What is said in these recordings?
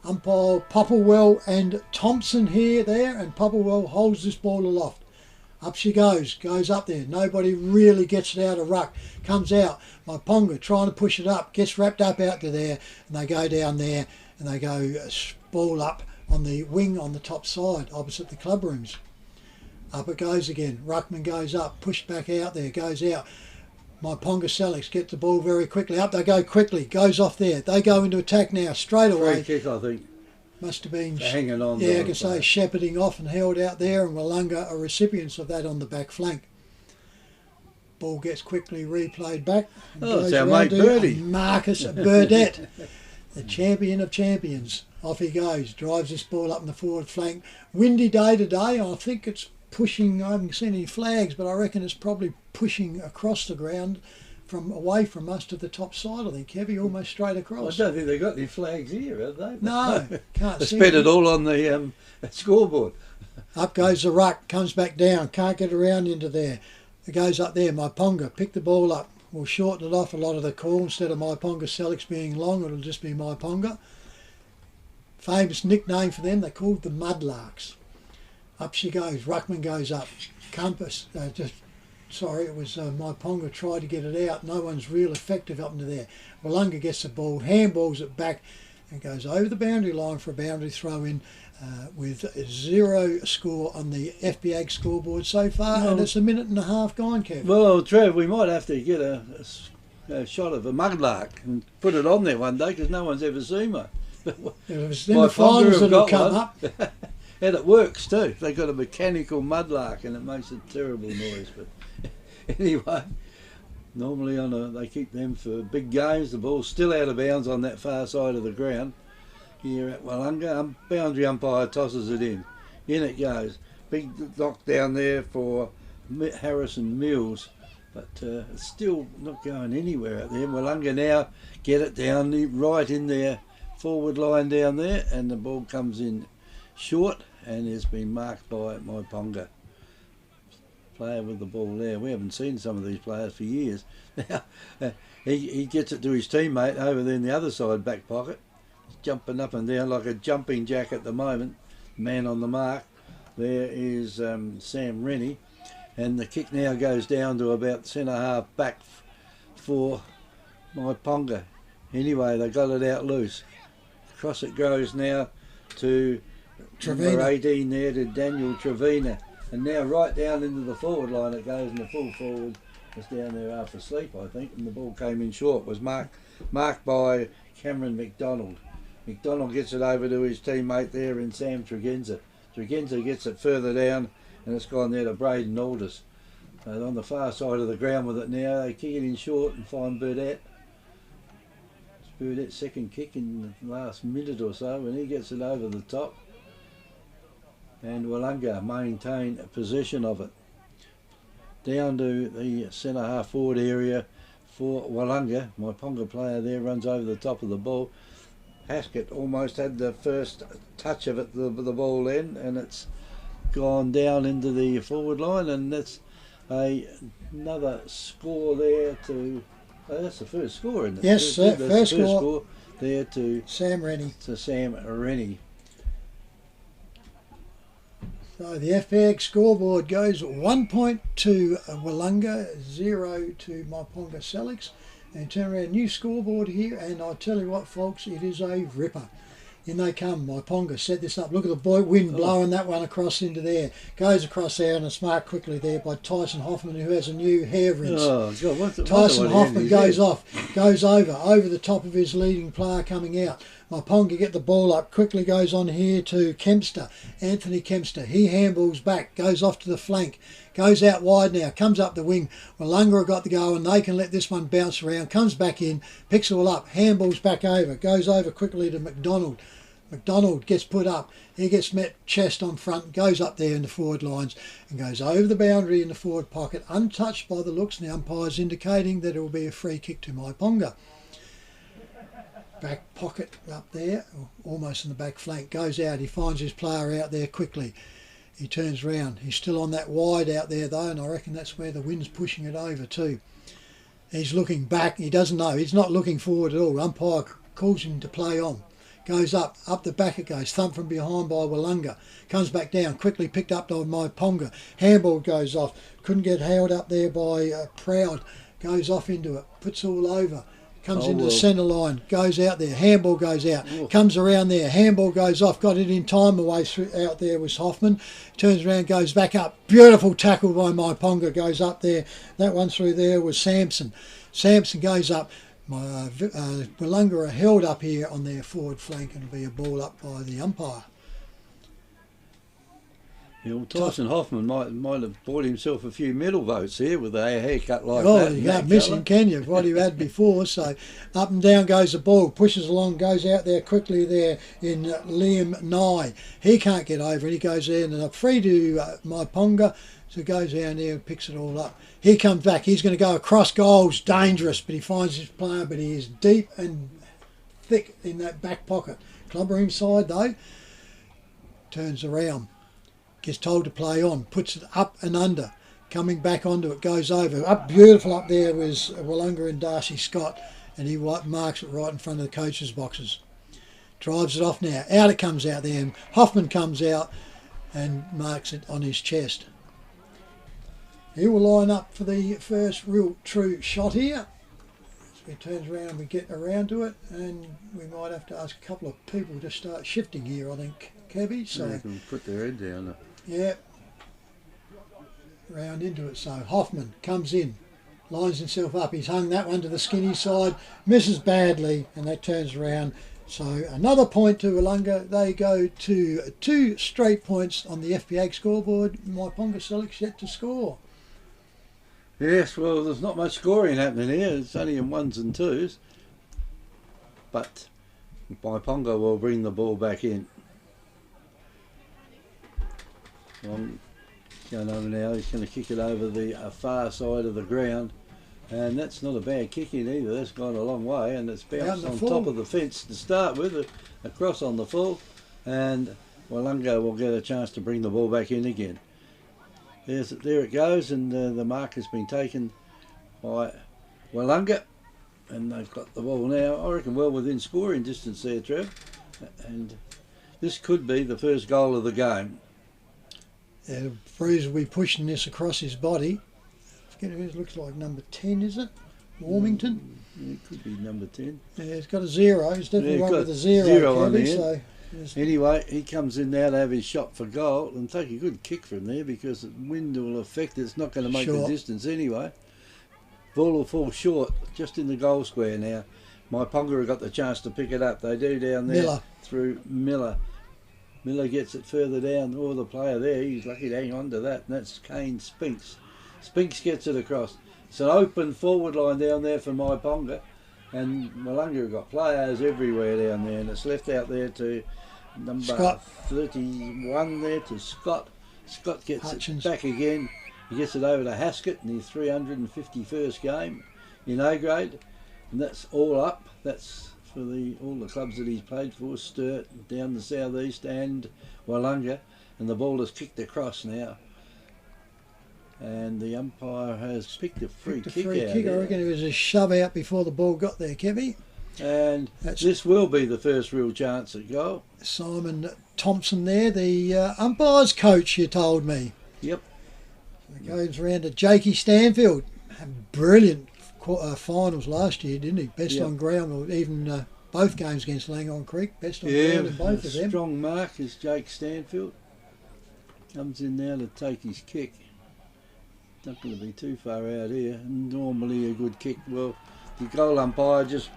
Umpire Popplewell and Thompson there, and Popplewell holds this ball aloft. Up she goes up there. Nobody really gets it out of ruck. Comes out. Myponga trying to push it up, gets wrapped up out to there, and they go down there, and they go ball up on the wing on the top side, opposite the club rooms. Up it goes again. Ruckman goes up, pushed back out there, goes out. Myponga Sellicks get the ball very quickly. Up they go quickly, goes off there. They go into attack now, straight away. Free kick, I think. Must have been hanging on. Yeah, I can say shepherding off and held out there, and Willunga are recipients of that on the back flank. Ball gets quickly replayed back. Oh, it's our mate Birdie. Marcus Burdett, the champion of champions. Off he goes, drives this ball up in the forward flank. Windy day today. I think it's pushing, I haven't seen any flags, but I reckon it's probably pushing across the ground from away from us to the top side, I think, Kevy, almost straight across. I don't think they've got any flags here, have they? No, can't they see spent it all on the scoreboard. Up goes the ruck, comes back down, can't get around into there. It goes up there, Myponga, pick the ball up. We'll shorten it off a lot of the call. Instead of Myponga Sellicks being long, it'll just be Myponga. Famous nickname for them, they called the Mudlarks. Up she goes, Ruckman goes up. Compass, it was Myponga tried to get it out. No one's real effective up into there. Willunga gets the ball, handballs it back, and goes over the boundary line for a boundary throw in with a 0 score on the FBAG scoreboard so far, and it's a minute and a half gone, Kev. Well, Trev, we might have to get a shot of a mudlark and put it on there one day, because no one's ever seen one. It was in the finals that'll come up. And it works too. They've got a mechanical mudlark and it makes a terrible noise. But anyway, normally they keep them for big games. The ball's still out of bounds on that far side of the ground. Here at Willunga, boundary umpire tosses it in. In it goes. Big knock down there for Harrison Mills. But it's still not going anywhere out there. Willunga now get it down right in their forward line down there, and the ball comes in short and has been marked by Myponga. Player with the ball there. We haven't seen some of these players for years. Now he gets it to his teammate over there in the other side back pocket. He's jumping up and down like a jumping jack at the moment. Man on the mark. There is Sam Rennie, and the kick now goes down to about centre half back for Myponga. Anyway, they got it out loose. Across it goes now to number 18 there, to Daniel Trevina, and now right down into the forward line it goes, and the full forward was down there half asleep, I think, and the ball came in short. It was marked by Cameron McDonald. McDonald gets it over to his teammate there in Sam Tregenza. Tregenza gets it further down, and it's gone there to Braden Aldous. On the far side of the ground with it now, they kick it in short and find Burdett. Burdett's second kick in the last minute or so, and he gets it over the top. And Willunga maintain possession of it. Down to the centre half forward area for Willunga. Myponga player there runs over the top of the ball. Haskett almost had the first touch of it, the ball then, and it's gone down into the forward line, and that's another score there to... that's the first score, isn't it? Yes, that's first the first score there to Sam Rennie. So the FBAG scoreboard goes 1 point to Willunga, 0 to Myponga Sellicks. And turn around, new scoreboard here, and I tell you what, folks, it is a ripper. In they come. Myponga set this up. Look at the wind blowing that one across into there. Goes across there, and it's marked quickly there by Tyson Hoffman, who has a new hair rinse. Oh, God, Tyson Hoffman goes off, goes over the top of his leading player coming out. Myponga get the ball up, quickly goes on here to Kempster, Anthony Kempster. He handballs back, goes off to the flank, goes out wide now, comes up the wing. Willunga have got to go, and they can let this one bounce around, comes back in, picks it all up, handballs back over, goes over quickly to McDonald. McDonald gets put up, he gets met chest on front, goes up there in the forward lines and goes over the boundary in the forward pocket, untouched by the looks, and the umpire's indicating that it will be a free kick to Myponga. Back pocket up there, almost in the back flank, goes out, he finds his player out there quickly. He turns round, he's still on that wide out there though, and I reckon that's where the wind's pushing it over too. He's looking back, he doesn't know, he's not looking forward at all. Umpire calls him to play on. goes up the back it goes, thumped from behind by Willunga, comes back down, quickly picked up by Myponga, handball goes off, couldn't get held up there by Proud, goes off into it, puts all over, comes into the centre line, goes out there, handball goes out, comes around there, handball goes off, got it in time away through, out there was Hoffman, turns around, goes back up, beautiful tackle by Myponga, goes up there, that one through there was Sampson goes up, Willunga are held up here on their forward flank and will be a ball up by the umpire. Yeah, well, Tyson Hoffman might have bought himself a few medal votes here with a haircut like that. Oh, you can't miss him, can you? What he had before. So up and down goes the ball, pushes along, goes out there quickly there in Liam Nye. He can't get over it. He goes there and up free to Myponga. So goes down there and picks it all up. He comes back. He's going to go across goals. Dangerous, but he finds his player, but he is deep and thick in that back pocket. Clubber inside though. Turns around. Gets told to play on, puts it up and under, coming back onto it, goes over. Up beautiful up there was Willunga and Darcy Scott, and he marks it right in front of the coaches' boxes. Drives it off now. Out it comes out there, and Hoffman comes out and marks it on his chest. He will line up for the first real true shot here. As we turns around and we get around to it, and we might have to ask a couple of people to start shifting here, I think, Kevy. So they can put their head down. Yeah, round into it. So Hoffman comes in, lines himself up. He's hung that one to the skinny side, misses badly, and that turns around. So another point to Willunga. They go to 2 straight points on the FPA scoreboard. Myponga Sellicks yet to score. Yes, well, there's not much scoring happening here. It's only in 1s and 2s. But Myponga will bring the ball back in. Going over now, he's going to kick it over the far side of the ground, and that's not a bad kick in either. That's gone a long way, and it's bounced on top of the fence to start with, across on the full, and Willunga will get a chance to bring the ball back in again. There it goes, and the mark has been taken by Willunga, and they've got the ball now, I reckon well within scoring distance there, Trev, and this could be the first goal of the game. Breeze will be pushing this across his body. I forget who it looks like, number 10, is it? Warmington? Yeah, it could be number 10. Yeah, it's got a 0. He's definitely one with a 0 on Kevy, the end. Anyway, he comes in now to have his shot for goal and take a good kick from there because the wind will affect it. It's not going to make the distance anyway. Ball will fall short just in the goal square now. Myponga have got the chance to pick it up. They do down there through Miller. Miller gets it further down, or the player there, he's lucky to hang on to that, and that's Kane Spinks. Spinks gets it across. It's an open forward line down there for Myponga, and Willunga have got players everywhere down there, and it's left out there to number 31 there to Scott. Scott gets it back again. He gets it over to Haskett in his 351st game in A grade, and that's all up. That's for all the clubs that he's played for, Sturt, down the southeast, and Willunga, and the ball is kicked across now. And the umpire has picked a free kick out. I reckon it was a shove out before the ball got there, Kevy. And this will be the first real chance at goal. Simon Thompson there, the umpire's coach, you told me. Yep. It goes around to Jakey Stanfield. Brilliant finals last year, didn't he? Best on ground, or even both games against Langhorne Creek. Best on ground in both of them. Strong mark is Jake Stanfield. Comes in now to take his kick. Not going to be too far out here. Normally a good kick. Well, the goal umpire just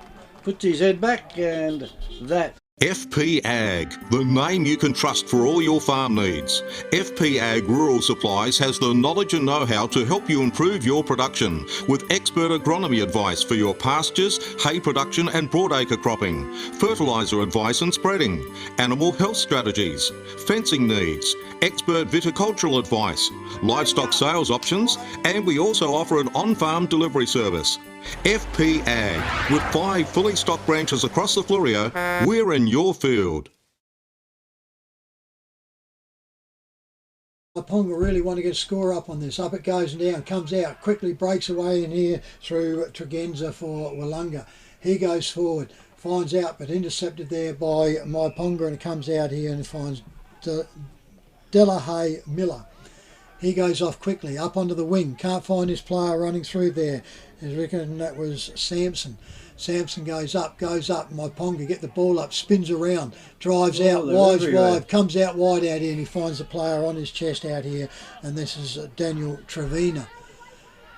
puts his head back, and that. FP Ag, the name you can trust for all your farm needs. FP Ag Rural Supplies has the knowledge and know-how to help you improve your production with expert agronomy advice for your pastures, hay production and broadacre cropping, fertiliser advice and spreading, animal health strategies, fencing needs, expert viticultural advice, livestock sales options, and we also offer an on-farm delivery service. FP Ag, with 5 fully stocked branches across the Fleurieu, we're in your field. Myponga really want to get a score up on this. Up it goes and down, comes out, quickly breaks away in here through Tregenza for Willunga. He goes forward, finds out, but intercepted there by Myponga, and it comes out here and finds Delahaye Miller. He goes off quickly, up onto the wing. Can't find his player running through there. I reckon that was Sampson. Sampson goes up. Myponga get the ball up, spins around, drives out, wide, comes out wide out here, and he finds the player on his chest out here, and this is Daniel Trevina.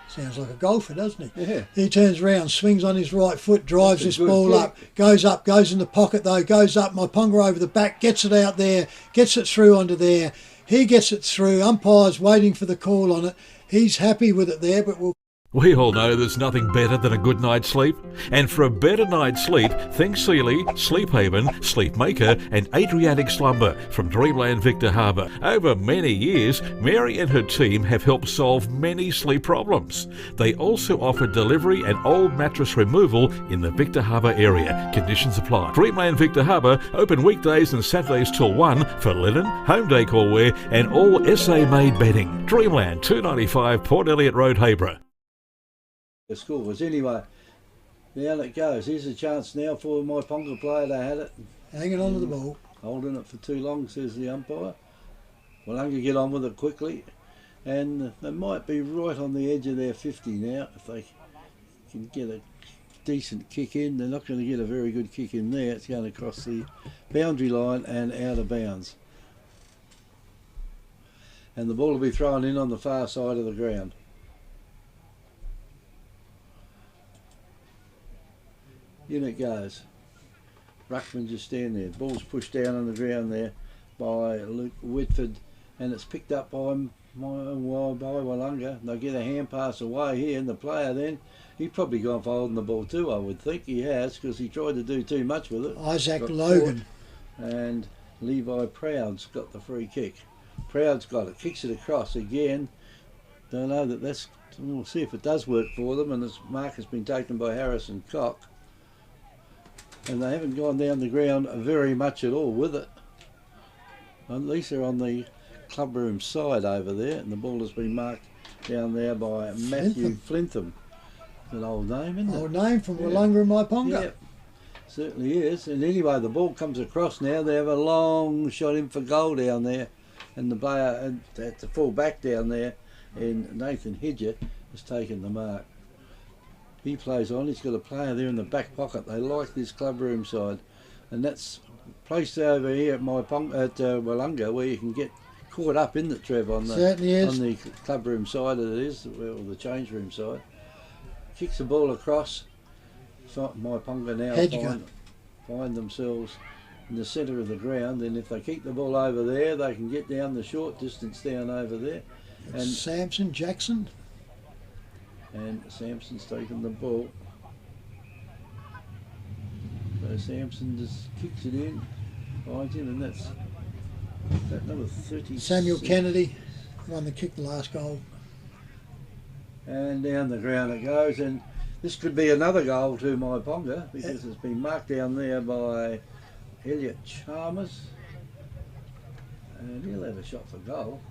Sounds like a golfer, doesn't he? Yeah. He turns around, swings on his right foot, drives this ball up, goes in the pocket though, goes up, Myponga over the back, gets it out there, gets it through onto there. He gets it through, umpire's waiting for the call on it. He's happy with it there, but We all know there's nothing better than a good night's sleep. And for a better night's sleep, think Sealy, Sleep Haven, Sleep Maker and Adriatic Slumber from Dreamland Victor Harbour. Over many years, Mary and her team have helped solve many sleep problems. They also offer delivery and old mattress removal in the Victor Harbour area. Conditions apply. Dreamland Victor Harbour, open weekdays and Saturdays till 1 for linen, home decor wear and all SA-made bedding. Dreamland, 295 Port Elliot Road, Hayborough. The scores. Anyway, down it goes. Here's a chance now for Myponga player. They had it. hanging on to the ball. Holding it for too long, says the umpire. Willunga get on with it quickly. And they might be right on the edge of their 50 now. If they can get a decent kick in, they're not going to get a very good kick in there. It's going to cross the boundary line and out of bounds. And the ball will be thrown in on the far side of the ground. In it goes. Ruckman just stand there. Ball's pushed down on the ground there by Luke Whitford, and it's picked up by Willunga. They'll get a hand pass away here, and the player then, he's probably gone for holding the ball too, I would think. He has, because he tried to do too much with it. Isaac Logan. And Levi Proud's got the free kick. Proud's got it, kicks it across again. Don't know that that's, we'll see if it does work for them, and this mark has been taken by Harrison Cock. And they haven't gone down the ground very much at all with it. At least they're on the clubroom side over there, and the ball has been marked down there by Matthew Flintham. It's an old name, isn't it? Old name from Willunga and Myponga. Yeah, certainly is. And anyway, the ball comes across now. They have a long shot in for goal down there, and the player at the full back down there, and Nathan Hedger has taken the mark. He plays on. He's got a player there in the back pocket. They like this clubroom side, and that's placed over here at Willunga, where you can get caught up in the Trev on the clubroom side. It is, or the change room side. Kicks the ball across. Myponga now find themselves in the centre of the ground. And if they keep the ball over there, they can get down the short distance down over there. And Samson Jackson. And Sampson's taken the ball. So Sampson just kicks it in, finds him, and that's that number 30. Samuel Kennedy, the one that kicked the last goal. And down the ground it goes, and this could be another goal to Myponga, because it's been marked down there by Elliot Chalmers. And he'll have a shot for goal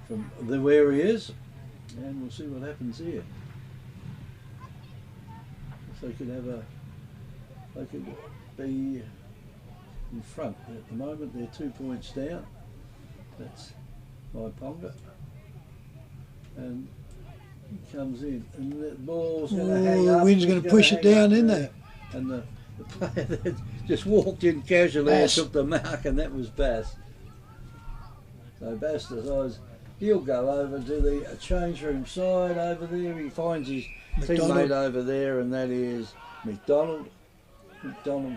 from where he is. And we'll see what happens here. So they could be in front. At the moment they're 2 points down. That's Myponga. And he comes in, and the ball's going to hang up. The wind's going to push it down, isn't it? And the player that just walked in casually and took the mark, and that was Bass. So Bass decides he'll go over to the change room side over there. He finds his teammate over there, and that is McDonald. McDonald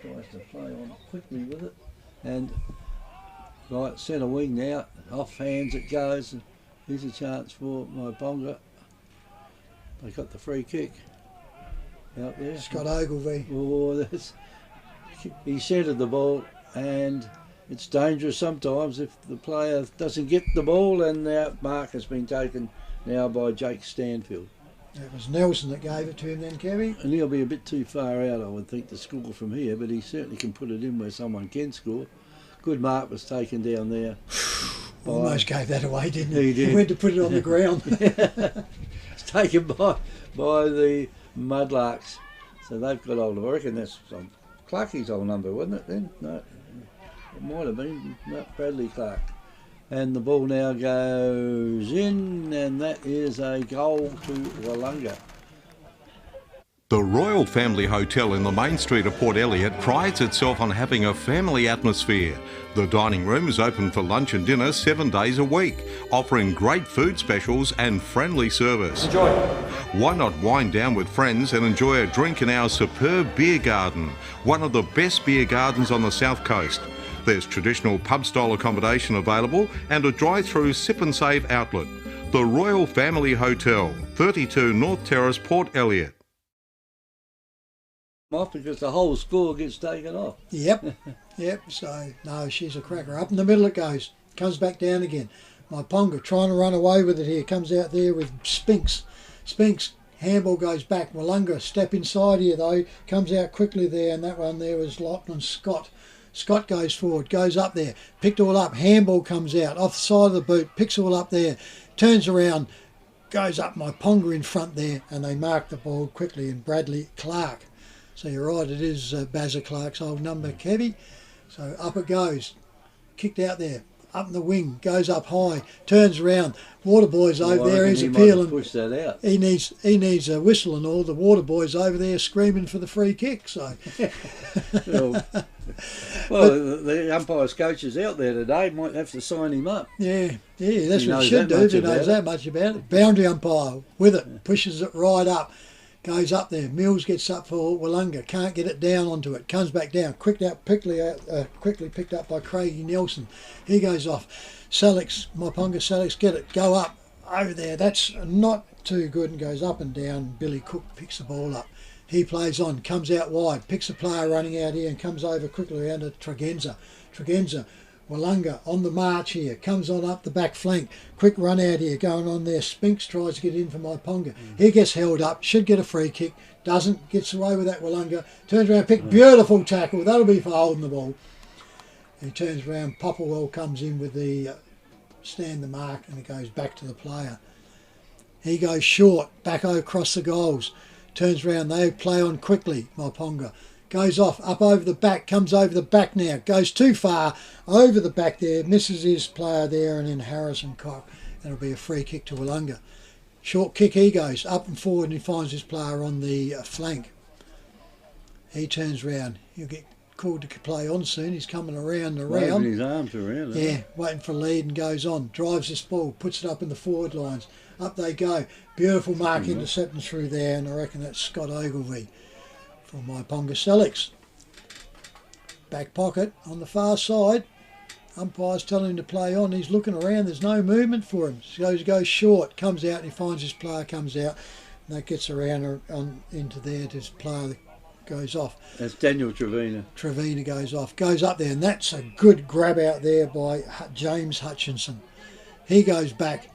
tries to play on quickly with it. And right, centre wing now, off hands it goes. And here's a chance for Myponga. They got the free kick out there. Scott Ogilvie. Oh, he centred the ball, and it's dangerous sometimes if the player doesn't get the ball, and the mark has been taken now by Jake Stanfield. It was Nelson that gave it to him then, Kevin. And he'll be a bit too far out, I would think, to score from here, but he certainly can put it in where someone can score. Good mark was taken down there. Almost gave that away, didn't he? He did. He went to put it on the ground. It's taken by the Mudlarks. So they've got hold of, I reckon that's Clarkie's old number, wasn't it then? No, it might have been, no, Bradley Clark. And the ball now goes in, and that is a goal to Willunga. The Royal Family Hotel in the main street of Port Elliot prides itself on having a family atmosphere. The dining room is open for lunch and dinner 7 days a week, offering great food specials and friendly service. Enjoy. Why not wind down with friends and enjoy a drink in our superb beer garden, one of the best beer gardens on the south coast. There's traditional pub-style accommodation available and a drive-through sip and save outlet. The Royal Family Hotel, 32 North Terrace, Port Elliot. Off because the whole score gets taken off. Yep, yep. So, no, she's a cracker. Up in the middle it goes. Comes back down again. Myponga trying to run away with it here. Comes out there with Spinks. Spinks, handball goes back. Willunga, step inside here though. Comes out quickly there, and that one there was Lachlan Scott. Scott goes forward, goes up there, picked all up, handball comes out, off the side of the boot, picks all up there, turns around, goes up, Myponga in front there, and they mark the ball quickly, and Bradley Clark. So you're right, it is Bazza Clark's old number, Kevy. So up it goes, kicked out there, up in the wing, goes up high, turns around, water boy's over there, he's appealing. Push that out. He needs a whistle and all. The water boy's over there screaming for the free kick. So, well, the umpire's coach is out there today. Might have to sign him up. Yeah, that's what he should do. If he knows that much about it. Boundary umpire with it, pushes it right up. Goes up there. Mills gets up for Willunga. Can't get it down onto it. Comes back down. Quickly picked up by Craigie Nelson. He goes off. Sellicks, Myponga Sellicks, get it. Go up. Over there. That's not too good, and goes up and down. Billy Cook picks the ball up. He plays on. Comes out wide. Picks a player running out here and comes over quickly around to Tregenza. Willunga on the march here, comes on up the back flank, quick run out here, going on there, Spinks tries to get in for Myponga, he gets held up, should get a free kick, doesn't, gets away with that Willunga, turns around, beautiful tackle, that'll be for holding the ball. He turns around, Popplewell comes in with the stand the mark, and it goes back to the player. He goes short, back across the goals, turns around, they play on quickly, Myponga. Goes off, up over the back, comes over the back now, goes too far, over the back there, misses his player there, and then Harrison Cock. It'll be a free kick to Willunga. Short kick he goes, up and forward, and he finds his player on the flank. He turns round, he'll get called to play on soon, he's coming around the round. Waving his arms around. Yeah, waiting for a lead and goes on, drives this ball, puts it up in the forward lines, up they go. Beautiful mark intercepting through there, and I reckon that's Scott Ogilvie. From Myponga Sellicks. Back pocket on the far side. Umpire's telling him to play on. He's looking around. There's no movement for him. So he goes short. Comes out and he finds his player comes out. And that gets around into there. His player goes off. That's Daniel Trevina. Trevina goes off. Goes up there. And that's a good grab out there by James Hutchinson. He goes back.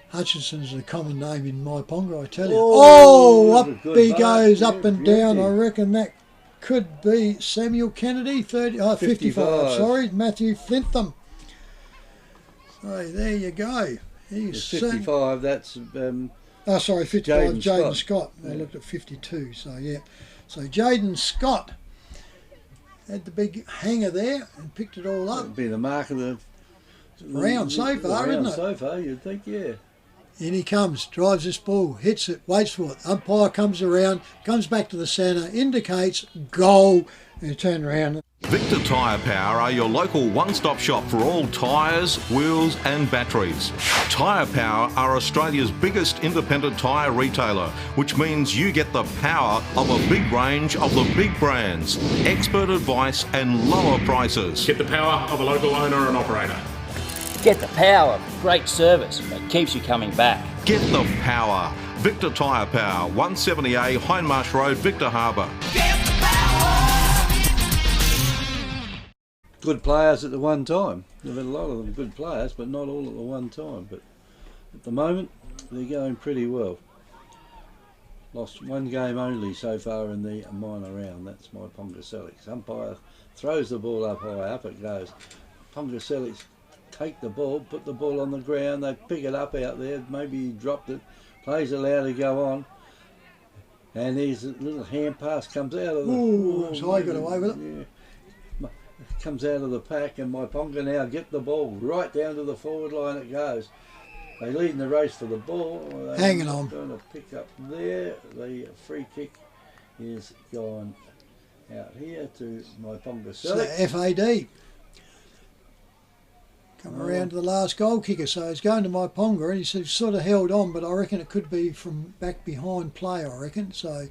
Hutchinson's a common name in Myponga, I tell you. Up he goes, up and down. I reckon that could be Samuel Kennedy, 55. Sorry, Matthew Flintham. So there you go. He's 55, that's... 55, Jaden Scott. I looked at 52, so yeah. So Jaden Scott had the big hanger there and picked it all up. That'd be the mark of the... round so far, isn't it? So far, you'd think, yeah. In he comes, drives this ball, hits it, waits for it. Umpire comes around, comes back to the centre, indicates goal, and he turns around. Victor Tyre Power are your local one-stop shop for all tyres, wheels and batteries. Tyre Power are Australia's biggest independent tyre retailer, which means you get the power of a big range of the big brands, expert advice and lower prices. Get the power of a local owner and operator. Get the power of great service that keeps you coming back. Get the power. Victor Tyre Power, 170A Hindmarsh Road, Victor Harbour. Get the power! Good players at the one time. There've been a lot of them good players, but not all at the one time. But at the moment, they're going pretty well. Lost one game only so far in the minor round. That's Myponga Sellicks. Umpire throws the ball up high, up it goes. Myponga Sellicks take the ball, put the ball on the ground, they pick it up out there, maybe he dropped it, plays allowed to go on. And his little hand pass comes out of the... Ooh, so I got away with it. Yeah. Comes out of the pack, and Myponga now get the ball right down to the forward line it goes. They lead in the race for the ball. Hanging on. Going to pick up there. The free kick is gone out here to Myponga So Sellicks. FAD. Come around to the last goal kicker, so he's going to Myponga, and he's sort of held on, but I reckon it could be from back behind play, I reckon. So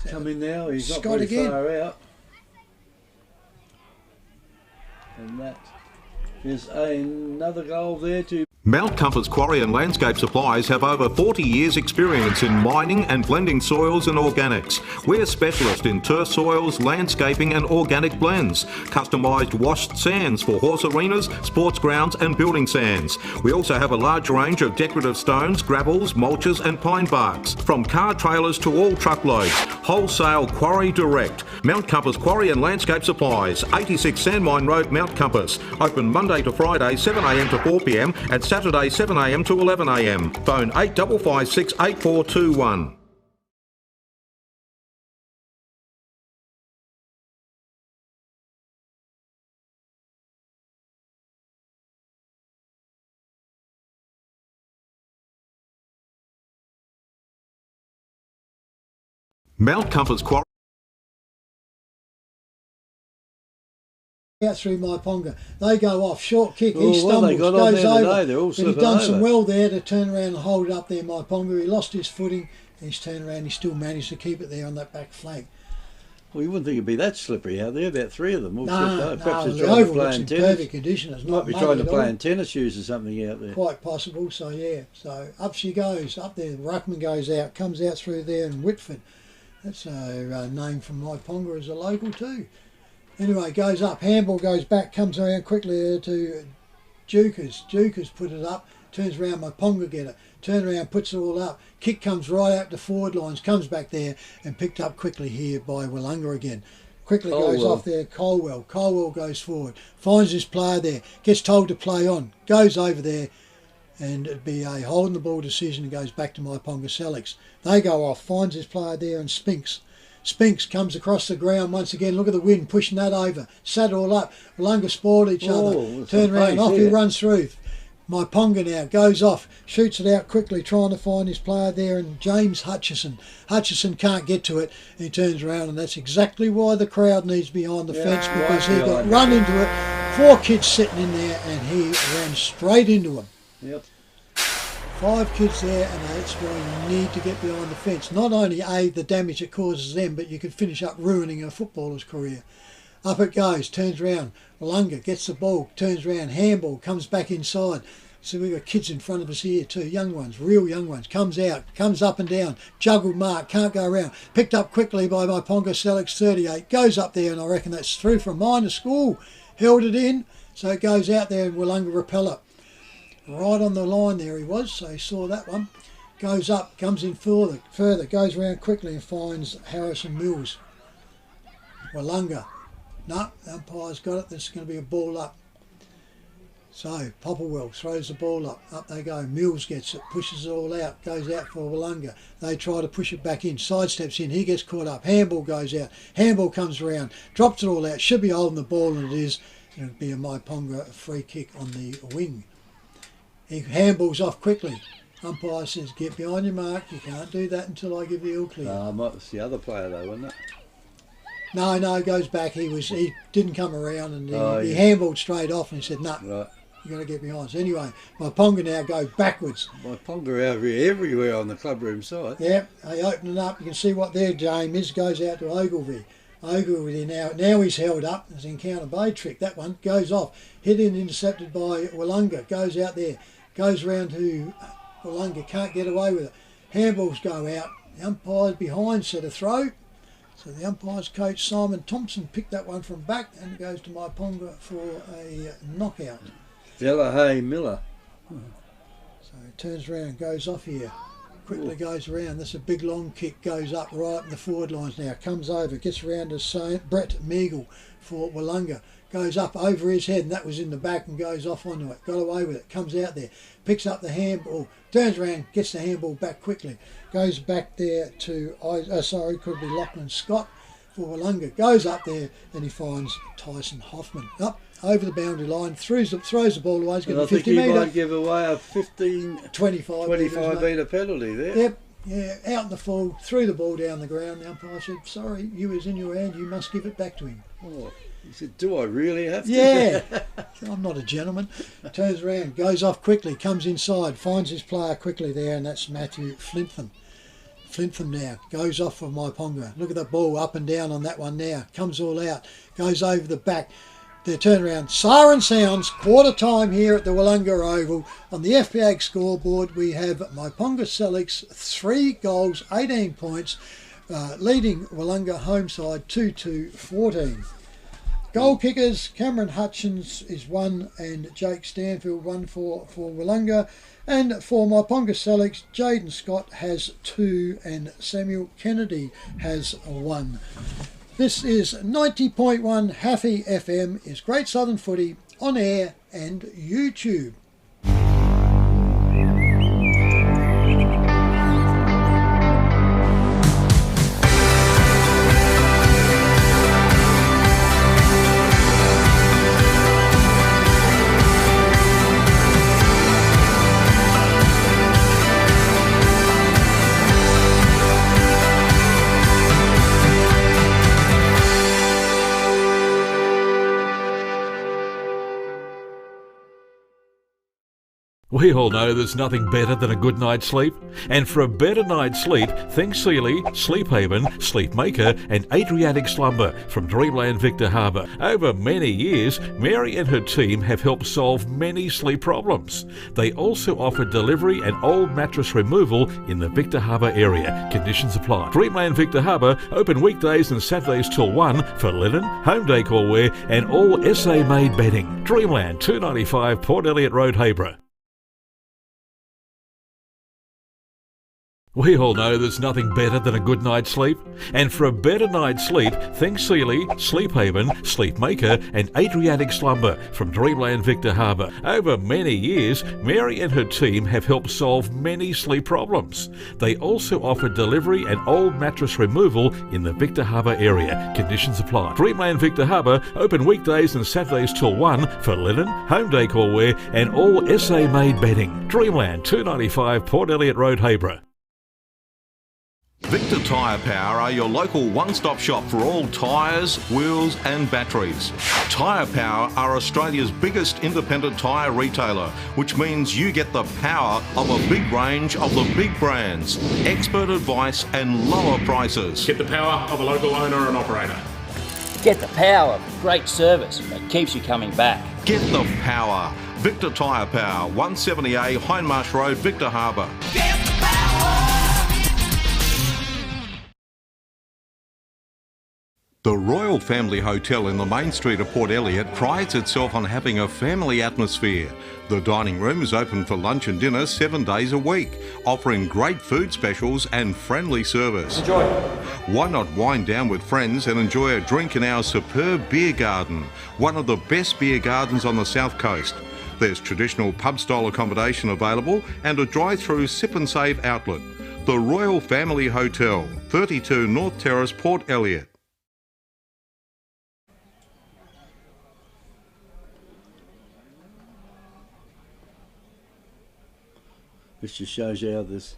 Coming now, he's not Scott very again. far out. And that is another goal there to... Mount Compass Quarry and Landscape Supplies have over 40 years experience in mining and blending soils and organics. We're specialists in turf soils, landscaping and organic blends. Customised washed sands for horse arenas, sports grounds and building sands. We also have a large range of decorative stones, gravels, mulches and pine barks. From car trailers to all truckloads. Wholesale quarry direct. Mount Compass Quarry and Landscape Supplies, 86 Sandmine Road, Mount Compass. Open Monday to Friday 7am to 4pm and Saturday 7am to 11am. Phone 8556 8421. Mount Compass Quarry. out through Myponga. They go off, short kick, Oh, he well, stumbles, they got on goes there over. today, they're all But he's slipping done some over. well there to turn around and hold it up there, Myponga. He lost his footing, and he's turned around, he still managed to keep it there on that back flank. Well, you wouldn't think it'd be that slippery out there. About three of them all No, slipped over. Perhaps no, he's the trying to oval play looks in in tennis. perfect condition. It's Might not be muddy trying to at play all. in tennis shoes or something out there. Quite possible, so yeah. So up she goes, up there. Ruckman goes out, comes out through there in Whitford. That's a name from Myponga as a local too. Anyway, goes up, handball goes back, comes around quickly to Jukers. Jukers put it up, turns around, Myponga get it. Turn around, puts it all up. Kick comes right out to forward lines, comes back there and picked up quickly here by Willunga again. Quickly goes Colwell. off there, Colwell. Colwell goes forward, finds his player there, gets told to play on, goes over there, and it'd be a holding the ball decision and goes back to Myponga Sellicks. They go off, finds his player there and Spinks. Spinks comes across the ground once again, look at the wind, pushing that over, sat it all up. Willunga spoiled each other, that's turn some around, pace off he there. runs through. Myponga now goes off, shoots it out quickly, trying to find his player there, and James Hutchison. Hutchison can't get to it, and he turns around, and that's exactly why the crowd needs behind the fence, because he got run into it. 4 kids sitting in there, and he ran straight into them. Yep. 5 kids there, and that's why you need to get behind the fence. Not only the damage it causes them, but you can finish up ruining a footballer's career. Up it goes, turns around, Willunga gets the ball, turns around, handball, comes back inside. So we've got kids in front of us here too, young ones, real young ones. Comes out, comes up and down, juggled mark, can't go around. Picked up quickly by Myponga Sellicks 38, goes up there, and I reckon that's through from minor school. Held it in, so it goes out there and Willunga repel it. Right on the line there he was, so he saw that one. Goes up, comes in further, goes around quickly and finds Harrison Mills. Willunga. No, the umpire's got it, there's going to be a ball up. So Popplewell throws the ball up, up they go, Mills gets it, pushes it all out, goes out for Willunga. They try to push it back in, sidesteps in, he gets caught up, handball goes out, handball comes around, drops it all out, should be holding the ball, and it is. It'll be a Myponga free kick on the wing. He handballs off quickly. Umpire says, get behind your mark, you can't do that until I give you all clear. It's the other player though, wasn't it? No, it goes back. He didn't come around, and he Yeah. handballed straight off, and he said, "No, Right. you got to get behind." So anyway, Myponga now goes backwards. Myponga everywhere on the clubroom side. Yeah, they open it up. You can see what their game is. Goes out to Ogilvy. Ogilvy now he's held up. There's an Encounter Bay trick. That one goes off. Hit and intercepted by Willunga. Goes out there. Goes round to Willunga. Can't get away with it. Handballs go out. The umpire's behind, set a throw. So the umpire's coach, Simon Thompson, picked that one from back, and it goes to Myponga for a knockout. Delahaye Miller. So he turns around and goes off here. quickly goes around. That's a big long kick, goes up right in the forward lines now. Comes over, gets around to Brett Meagle for Willunga. Goes up over his head, and that was in the back, and goes off onto it. Got away with it. Comes out there, picks up the handball, turns around, gets the handball back quickly. Goes back there to, could be Lachlan Scott for Willunga. Goes up there, and he finds Tyson Hoffman. Up over the boundary line, throws the ball away. He's getting 50 metre. I think he might give away a 25 metre penalty there. Yep. Yeah, out in the full, threw the ball down the ground. The umpire said, sorry, you was in your hand, you must give it back to him. Oh, he said, do I really have to? Yeah, I'm not a gentleman. Turns around, goes off quickly, comes inside, finds his player quickly there, and that's Matthew Flintham. Flintham now, goes off for Myponga. Look at the ball up and down on that one now. Comes all out, goes over the back. Their turnaround. Siren sounds, quarter time here at the Willunga Oval. On the FPAG scoreboard, we have Myponga Sellicks, 3 goals, 18 points, leading Willunga home side 2-14. Goal kickers, Cameron Hutchins is 1 and Jake Stanfield 1 for Willunga. And for Myponga Sellicks, Jaden Scott has 2 and Samuel Kennedy has 1. This is 90.1 Haffy FM, is Great Southern Footy on air and YouTube. We all know there's nothing better than a good night's sleep. And for a better night's sleep, think Sealy, Sleep Haven, Sleep Maker and Adriatic Slumber from Dreamland Victor Harbour. Over many years, Mary and her team have helped solve many sleep problems. They also offer delivery and old mattress removal in the Victor Harbour area. Conditions apply. Dreamland Victor Harbour, open weekdays and Saturdays till 1 for linen, home decor wear and all SA-made bedding. Dreamland, 295 Port Elliot Road, Hayborough. We all know there's nothing better than a good night's sleep. And for a better night's sleep, think Sealy, Sleep Haven, Sleep Maker and Adriatic Slumber from Dreamland Victor Harbour. Over many years, Mary and her team have helped solve many sleep problems. They also offer delivery and old mattress removal in the Victor Harbour area. Conditions apply. Dreamland Victor Harbour, open weekdays and Saturdays till 1 for linen, home decor wear and all SA-made bedding. Dreamland, 295 Port Elliot Road, Hayborough. Victor Tyre Power are your local one-stop shop for all tyres, wheels and batteries. Tyre Power are Australia's biggest independent tyre retailer, which means you get the power of a big range of the big brands, expert advice and lower prices. Get the power of a local owner and operator. Get the power of great service that keeps you coming back. Get the power. Victor Tyre Power, 170A Hindmarsh Road, Victor Harbour. Get the power. The Royal Family Hotel in the main street of Port Elliot prides itself on having a family atmosphere. The dining room is open for lunch and dinner 7 days a week, offering great food specials and friendly service. Enjoy. Why not wind down with friends and enjoy a drink in our superb beer garden, one of the best beer gardens on the south coast. There's traditional pub-style accommodation available and a drive-through sip and save outlet. The Royal Family Hotel, 32 North Terrace, Port Elliot. Which just shows you how this...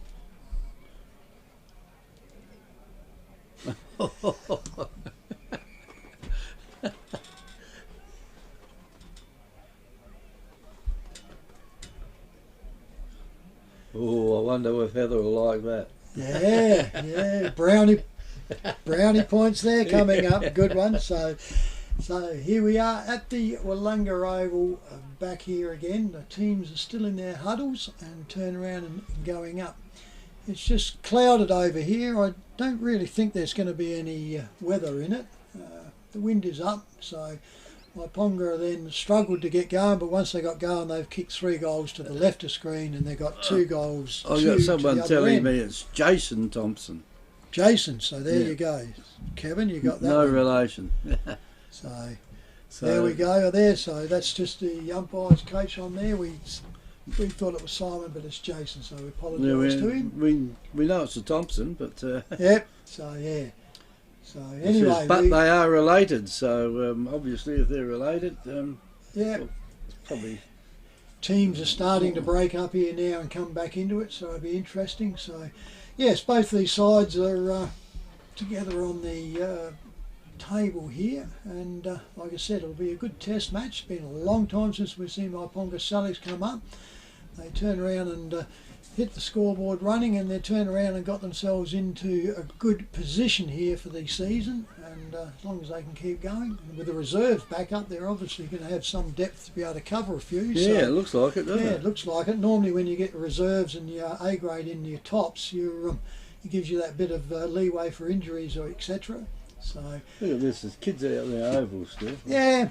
Oh, I wonder if Heather will like that. Yeah, brownie points there coming up, good one. So here we are at the Willunga Oval, back here again. The teams are still in their huddles and turn around and going up. It's just clouded over here. I don't really think there's going to be any weather in it. The wind is up, so Myponga then struggled to get going, but once they got going, they've kicked 3 goals to the left of screen, and they've got 2 goals. I've got someone telling me it's Jason Thompson. Jason, so there you go. Kevin, you got that. No one. relation. So there we go. There, so that's just the umpire's coach on there. We thought it was Simon, but it's Jason, so we apologise to him. We know it's a Thompson, but yep. So yeah. So anyway, but they are related. So obviously, if they're related, yeah, well, it's probably teams are starting to break up here now and come back into it. So it'll be interesting. So yes, both these sides are together on the table here, and like I said, it'll be a good test match. It's been a long time since we've seen Myponga Sellicks come up. They turn around and hit the scoreboard running, and they turn around and got themselves into a good position here for the season, and as long as they can keep going, and with the reserves back up, they're obviously going to have some depth to be able to cover a few. Yeah, so, it looks like it, doesn't it? Yeah, it looks like it. Normally when you get reserves and your A grade in your tops, it gives you that bit of leeway for injuries or etc. So look at this, there's kids out there oval still. Yeah,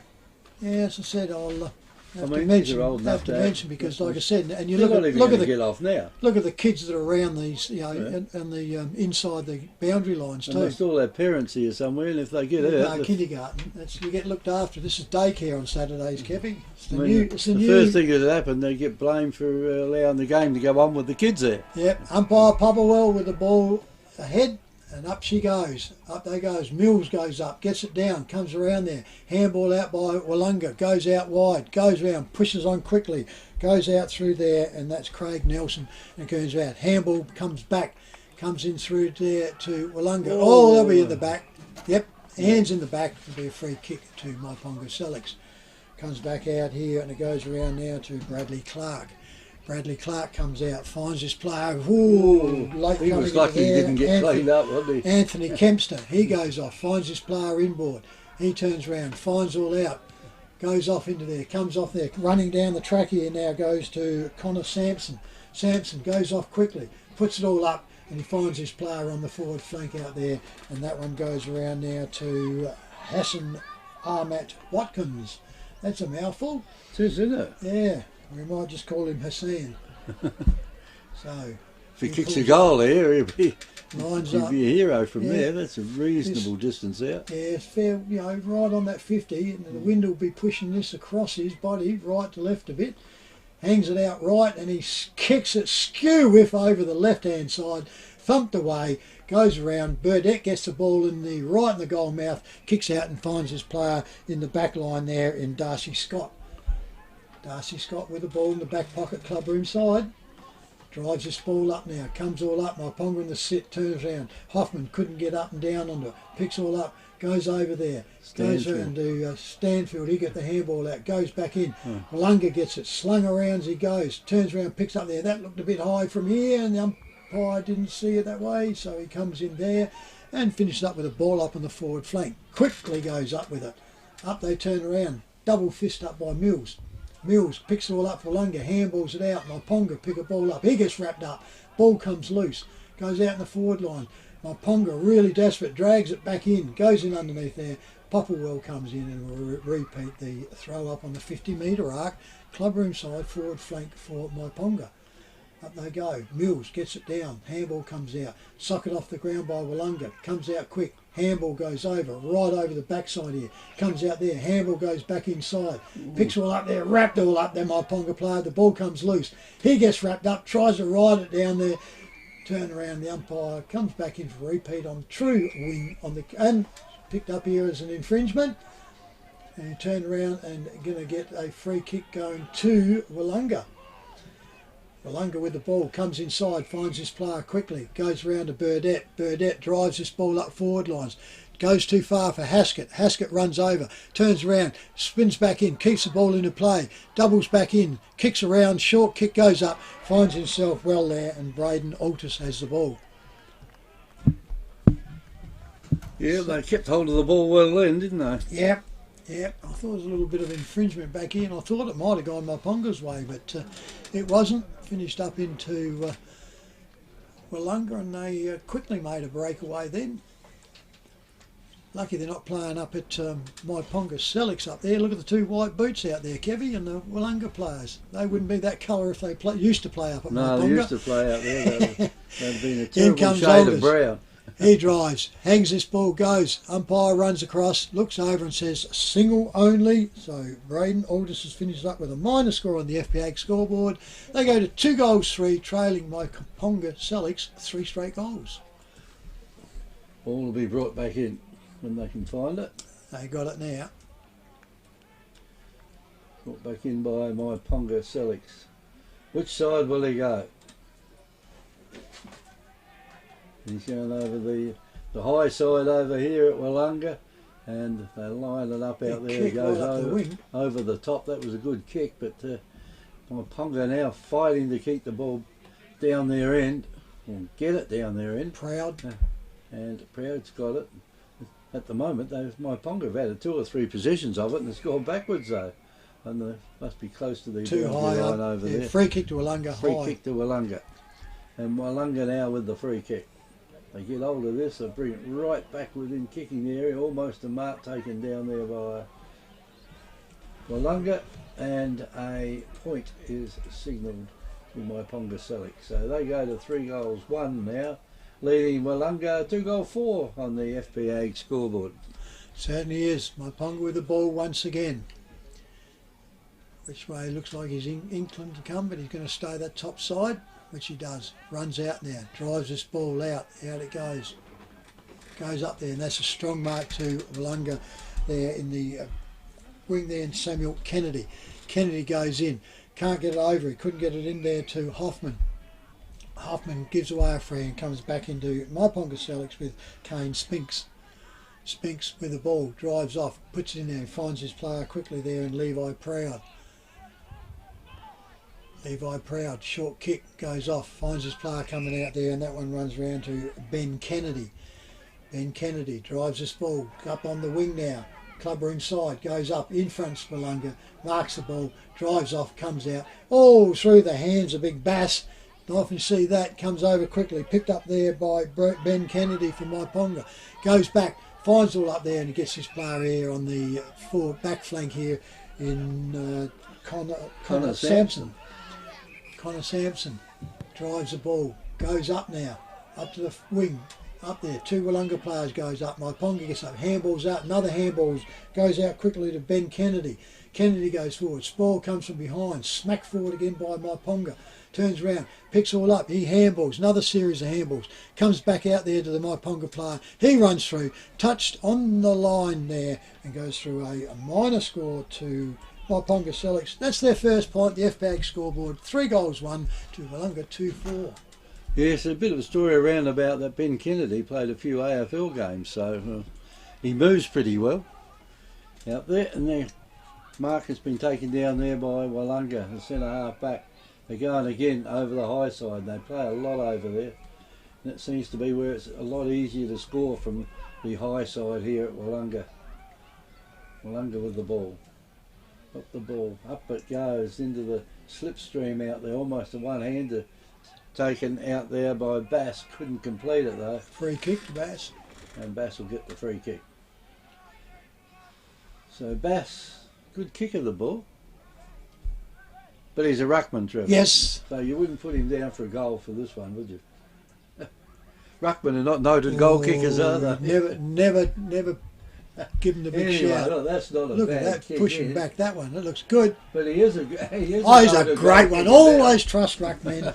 as I said, I'll have to mention because, like I said, and you look at the get off now. Look at the kids that are around these, and the inside the boundary lines too. And they still have parents here somewhere, and if they get hurt, kindergarten. You get looked after. This is daycare on Saturdays, Keppy. The first thing that happened, they get blamed for allowing the game to go on with the kids there. Yep, umpire Popperwell with the ball ahead. And up she goes. Up they goes. Mills goes up, gets it down, comes around there. Handball out by Willunga, goes out wide, goes round, pushes on quickly, goes out through there, and that's Craig Nelson, and goes out. Handball comes back, comes in through there to Willunga. Oh, they'll be in the back. Yep, hands in the back. It'll be a free kick to Myponga Sellicks. Comes back out here, and it goes around now to Bradley Clark. Bradley Clark comes out, finds his player. Late he was lucky he didn't get cleaned up, wasn't he? Anthony Kempster, he goes off, finds his player inboard. He turns around, finds all out, goes off into there, comes off there, running down the track here now, goes to Connor Sampson. Sampson goes off quickly, puts it all up, and he finds his player on the forward flank out there, and that one goes around now to Hassan Ahmat Watkins. That's a mouthful. It is, isn't it? Yeah. We might just call him Hassan. So if he kicks a goal here, he'll be a hero from there. That's a reasonable distance out. Yeah, it's fair, right on that 50, and the wind will be pushing this across his body, right to left a bit. Hangs it out right, and he kicks it skew whiff over the left-hand side, thumped away, goes around. Burdett gets the ball right in the goal mouth, kicks out and finds his player in the back line there in Darcy Scott. Darcy Scott with the ball in the back pocket, clubroom side. Drives this ball up now, comes all up. Myponga in the sit, turns around. Hoffman couldn't get up and down onto it. Picks all up, goes over there. Goes around to Stanfield. He got the handball out, goes back in. Willunga gets it, slung around as he goes. Turns around, picks up there. That looked a bit high from here, and the umpire didn't see it that way, so he comes in there and finishes up with a ball up on the forward flank. Quickly goes up with it. Up they turn around. Double fist up by Mills. Mills picks it all up for Willunga, handballs it out. Myponga pick a ball up. He gets wrapped up. Ball comes loose. Goes out in the forward line. Myponga, really desperate, drags it back in. Goes in underneath there. Popperwell comes in and will repeat the throw up on the 50-metre arc. Clubroom side, forward flank for Myponga. Up they go. Mills gets it down. Handball comes out. Socket off the ground by Willunga. Comes out quick. Handball goes over, right over the backside here. Comes out there. Handball goes back inside. Picks all up there. Wrapped all up there, Myponga player. The ball comes loose. He gets wrapped up. Tries to ride it down there. Turn around. The umpire comes back in for repeat on true wing and picked up here as an infringement. And he turned around and going to get a free kick going to Willunga. Willunga with the ball, comes inside, finds his player quickly, goes around to Burdett. Burdett drives this ball up forward lines, goes too far for Haskett. Haskett runs over, turns around, spins back in, keeps the ball into play, doubles back in, kicks around, short kick goes up, finds himself well there, and Braden Altus has the ball. Yeah, they kept hold of the ball well then, didn't they? Yep. I thought there was a little bit of infringement back here, and I thought it might have gone Myponga's way, but it wasn't. Finished up into Willunga, and they quickly made a breakaway then. Lucky they're not playing up at Myponga Sellicks up there. Look at the two white boots out there, Kevy, and the Willunga players. They wouldn't be that colour if they used to play up at Myponga. No, they used to play out there. They'd have been a In terrible comes shade Aldous. of brown. He drives, hangs this ball, goes. Umpire runs across, looks over and says single only. So Braden Aldous has finished up with a minor score on the FPA scoreboard. They go to 2-3, trailing Myponga Sellicks 3 straight goals. Ball will be brought back in when they can find it. They got it now. Brought back in by Myponga Sellicks. Which side will he go? He's going over the high side over here at Willunga, and they line it up out there. It goes over the top. That was a good kick, but Myponga now fighting to keep the ball down their end, or get it down their end. Proud. And Proud's got it. At the moment, Myponga have had 2 or 3 possessions of it, and it's gone backwards though. And they must be close to the too high line over there. Free kick to Willunga. Free kick to Willunga. And Willunga now with the free kick. They get hold of this, they bring it right back within kicking area, almost a mark taken down there by Willunga, and a point is signalled to Myponga Sellicks. So they go to 3-1 now, leading Willunga 2-4 on the FPA scoreboard. Certainly is. Myponga with the ball once again. Which way looks like he's inclined to come, but he's going to stay that top side. Which he does. Runs out now, drives this ball out it goes. Goes up there, and that's a strong mark to Willunga there in the wing there, and Samuel Kennedy. Kennedy goes in, can't get it over, he couldn't get it in there to Hoffman. Hoffman gives away a free and comes back into Myponga Sellicks with Kane Spinks. Spinks with the ball, drives off, puts it in there, and finds his player quickly there, and Levi Proud. Levi Proud, short kick, goes off, finds his player coming out there, and that one runs round to Ben Kennedy. Ben Kennedy drives this ball up on the wing now, clubber inside, goes up, in front Willunga, marks the ball, drives off, comes out, oh, through the hands of Big Bass. You often see that, comes over quickly, picked up there by Ben Kennedy from Myponga, goes back, finds it all up there, and he gets his player here on the back flank here in Connor Sampson. Connor Sampson drives the ball, goes up now, up to the wing, up there, 2 Willunga players goes up, Myponga gets up, handballs out, another handballs, goes out quickly to Ben Kennedy. Kennedy goes forward, Spall comes from behind, smacked forward again by Myponga, turns around, picks all up, he handballs, another series of handballs, comes back out there to the Myponga player, he runs through, touched on the line there, and goes through a minor score to Myponga Sellicks. That's their first point, the FPA scoreboard, 3-1 to Willunga 2-4. Yes, a bit of a story around about that Ben Kennedy played a few AFL games, so he moves pretty well out there. And their mark has been taken down there by Willunga, the centre half back. They're going again over the high side. They play a lot over there. And it seems to be where it's a lot easier to score from the high side here at Willunga. Willunga with the ball. Up the ball, up it goes into the slipstream out there, almost a one-hander taken out there by Bass, couldn't complete it though. Free kick to Bass. And Bass will get the free kick. So Bass, good kick of the ball. But he's a ruckman, Trevor. Yes. So you wouldn't put him down for a goal for this one, would you? Ruckmen are not noted goal kickers, are they? Never give him the big shout. Look, that's not a Look bad at that, kick, pushing back that one. It looks good. But he is a he's a great one. Always trust ruckmen.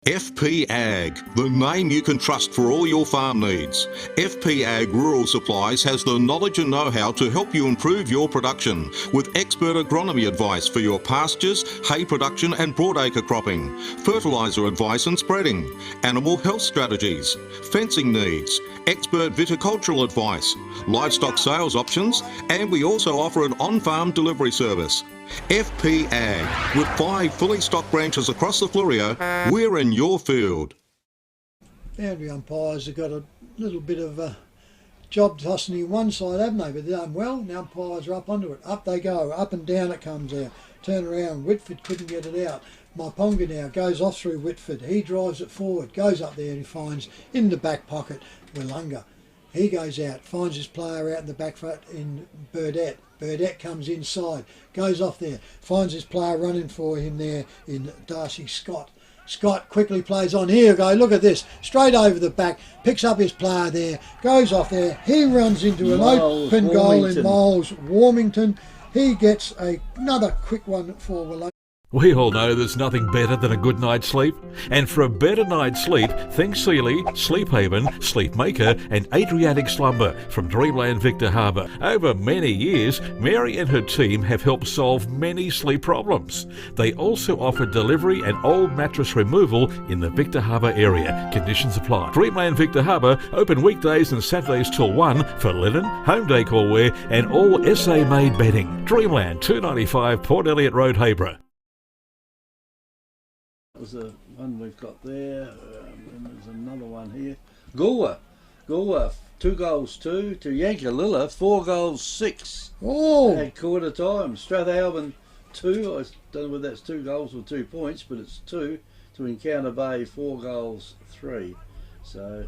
FP Ag, the name you can trust for all your farm needs. FP Ag Rural Supplies has the knowledge and know-how to help you improve your production with expert agronomy advice for your pastures, hay production and broadacre cropping, fertiliser advice and spreading, animal health strategies, fencing needs, expert viticultural advice, livestock sales options, and we also offer an on-farm delivery service. FP Ag, with 5 fully stocked branches across the Flurio, we're in your field. Boundary umpires have got a little bit of a job tossing in one side, haven't they? But they've done well. Now umpires are up onto it. Up they go. Up and down it comes out. Turn around. Whitford couldn't get it out. Myponga now goes off through Whitford. He drives it forward. Goes up there and he finds in the back pocket Willunga. He goes out, finds his player out in the back foot in Burdett. Burdett comes inside, goes off there, finds his player running for him there in Darcy Scott. Scott quickly plays on. Here we go, look at this. Straight over the back, picks up his player there, goes off there. He runs into an open goal in Miles Warmington. He gets another quick one for Willunga. We all know there's nothing better than a good night's sleep. And for a better night's sleep, think Sealy, Sleep Haven, Sleep Maker and Adriatic Slumber from Dreamland Victor Harbour. Over many years, Mary and her team have helped solve many sleep problems. They also offer delivery and old mattress removal in the Victor Harbour area. Conditions apply. Dreamland Victor Harbour, open weekdays and Saturdays till 1 for linen, home decor wear and all SA-made bedding. Dreamland, 295 Port Elliot Road, Hayborough. That was the one we've got there, and there's another one here. Galway, 2 goals 2 to Yankalilla, 4 goals 6 at quarter time. Strathalbyn 2, I don't know whether that's 2 goals or 2 points, but it's 2 to Encounter Bay, 4 goals 3. So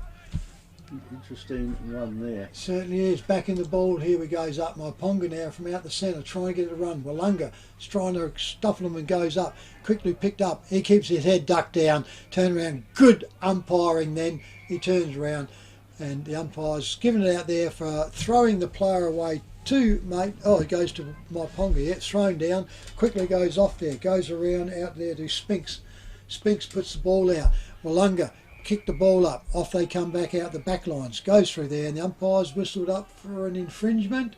interesting one there. Certainly is. Back in the ball, here we goes up. Myponga now from out the centre, trying to get a run. Willunga is trying to stuff him and goes up. Quickly picked up. He keeps his head ducked down. Turn around. Good umpiring then. He turns around and the umpire's given it out there for throwing the player away to mate. Oh, it goes to Myponga. Yeah, it's thrown down. Quickly goes off there. Goes around out there to Spinks. Spinks puts the ball out. Willunga kick the ball up, off they come back out the back lines, goes through there and the umpire's whistled up for an infringement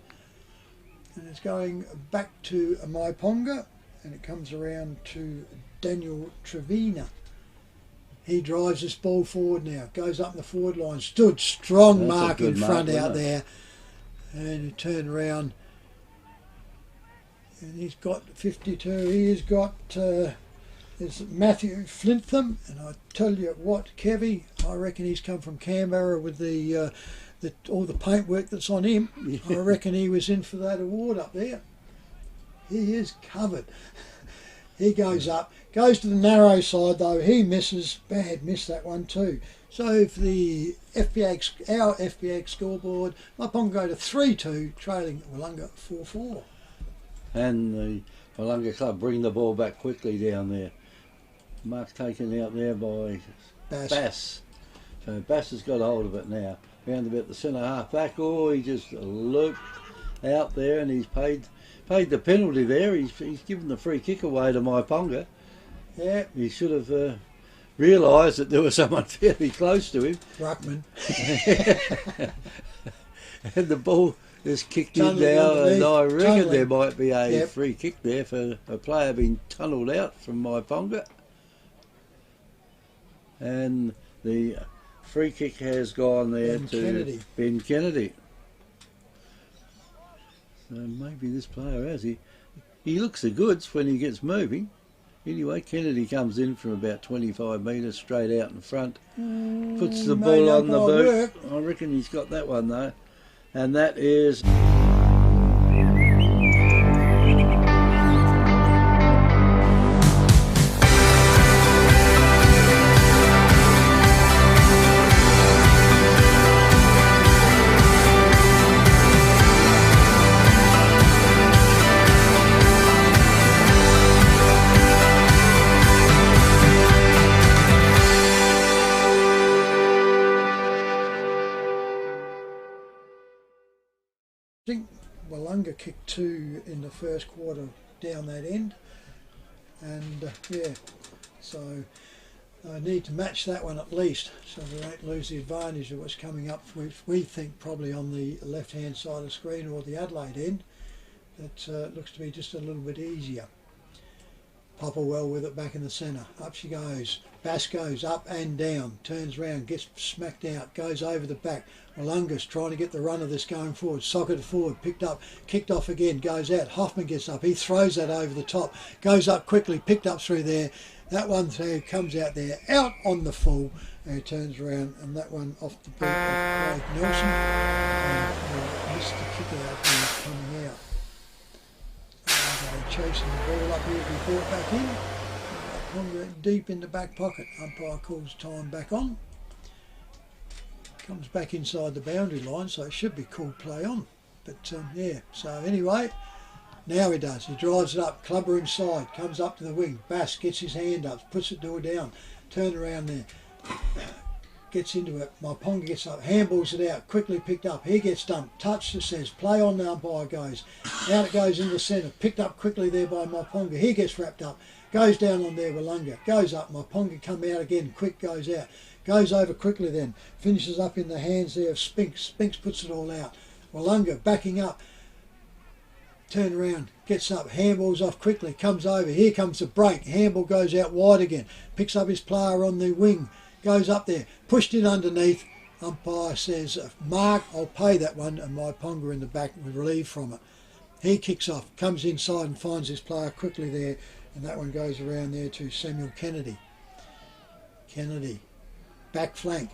and it's going back to Myponga and it comes around to Daniel Trevina. He drives this ball forward now, goes up in the forward line, stood strong mark in front out there and he turned around and he's got 52, he's got is Matthew Flintham, and I tell you what, Kevy, I reckon he's come from Canberra with all the paintwork that's on him. I reckon he was in for that award up there. He is covered. He goes up, goes to the narrow side though. He misses, bad miss that one too. So for the our FBX scoreboard, Myponga go to 3-2, trailing Willunga 4-4. And the Willunga club bring the ball back quickly down there. Mark taken out there by Bass. So Bass has got hold of it now. Round about the centre half back. Oh, he just looped out there and he's paid the penalty there. He's given the free kick away to Myponga. Yeah. He should have realised that there was someone fairly close to him. Ruckman. And the ball is kicked in now, and I reckon there might be a free kick there for a player being tunnelled out from Myponga. And the free kick has gone there to Ben Kennedy. So maybe this player has. He looks the goods when he gets moving. Anyway, Kennedy comes in from about 25 metres straight out in front. Puts the ball on the boot. I reckon he's got that one though. And that is... I think Willunga kicked 2 in the first quarter down that end, and so I need to match that one at least so we won't lose the advantage of what's coming up, which we think probably on the left hand side of the screen or the Adelaide end. That looks to be just a little bit easier. Popplewell with it back in the centre. Up she goes. Bass goes up and down. Turns round, gets smacked out, goes over the back. Willunga's trying to get the run of this going forward. Socketed forward, picked up, kicked off again, goes out. Hoffman gets up. He throws that over the top. Goes up quickly, picked up through there. That one through comes out there, out on the full. And he turns around and that one off the boot of Craig Nelson. And missed the kick out when he's coming out. Chasing the ball up here to be brought back in. Myponga deep in the back pocket. Umpire calls time back on. Comes back inside the boundary line, so it should be cool play on. But yeah, so anyway, now he does. He drives it up, clubber inside, comes up to the wing. Bass gets his hand up, puts it down, turn around there, gets into it. Myponga gets up, handballs it out, quickly picked up. He gets dumped, touched, it says, play on, the umpire goes. Out it goes into the centre, picked up quickly there by Myponga. He gets wrapped up, goes down on there, Willunga, goes up, Myponga come out again, quick goes out. Goes over quickly then, finishes up in the hands there of Spinks. Spinks puts it all out. Willunga backing up, turn around, gets up, handballs off quickly, comes over. Here comes the break. Handball goes out wide again, picks up his player on the wing, goes up there, pushed in underneath. Umpire says, mark, I'll pay that one, and Myponga in the back with relief from it. He kicks off, comes inside and finds his player quickly there, and that one goes around there to Samuel Kennedy. Back flank,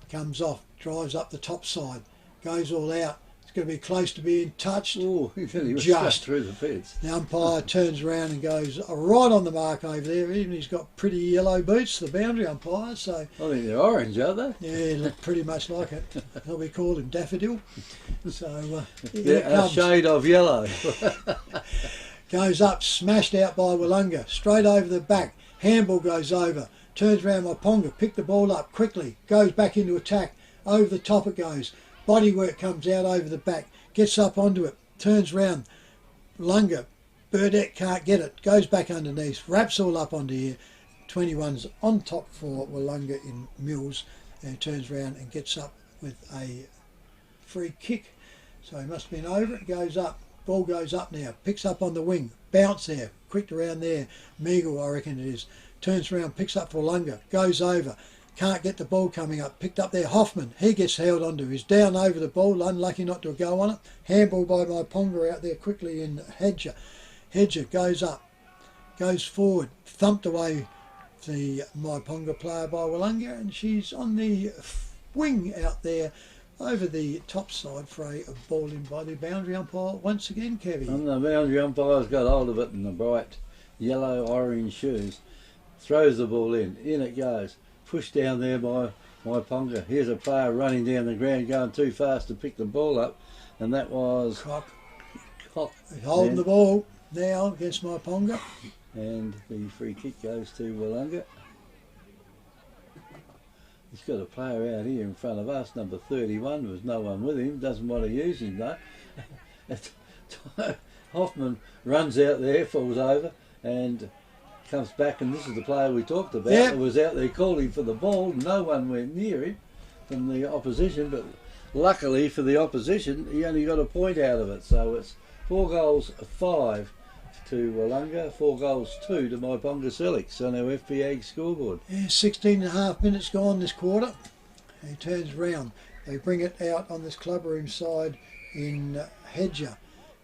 comes off, drives up the top side, goes all out. It's going to be close to being touched. Oh, he was just through the fence. The umpire turns around and goes right on the mark over there. Even he's got pretty yellow boots, the boundary umpire. So I think they're orange, aren't they? yeah, look pretty much like it. What we call him, daffodil. So Yeah, a shade of yellow. Goes up, smashed out by Willunga, straight over the back. Handball goes over. Turns around Myponga, pick the ball up quickly, goes back into attack, over the top it goes, body work comes out over the back, gets up onto it, turns round, Willunga, Burdett can't get it, goes back underneath, wraps all up onto here, 21's on top for Willunga in Mills, and turns round and gets up with a free kick, so he must have been over it, goes up, ball goes up now, picks up on the wing, bounce there, quick around there, Meagle I reckon it is, turns around, picks up for Willunga, goes over, can't get the ball coming up, picked up there, Hoffman, he gets held onto, he's down over the ball, unlucky not to go on it, handball by Myponga out there quickly in Hedger. Hedger goes up, goes forward, thumped away the Myponga player by Willunga, and she's on the wing out there over the top side for a ball in by the boundary umpire once again, Kevy. And the boundary umpire's got hold of it in the bright yellow-orange shoes. Throws the ball in it goes, pushed down there by Myponga. Here's a player running down the ground going too fast to pick the ball up, and that was Cock. Cock. He's holding the ball now against Myponga. And the free kick goes to Willunga. He's got a player out here in front of us, number 31, there's no one with him, doesn't want to use him though. Hoffman runs out there, falls over, and comes back, and this is the player we talked about. Yep. That was out there calling for the ball. No one went near him from the opposition, but luckily for the opposition, he only got a point out of it. So it's 4-5 to Willunga, 4-2 to Myponga Sellicks on our FPA scoreboard. Yeah, 16 and a half minutes gone this quarter. He turns round. They bring it out on this clubroom side in Hedger.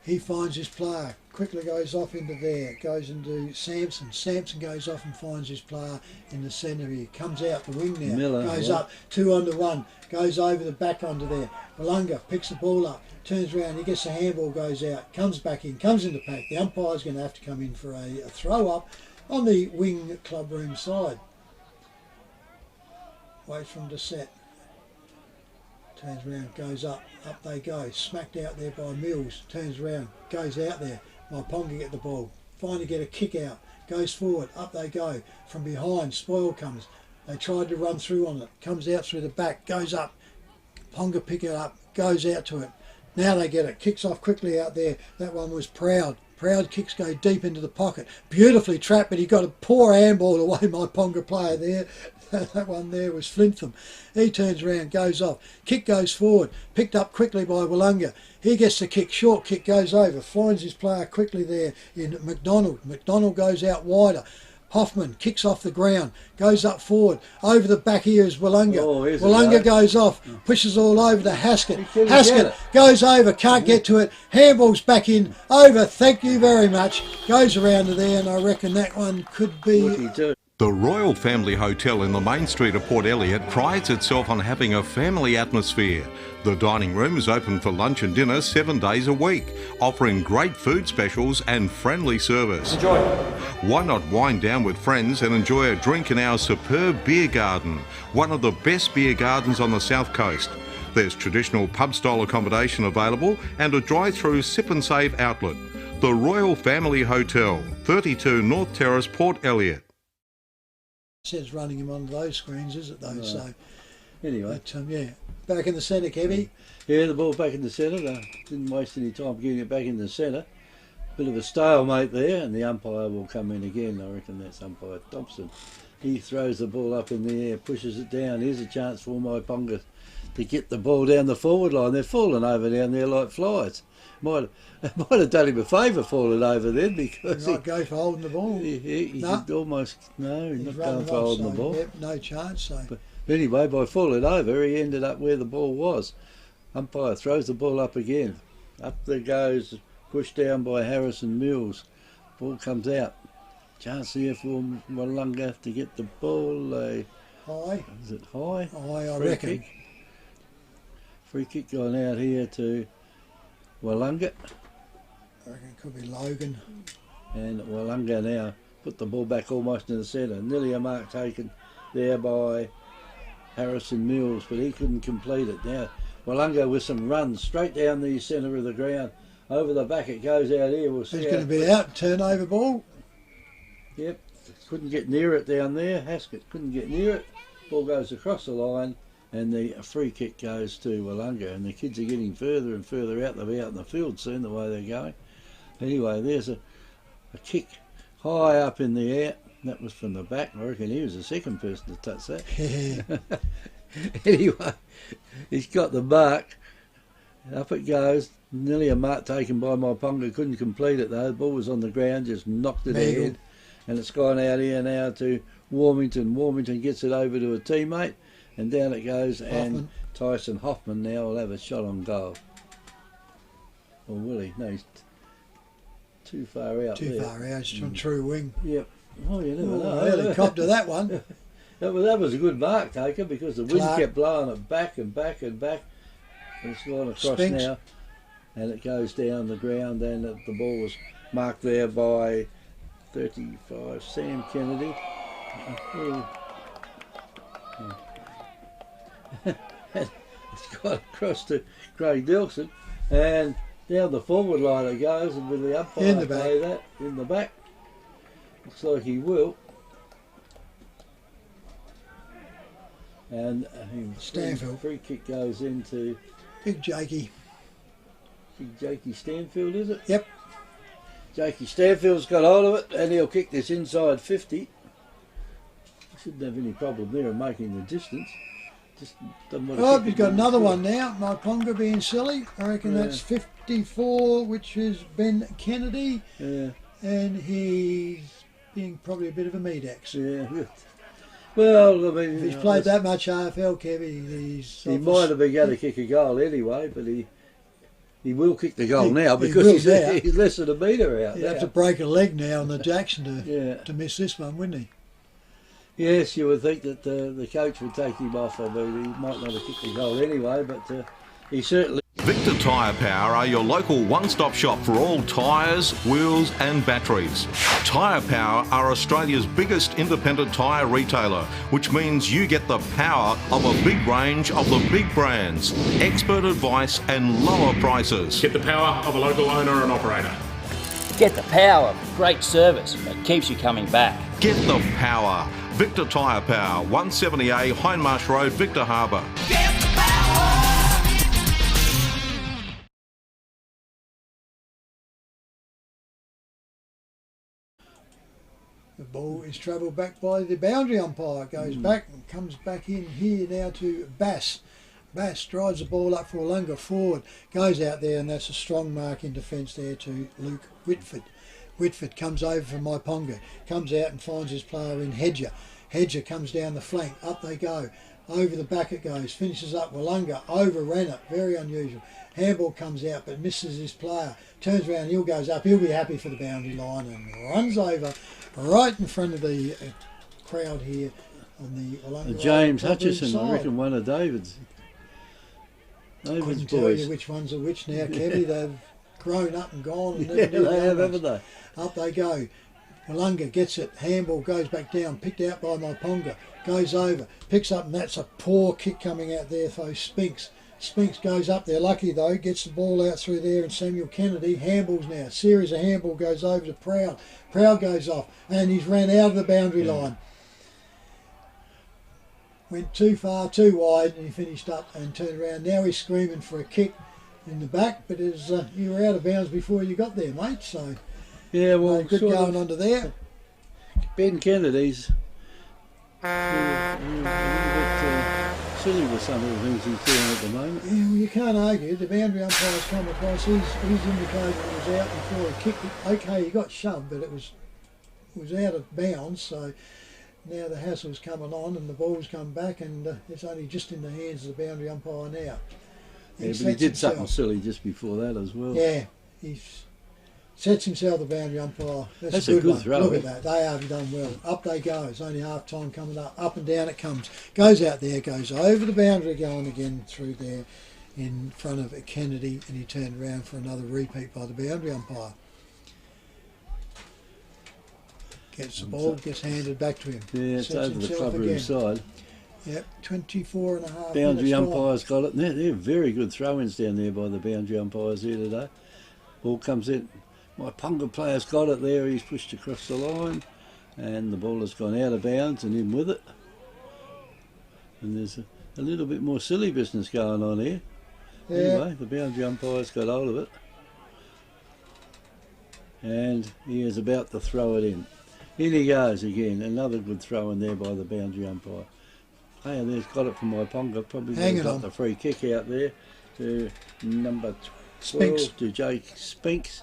He finds his player, quickly goes off into there, goes into Sampson. Sampson goes off and finds his player in the centre here. Comes out the wing now, Miller, goes yeah. up, 2-1, goes over the back onto there. Willunga picks the ball up, turns around, he gets the handball, goes out, comes back in, comes in the pack. The umpire's going to have to come in for a throw up on the wing clubroom side. Waits for him to set. Turns around, goes up they go, smacked out there by Mills, turns around, goes out there, Myponga get the ball, finally get a kick out, goes forward, up they go, from behind, Spoil comes, they tried to run through on it, comes out through the back, goes up, Ponga pick it up, goes out to it, now they get it, kicks off quickly out there, that one was Proud kicks go deep into the pocket, beautifully trapped, but he got a poor handball away, Myponga player there. That one there was Flintham. He turns around, goes off. Kick goes forward, picked up quickly by Willunga. He gets the kick, short kick goes over, finds his player quickly there in McDonald. McDonald goes out wider. Hoffman kicks off the ground, goes up forward, over the back here is Willunga. Willunga goes off, pushes all over to Haskett. Haskett goes over, can't get to it, handballs back in, over, thank you very much. Goes around to there, and I reckon that one could be The Royal Family Hotel in the main street of Port Elliot prides itself on having a family atmosphere. The dining room is open for lunch and dinner 7 days a week, offering great food specials and friendly service. Enjoy. Why not wind down with friends and enjoy a drink in our superb beer garden, one of the best beer gardens on the south coast. There's traditional pub-style accommodation available and a drive-through sip and save outlet. The Royal Family Hotel, 32 North Terrace, Port Elliot. Says running him on those screens, is it though? Right. So Anyway, but, yeah, back in the centre, Kevy. yeah, the ball back in the centre. Didn't waste any time getting it back in the centre. Bit of a stalemate there, and the umpire will come in again. I reckon that's umpire Thompson. He throws the ball up in the air, pushes it down. Here's a chance for Myponga to get the ball down the forward line. They're falling over down there like flies. Might have done him a favour falling over then, because He might go for holding the ball. he's almost he's not going running for off, holding so, the ball. Yep, no chance. So But anyway, by falling over, he ended up where the ball was. Umpire throws the ball up again. Up there goes, pushed down by Harrison Mills. Ball comes out. Chance here for Willunga to get the ball. high, Is it high? I Free reckon. kick. Free kick going out here to Willunga. I reckon it could be Logan. And Willunga now put the ball back almost in the centre. Nearly a mark taken there by Harrison Mills, but he couldn't complete it. Now Willunga with some runs straight down the centre of the ground. Over the back it goes out here. We'll see. He's going to be out. Turnover ball. Yep, couldn't get near it down there. Haskett couldn't get near it. Ball goes across the line, and the free kick goes to Willunga. And the kids are getting further and further out. They'll be out in the field soon, the way they're going. Anyway, there's a kick high up in the air. That was from the back. I reckon he was the second person to touch that. Anyway, he's got the mark. Up it goes. Nearly a mark taken by Myponga. Couldn't complete it though. The ball was on the ground, just knocked it ahead. And it's gone out here now to Warmington. Warmington gets it over to a teammate. And down it goes. And Tyson Hoffman now will have a shot on goal. Or will he? No, he's too far out Too there. far out. It's on true wing. Yep. Oh, you never know. Early copter that one. That was a good mark taker, because the wind Clark. kept blowing it back and back and back. And it's gone across Spinks. now. And it goes down the ground, and the ball was marked there by 35 Sam Kennedy. It's gone across to Craig Nelson, and down the forward line it goes, and with the umpire In the back. play that in the back. Looks like he will. And Stanfield. free kick goes into Big Jakey. Big Jakey Stanfield, is it? Yep. Jakey Stanfield's got hold of it, and he'll kick this inside 50. Shouldn't have any problem there of making the distance. Just doesn't want to Oh, kick he's it got in the another field. one now. Myponga being silly. I reckon Yeah. that's 54, which is Ben Kennedy. Yeah, And he's being probably a bit of a meat axe. yeah. Well, I mean, If he's played that much AFL, Kevin, he's... he might have been going to kick a goal anyway, but he will kick the goal He- now, he because will he's, now. he's less than a metre out He'd now. have to break a leg now on the Jackson Yeah. to miss this one, wouldn't he? Yes, you would think that the coach would take him off. I mean, he might not have kicked the goal anyway, but he certainly... Victor Tyre Power are your local one-stop shop for all tyres, wheels and batteries. Tyre Power are Australia's biggest independent tyre retailer, which means you get the power of a big range of the big brands, expert advice and lower prices. Get the power of a local owner and operator. Get the power of great service that keeps you coming back. Get the power. Victor Tyre Power, 170A Hindmarsh Road, Victor Harbour. Get the power. The ball is travelled back by the boundary umpire. Goes back and comes back in here now to Bass. Bass drives the ball up for Willunga forward. Goes out there, and that's a strong mark in defence there to Luke Whitford. Whitford comes over from Myponga. Comes out and finds his player in Hedger. Hedger comes down the flank. Up they go. Over the back it goes. Finishes up. Willunga overran it. Very unusual. Handball comes out but misses his player. Turns around. He'll goes up. He'll be happy for the boundary line and runs over right in front of the crowd here on the Willunga James Oval Hutchison, side. I reckon one of David's Couldn't tell boys. you which ones are which now, Kevy. They've grown up and gone. And Yeah, never knew they the have, others. haven't they? Up they go. Willunga gets it. Handball goes back down. Picked out by Myponga. Goes over. Picks up, and that's a poor kick coming out there for Spinks. Spinks goes up there. Lucky though. Gets the ball out through there, and Samuel Kennedy handballs now. Series of handball goes over to Proud. Proud goes off, and he's ran out of the boundary line. Went too far, too wide, and he finished up and turned around. Now he's screaming for a kick in the back, but you were out of bounds before you got there, mate. So Yeah, well, good sort going of, onto there. Ben Kennedy's a little bit silly with some of the things he's doing at the moment. Yeah, well, you can't argue. The boundary umpire's come across. He's indicated it was out before he kicked it. Okay, he got shoved, but it was out of bounds. So now the hassle's coming on, and the ball's come back, and it's only just in the hands of the boundary umpire now. Yeah, but he sets did something himself. silly just before that as well. Yeah, he sets himself the boundary umpire. That's a a good good one. throw, Look eh? at that. They have done well. Up they go. It's only half time coming up and down it comes. Goes out there, goes over the boundary, going again through there in front of Kennedy, and he turned around for another repeat by the boundary umpire. Gets the ball, gets handed back to him. Yeah, it's Sets over the himself club room again. side. Yep, 24 and a half Boundary minutes gone. umpire's got it. They're very good throw-ins down there by the boundary umpires here today. Ball comes in. Myponga player's got it there. He's pushed across the line, and the ball has gone out of bounds and in with it. And there's a little bit more silly business going on here. Yeah. Anyway, the boundary umpire's got hold of it, and he is about to throw it in. In he goes again. Another good throw in there by the boundary umpire. Player there's got it from Myponga. Probably Hanging got on. the free kick out there to number 12, Spinks. to Jake Spinks.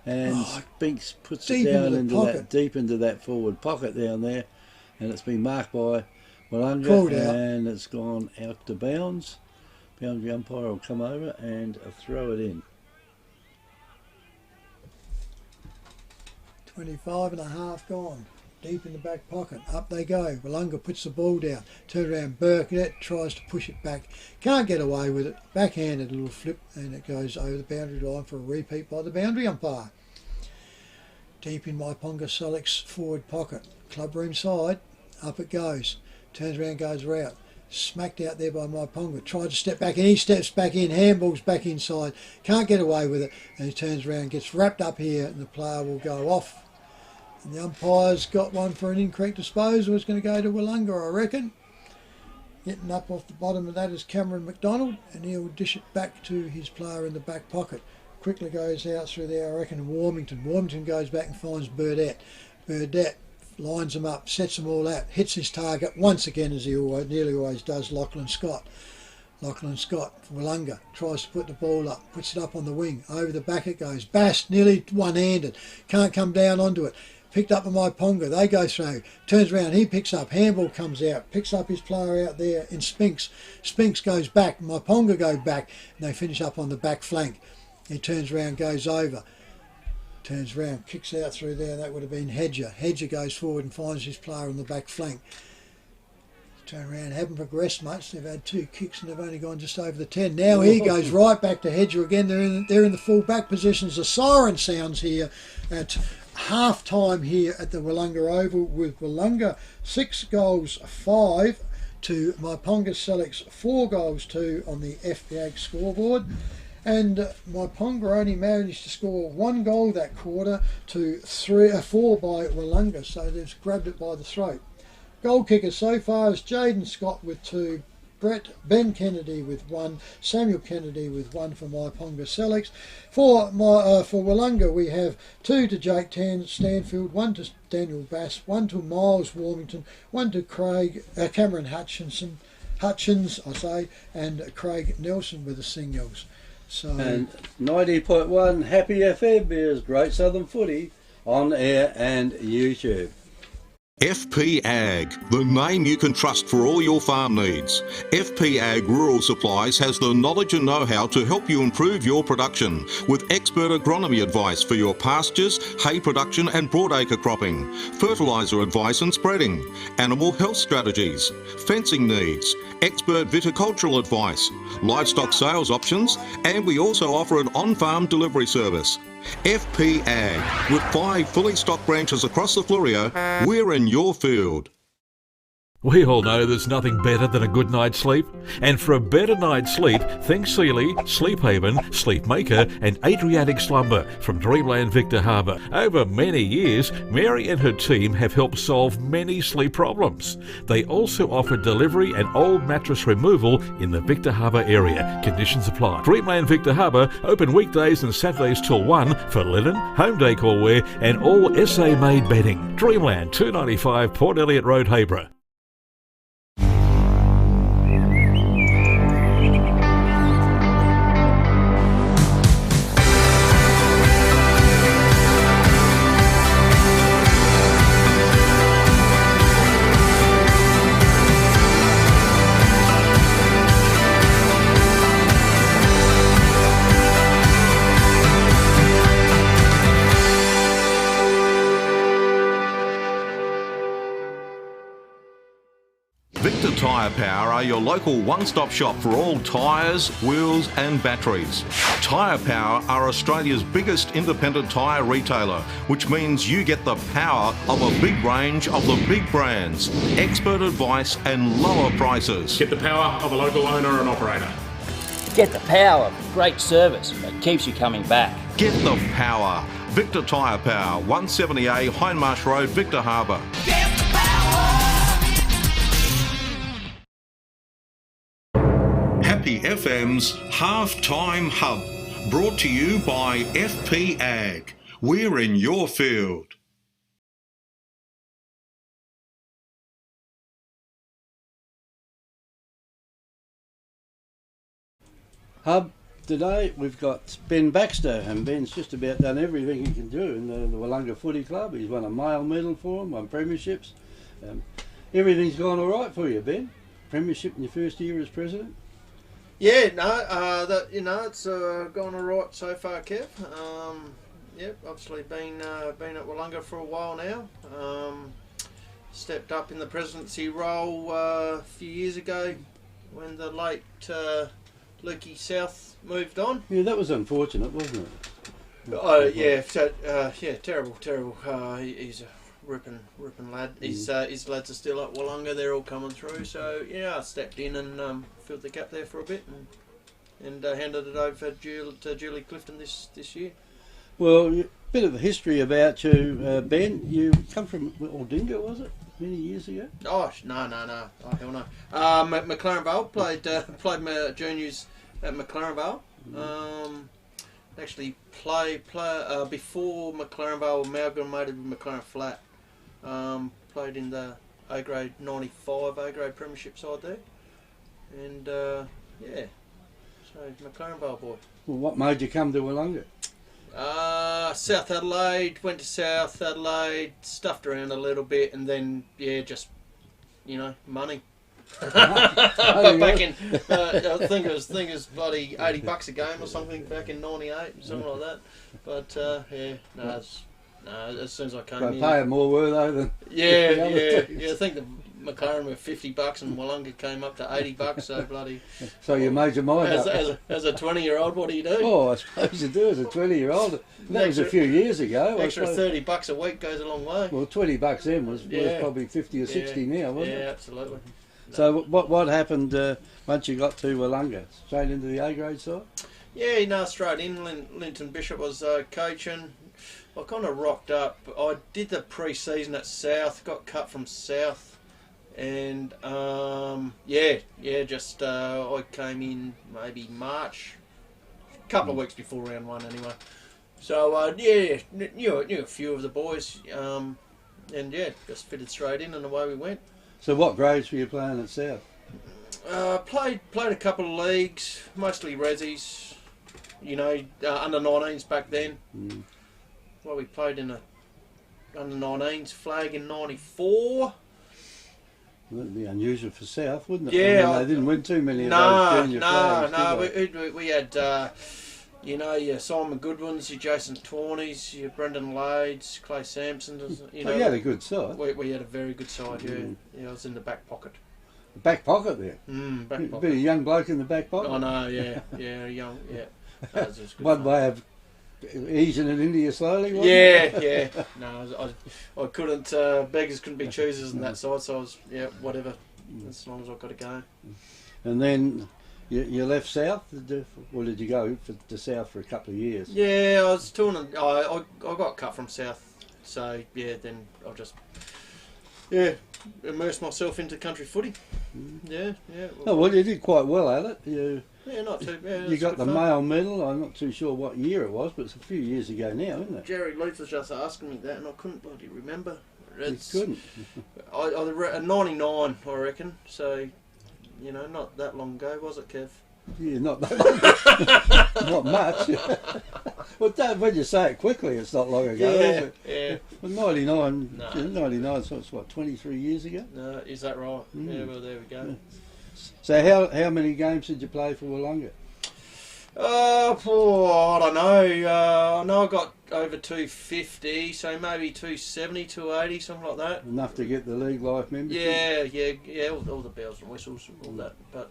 And Spinks puts it deep down into the into pocket. that deep into that forward pocket down there, and it's been marked by Called Willunga, out. and it's gone out to bounds. Boundary umpire will come over and throw it in. 25 and a half gone. Deep in the back pocket. Up they go. Willunga puts the ball down. Turn around. Burkett tries to push it back. Can't get away with it. Backhanded little flip, and it goes over the boundary line for a repeat by the boundary umpire. Deep in Myponga Sellicks forward pocket. Club room side. Up it goes. Turns around, goes route. Smacked out there by Myponga. Tried to step back, and he steps back in. Handball's back inside. Can't get away with it. And he turns around, gets wrapped up here, and the player will go off. And the umpire's got one for an incorrect disposal. It's going to go to Willunga, I reckon. Getting up off the bottom of that is Cameron McDonald, and he'll dish it back to his player in the back pocket. Quickly goes out through there, I reckon, Warmington. Warmington goes back and finds Burdett. Burdett lines them up, sets them all out, hits his target once again, as he nearly always does, Lachlan Scott. Lachlan Scott, Willunga, tries to put the ball up, puts it up on the wing. Over the back it goes. Bass, nearly one-handed. Can't come down onto it. Picked up by Myponga. They go through. Turns around. He picks up. Handball comes out. Picks up his player out there in Spinks. Spinks goes back. Myponga go back. And they finish up on the back flank. He turns around, goes over. Turns around, kicks out through there. That would have been Hedger. Hedger goes forward and finds his player on the back flank. Turn around, haven't progressed much. They've had 2 kicks and they've only gone just over the 10. Now he goes right back to Hedger again. They're in the full back positions. The siren sounds here at half time here at the Willunga Oval, with Willunga 6 goals 5 to Myponga Sellicks 4 goals 2 on the FPAG scoreboard. And Myponga only managed to score 1 goal that quarter to 4 by Willunga, so they've grabbed it by the throat. Goal kickers so far is Jaden Scott with 2, Ben Kennedy with 1, Samuel Kennedy with 1 for Myponga Sellicks. For Willunga we have 2 to Jake Stanfield, 1 to Daniel Bass, 1 to Miles Warmington, 1 to Cameron Hutchins, and Craig Nelson with the singles. So, And 90.1 Happy FM is Great Southern Footy on air and YouTube. FP Ag, the name you can trust for all your farm needs. FP Ag Rural Supplies has the knowledge and know-how to help you improve your production with expert agronomy advice for your pastures, hay production and broadacre cropping, fertiliser advice and spreading, animal health strategies, fencing needs, expert viticultural advice, livestock sales options, and we also offer an on-farm delivery service. FP Ag, with 5 fully stocked branches across the Fleurieu, we're in your field. We all know there's nothing better than a good night's sleep. And for a better night's sleep, think Sealy, Sleep Haven, Sleep Maker and Adriatic Slumber from Dreamland Victor Harbour. Over many years, Mary and her team have helped solve many sleep problems. They also offer delivery and old mattress removal in the Victor Harbour area. Conditions apply. Dreamland Victor Harbour, open weekdays and Saturdays till 1 for linen, home decor wear and all SA-made bedding. Dreamland, 295 Port Elliot Road, Hayborough. Victor Tyre Power are your local one-stop shop for all tyres, wheels and batteries. Tyre Power are Australia's biggest independent tyre retailer, which means you get the power of a big range of the big brands, expert advice and lower prices. Get the power of a local owner and operator. Get the power of great service that keeps you coming back. Get the power. Victor Tyre Power, 170A Hindmarsh Road, Victor Harbour. Get the power. Happy FM's Halftime Hub, brought to you by FP Ag. We're in your field. Hub, today we've got Ben Baxter, and Ben's just about done everything he can do in the Willunga Footy Club. He's won a male medal for him, won premierships. Everything's gone all right for you, Ben? Premiership in your first year as president? Yeah, no, it's gone all right so far, Kev. Obviously been at Willunga for a while now. Stepped up in the presidency role a few years ago when the late Lukey South moved on. Yeah, that was unfortunate, wasn't it? Terrible. He's a ripping lad. His lads are still at Willunga. They're all coming through. So yeah, I stepped in and filled the gap there for a bit and handed it over to Julie Clifton this year. Well, a bit of a history about you, Ben. You come from Aldinga, was it? Many years ago? Oh, no. Oh, hell no. McLaren Vale, played my juniors at McLaren Vale. Actually, before McLaren Vale amalgamated with McLaren Flat. Played in the A-grade 95 A-grade premiership side there. And, so McLaren Vale boy. Well, what made you come to Willunga? South Adelaide, went to South Adelaide, stuffed around a little bit, and then money. But back in, I think it was bloody $80 a game or something back in '98, something like that. But as soon as I came in, paying more were they than? Yeah. I think the McLaren were $50 and Willunga came up to $80. So bloody. So you made your mind up. As a 20-year-old, what do you do? Oh, I suppose you do as a 20-year-old. That was a few years ago. Extra $30 a week goes a long way. Well, $20 then was probably 50 or 60 now, wasn't it? Yeah, absolutely. So what happened once you got to Willunga? Straight into the A-grade side? Yeah, straight in. Linton Bishop was coaching. I kind of rocked up. I did the pre-season at South, got cut from South, and I came in maybe March, a couple of weeks before round one anyway. So knew a few of the boys, and just fitted straight in and away we went. So what grades were you playing at South? Played a couple of leagues, mostly resis, under 19s back then. Well, we played in a under 19s flag in '94. That'd be unusual for South, wouldn't it? Yeah, I mean, they didn't win too many of those junior flags, did they? We had, your Simon Goodwins, your Jason Tawneys, your Brendan Lades, Clay Sampson. You So you had a good side. We had a very good side, yeah. I was in the back pocket. Back pocket there. Back Bit pocket. of a young bloke in the back pocket. I know, yeah, young, yeah. That was just good One fun. way of easing it into you slowly, wasn't Yeah, yeah. No, I couldn't. Beggars couldn't be choosers on that side, so I was whatever. As long as I got a go. And then you left South, or did you go to South for a couple of years? Yeah, I was torn. I got cut from South, so then I just immersed myself into country footy. Yeah. Oh well, you did quite well at it. Not too bad. You got the male medal. I'm not too sure what year it was, but it's a few years ago now, isn't it? Jerry Leith was just asking me that, and I couldn't bloody remember. You couldn't. I 99, I reckon. So, not that long ago, was it, Kev? Yeah, not that long. Not much. Well, when you say it quickly, it's not long ago, is it? Yeah. Well, 99, so it's what, 23 years ago? No, is that right? Yeah, well, there we go. So how many games did you play for Willunga? I don't know. I know I got over 250, so maybe 270, 280, something like that. Enough to get the league life membership? Yeah, all the bells and whistles and all that. But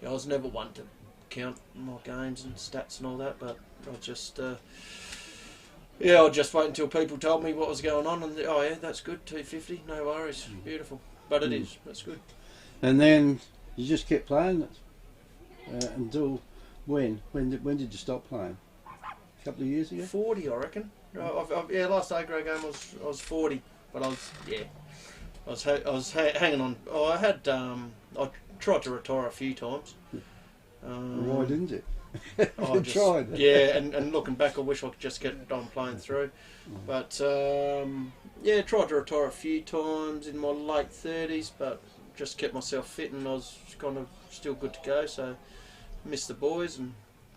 I was never one to count my games and stats and all that, but I just... I'll just wait until people told me what was going on, and that's good, 250, no worries, beautiful. But it is, that's good. And then you just kept playing it until when? When did you stop playing? A couple of years ago? 40, I reckon. Last A grade game I was 40, but I was hanging on. I tried to retire a few times. Why didn't you? I tried. Yeah, and looking back, I wish I could just get on playing through. But tried to retire a few times in my late 30s, but just kept myself fit, and I was kind of still good to go. So missed the boys,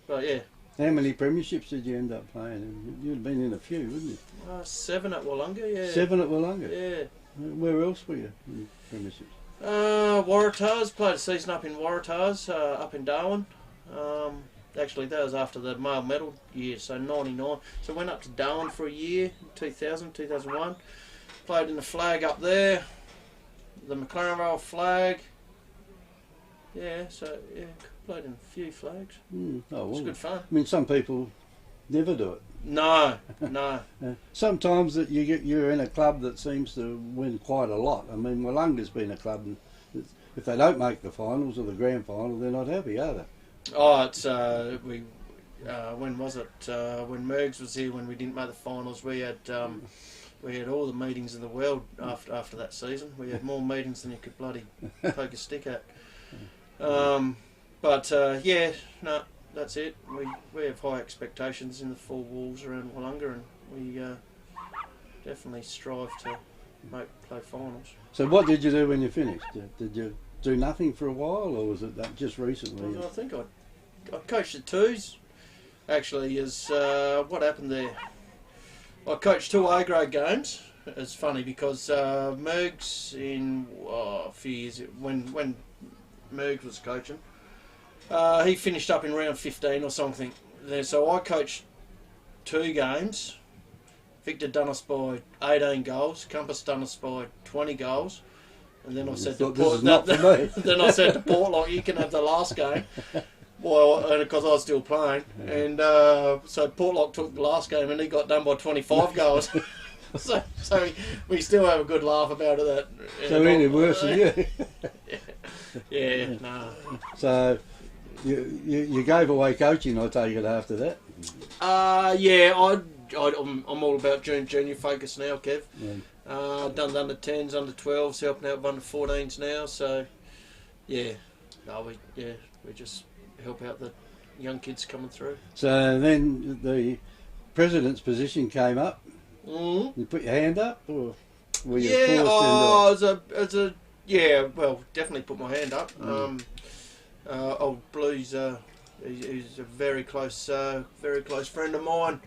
but yeah. How many premierships did you end up playing? You'd have been in a few, wouldn't you? 7 at Willunga, yeah. 7 at Willunga? Yeah. Where else were you in premierships? Waratahs, played a season up in Waratahs, up in Darwin. Actually, that was after the male medal year, so 99. So went up to Darwin for a year, 2000, 2001. Played in the flag up there, the McLaren Vale flag. Played in a few flags. It was good fun. I mean, some people never do it. No. Sometimes you're in a club that seems to win quite a lot. I mean, Willunga's been a club, and if they don't make the finals or the grand final, they're not happy, are they? Oh, it's when was it? When Mergs was here, when we didn't make the finals, we had all the meetings in the world after that season. We had more meetings than you could bloody poke a stick at. That's it. We have high expectations in the 4 walls around Willunga, and we definitely strive to play finals. So what did you do when you finished? Did you do nothing for a while, or was it that just recently? I think I coached the 2s. Actually, what happened there? I coached 2 A grade games. It's funny because Mergs in a few years when Mergs was coaching, he finished up in round 15 or something. So I coached 2 games. Victor done us by 18 goals. Compass done us by 20 goals. And then I said to Portlock, you can have the last game. Well, because I was still playing. And so Portlock took the last game, and he got done by 25 goals. so we still have a good laugh about it. So any worse than you? Yeah, no. So you gave away coaching, I take it, after that? I'm all about junior focus now, Kev. Yeah. Done the under 10s, under 12s, helping out with under 14s now. So we just help out the young kids coming through. So then the president's position came up. Mm-hmm. You put your hand up, or were you forced into it? Definitely put my hand up. Old Blue's, he's a very close friend of mine.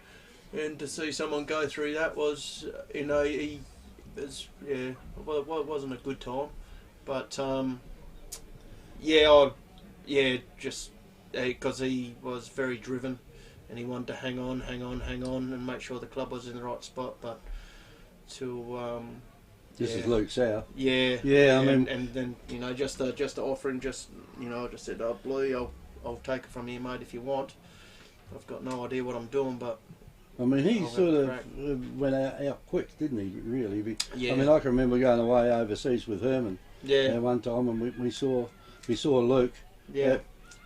and to see someone go through that was, you know, it wasn't a good time, but just because he was very driven, and he wanted to hang on, and make sure the club was in the right spot, but This is Luke South. Yeah. I mean, and then you know, just the offering, I just said, "Oh, Bluey, I'll take it from you, mate, if you want. I've got no idea what I'm doing, but." I mean, he I'll sort have a of went out quick, didn't he? Really. Yeah. I mean, I can remember going away overseas with Herman. Yeah. One time, and we saw Luke. Yeah.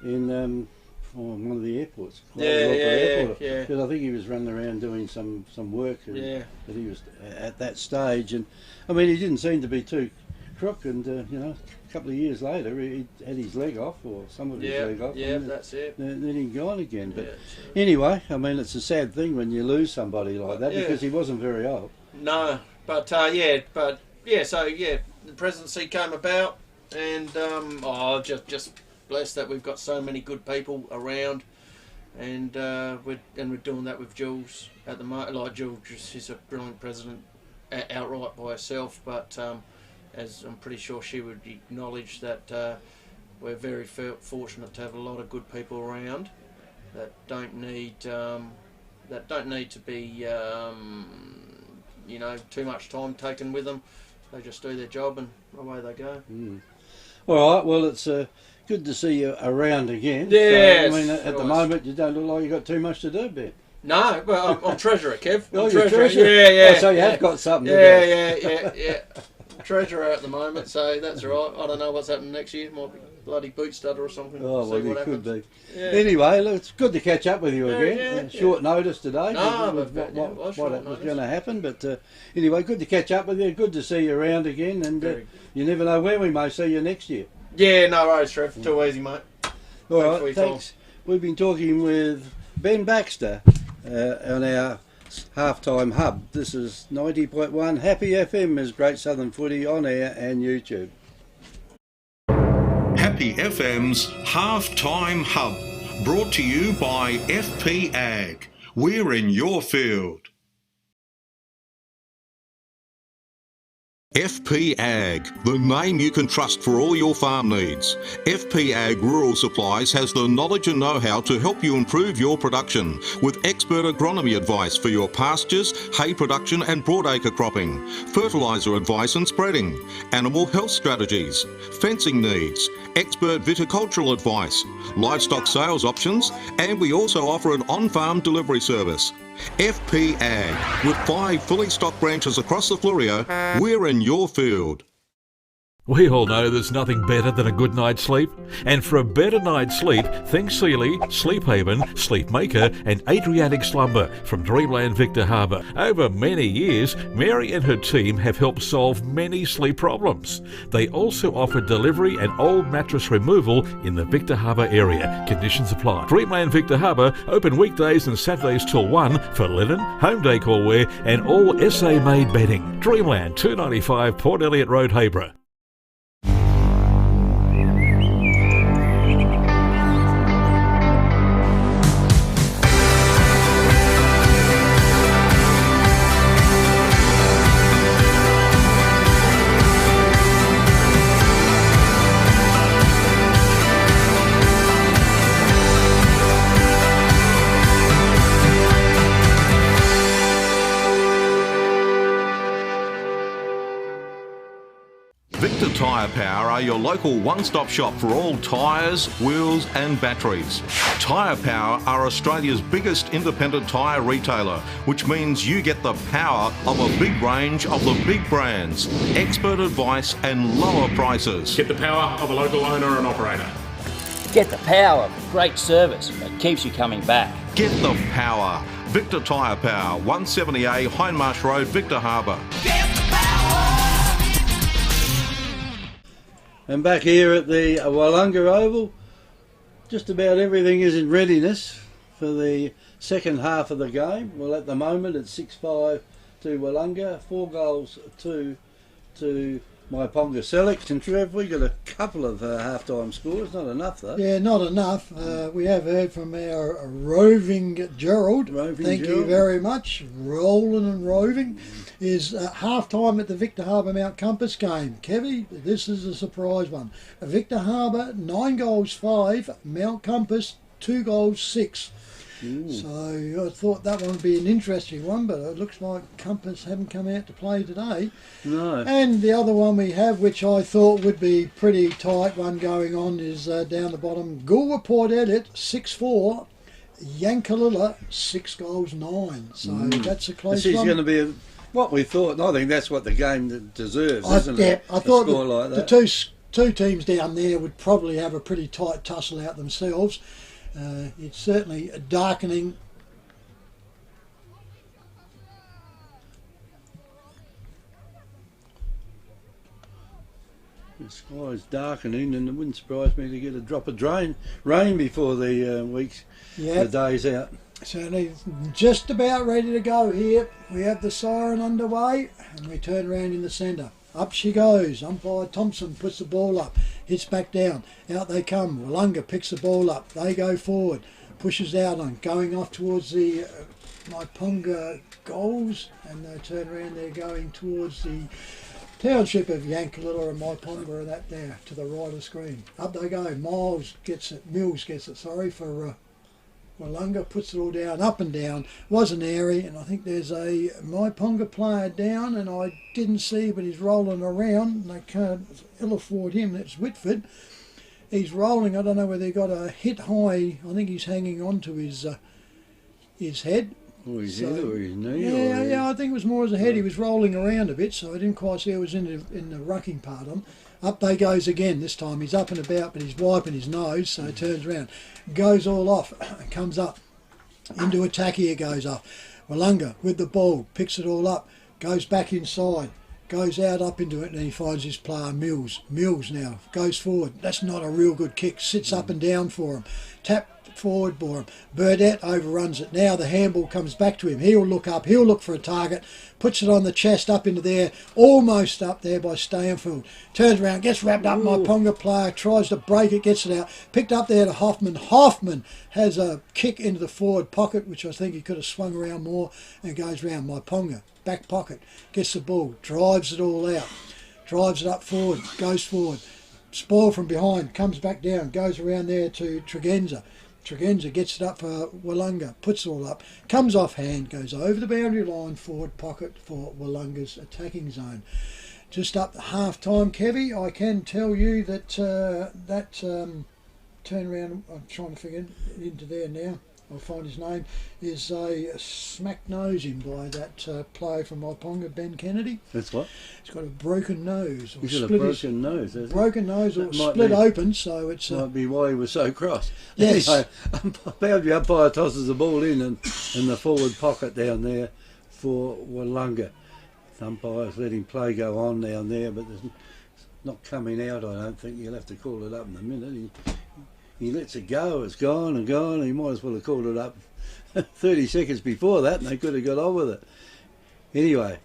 In one of the airports. Yeah. Because I think he was running around doing some work. Yeah. That he was at that stage, and I mean, he didn't seem to be too crook. And a couple of years later, he had his leg off, or some of his leg off. Yeah, that's it. Then he gone again. But Yeah, anyway, I mean, it's a sad thing when you lose somebody like that, Yeah. because he wasn't very old. No, but so the presidency came about, and just blessed that we've got so many good people around, and we're doing that with Jules at the moment. Like Jules, she's a brilliant president outright by herself, but as I'm pretty sure she would acknowledge that we're very fortunate to have a lot of good people around that don't need to be too much time taken with them. They just do their job and away they go. All right, well, it's good to see you around again. Yes, so, I mean, at the moment, you don't look like you've got too much to do, Ben. No, well, I'm treasurer, Kev. Oh, I'm you're treasurer? Yeah. Oh, so you have got something to do. Yeah. Treasurer at the moment, so that's all right. I don't know what's happening next year. Might be bloody boot stutter or something. Oh, See well, what it could happens. be. Yeah. Anyway, look, it's good to catch up with you again. Short notice today. No, with but what was going to happen. But anyway, good to catch up with you. Good to see you around again. And you never know where we may see you next year. Yeah, no worries, Trev. Too easy, mate. All Thanks for right, your thanks. We've been talking with Ben Baxter on our halftime hub. This is 90.1 Happy FM is Great Southern Footy on air and YouTube. Happy FM's Halftime Hub, brought to you by FP Ag. We're in your field. FP Ag, the name you can trust for all your farm needs. FP Ag Rural Supplies has the knowledge and know-how to help you improve your production with expert agronomy advice for your pastures, hay production and broadacre cropping, fertiliser advice and spreading, animal health strategies, fencing needs, expert viticultural advice, livestock sales options, and we also offer an on-farm delivery service. FP Ag, with 5 fully stocked branches across the Flurio, we're in your field. We all know there's nothing better than a good night's sleep. And for a better night's sleep, think Sealy, Sleep Haven, Sleep Maker and Adriatic Slumber from Dreamland Victor Harbour. Over many years, Mary and her team have helped solve many sleep problems. They also offer delivery and old mattress removal in the Victor Harbour area. Conditions apply. Dreamland Victor Harbour, open weekdays and Saturdays till 1 for linen, home decor wear and all SA-made bedding. Dreamland, 295 Port Elliot Road, Hayborough. Victor Tyre Power are your local one-stop shop for all tyres, wheels and batteries. Tyre Power are Australia's biggest independent tyre retailer, which means you get the power of a big range of the big brands, expert advice and lower prices. Get the power of a local owner and operator. Get the power of great service that keeps you coming back. Get the power. Victor Tyre Power, 170A Hindmarsh Road, Victor Harbour. And back here at the Willunga Oval, just about everything is in readiness for the second half of the game. Well, at the moment it's 6-5 to Willunga, 4 goals to Myponga Sellicks, and Trev, we got a couple of half-time scores, not enough though. Yeah, not enough. We have heard from our roving Gerald. Thank you very much. Rolling and roving is half-time at the Victor Harbour Mount Compass game. Kevy, this is a surprise one. Victor Harbour 9 goals 5, Mount Compass 2 goals 6. Ooh. So I thought that one would be an interesting one, but it looks like Compass haven't come out to play today. No. And the other one we have, which I thought would be pretty tight one going on, is down the bottom. Goolwa Port Edit 6-4, Yankalilla 6 goals 9. So that's a close This is one. going to be what we thought, and I think that's what the game deserves, isn't it? I thought a score like that. the two teams down there would probably have a pretty tight tussle out themselves. It's certainly darkening. The sky is darkening, and it wouldn't surprise me to get a drop of rain before the the day's out. Certainly just about ready to go here. We have the siren underway, and we turn around in the centre. Up she goes. Umpire Thompson puts the ball up, hits back down. Out they come. Willunga picks the ball up. They go forward. Pushes out on, going off towards the Myponga goals, and they turn around, they're going towards the township of Yankalilla and Myponga, and that there to the right of the screen. Up they go, Mills gets it for Willunga, puts it all down, up and down, was an airy, and I think there's a Myponga player down, and I didn't see, but he's rolling around, and they can't ill afford him, that's Whitford. He's rolling. I don't know whether he got a hit high. I think he's hanging on to his head. Or his head or his knee. Yeah, I think it was more as a head. He was rolling around a bit, so I didn't quite see it was in the rucking part of him. Up they goes again. This time he's up and about, but he's wiping his nose, so he turns around. Goes all off, comes up. Into attack here goes up. Willunga with the ball, picks it all up, goes back inside. Goes out up into it, and he finds his player Mills. Mills now goes forward. That's not a real good kick. Sits up and down for him. Tap forward for him. Burdett overruns it. Now the handball comes back to him. He'll look up. He'll look for a target. Puts it on the chest up into there. Almost up there by Stanfield. Turns around. Gets wrapped up. Myponga player tries to break it. Gets it out. Picked up there to Hoffman. Hoffman has a kick into the forward pocket, which I think he could have swung around more, and goes round. Myponga. Back pocket, gets the ball, drives it all out, drives it up forward, goes forward, spoil from behind, comes back down, goes around there to Tregenza. Tregenza gets it up for Willunga, puts it all up, comes off hand, goes over the boundary line, forward pocket for Willunga's attacking zone. Just up the half time, Kevy, I can tell you that turn around, I'm trying to figure into there now. I'll find his name, is a smack nose in by that player from Myponga, Ben Kennedy. That's what? He's got a broken nose. He's got a broken nose, has he? Broken nose, or split open, so it's... might be why he was so cross. Yes. Anyway, boundary umpire tosses the ball in the forward pocket down there for Willunga. Umpires let him play go on down there, but it's not coming out, I don't think. You'll have to call it up in a minute. He lets it go, it's gone and gone, and he might as well have called it up 30 seconds before that, and they could have got on with it. Anyway,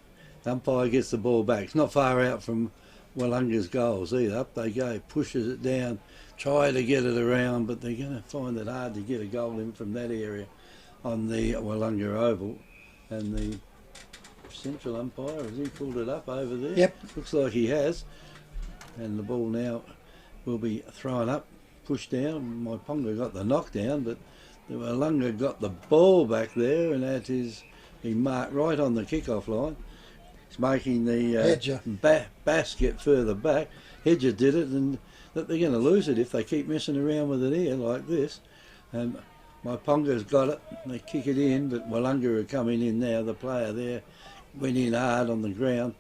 the umpire gets the ball back. It's not far out from Willunga's goals either. Up they go, pushes it down, try to get it around, but they're going to find it hard to get a goal in from that area on the Willunga Oval. And the central umpire, has he pulled it up over there? Yep. Looks like he has. And the ball now will be thrown up. Pushed down. Myponga got the knockdown, but the Willunga got the ball back there, and that is he marked right on the kick-off line. He's making the basket further back. Hedger did it, and that they're going to lose it if they keep messing around with it here like this. Myponga's got it. They kick it in, but Willunga are coming in now. The player there went in hard on the ground,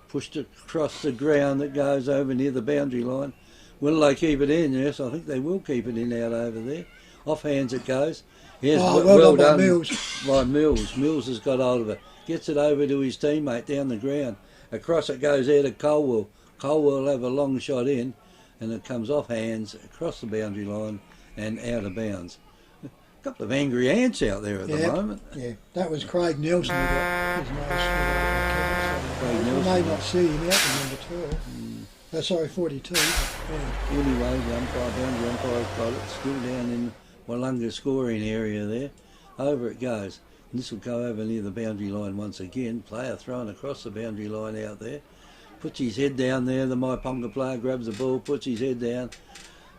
pushed it across the ground that goes over near the boundary line. Will they keep it in? Yes, I think they will keep it in out over there. Off hands it goes. Yes, well done by Mills. By Mills. Mills has got hold of it. Gets it over to his teammate down the ground. Across it goes there to Colwell. Colwell will have a long shot in, and it comes off hands, across the boundary line, and out of bounds. A couple of angry ants out there at the moment. Yeah, that was Craig Nelson who got his nose. Craig You Nelson. may not see him out in number 12. Sorry, 42. Yeah. Anyway, the boundary umpire's got it. Still down in Willunga scoring area there. Over it goes. And this will go over near the boundary line once again. Player thrown across the boundary line out there. Puts his head down there. The Myponga player grabs the ball, puts his head down.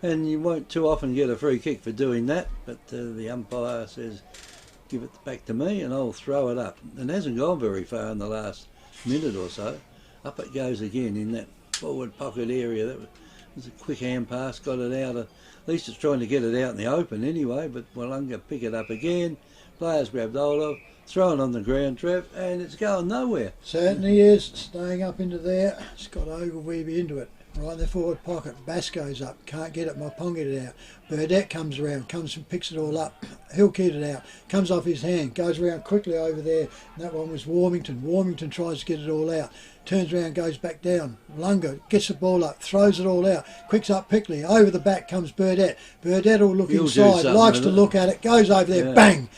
And you won't too often get a free kick for doing that. But the umpire says, give it back to me and I'll throw it up. And it hasn't gone very far in the last minute or so. Up it goes again in that forward pocket area. That was a quick hand pass, got it out. At least it's trying to get it out in the open anyway, but Willunga pick it up again. Players grabbed hold of, thrown on the ground, Trev, and it's going nowhere. Certainly is, staying up into there. It's got Ogilvy into it. Right in the forward pocket. Bass goes up, can't get it, Myponga it out. Burdett comes around, comes and picks it all up. He'll kid it out, comes off his hand, goes around quickly over there. And that one was Warmington. Warmington tries to get it all out. Turns around, goes back down. Willunga gets the ball up, throws it all out. Quicks up quickly. Over the back comes Burdett. Burdett will look inside, likes to look at it, goes over there, bang.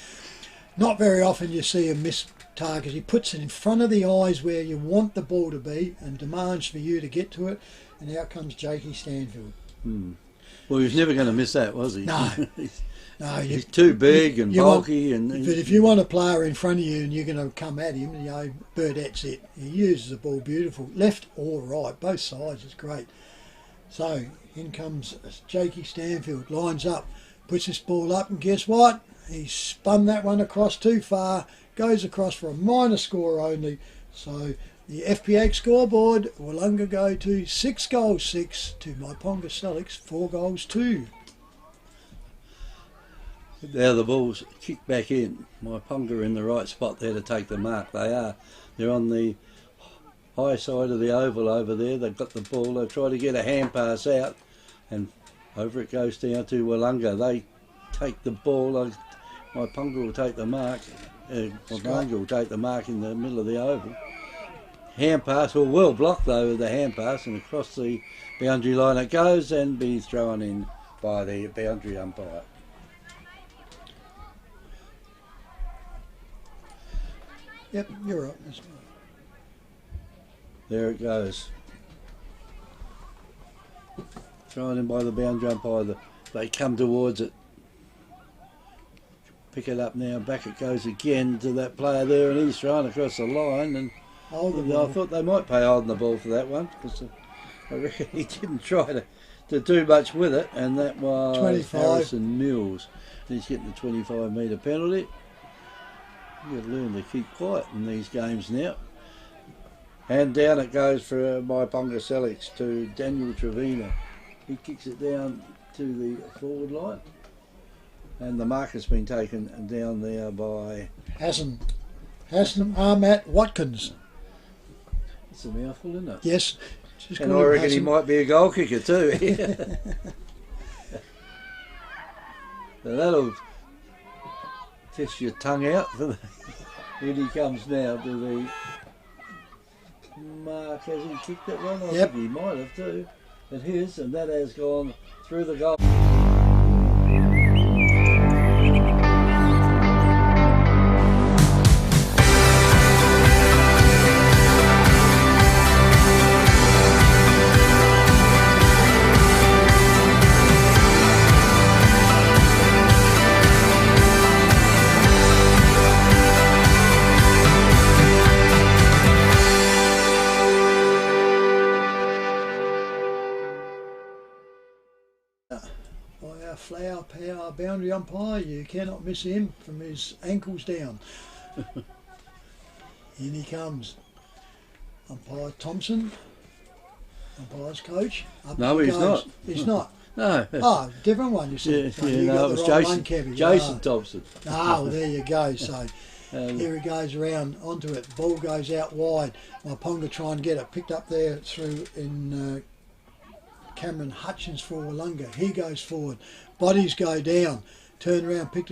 Not very often you see him miss target. He puts it in front of the eyes where you want the ball to be and demands for you to get to it. And out comes Jakey Stanfield. Well, he was never going to miss that, was he? No. No, he's too big and bulky. But if you want a player in front of you and you're going to come at him, you know, Burdett's it. He uses the ball beautiful. Left or right, both sides is great. So, in comes Jakey Stanfield, lines up, puts this ball up, and guess what? He spun that one across too far, goes across for a minor score only. So, the FPH scoreboard, Willunga go to 6 goals 6 to Myponga Sellicks 4 goals 2. Now the ball's kicked back in. Myponga in the right spot there to take the mark. They are. They're on the high side of the oval over there. They've got the ball. They try to get a hand pass out, and over it goes down to Willunga. They take the ball. Myponga will take the mark. Willunga will take the mark in the middle of the oval. Hand pass, well blocked though with the hand pass, and across the boundary line it goes and be thrown in by the boundary umpire. Yep, you're right. There it goes. Thrown in by the boundary umpire. They come towards it. Pick it up now, back it goes again to that player there, and he's thrown across the line, and I thought they might pay holding the ball for that one, because I reckon he didn't try to do much with it, and that was 25. Harrison Mills. He's getting the 25 metre penalty. You've got to learn to keep quiet in these games now. And down it goes for Myponga Sellicks to Daniel Trevina. He kicks it down to the forward line. And the mark has been taken down there by Hassan Ahmad Watkins. It's a mouthful, isn't it? Yes. And I reckon he might be a goal kicker too. So that'll test your tongue out. Here he comes now to the mark. Has he kicked that one? I think he might have too. It is, and that has gone through the goal. Flower Power boundary umpire, you cannot miss him from his ankles down. In he comes. Umpire Thompson, umpire's coach. No, he's not. He's not. No. Different one, you see. No, it was Jason Thompson. Well, there you go. So here he goes around onto it. Ball goes out wide. Myponga try and get it. Picked up there through in Cameron Hutchins for Willunga. He goes forward. Bodies go down. turned around, picked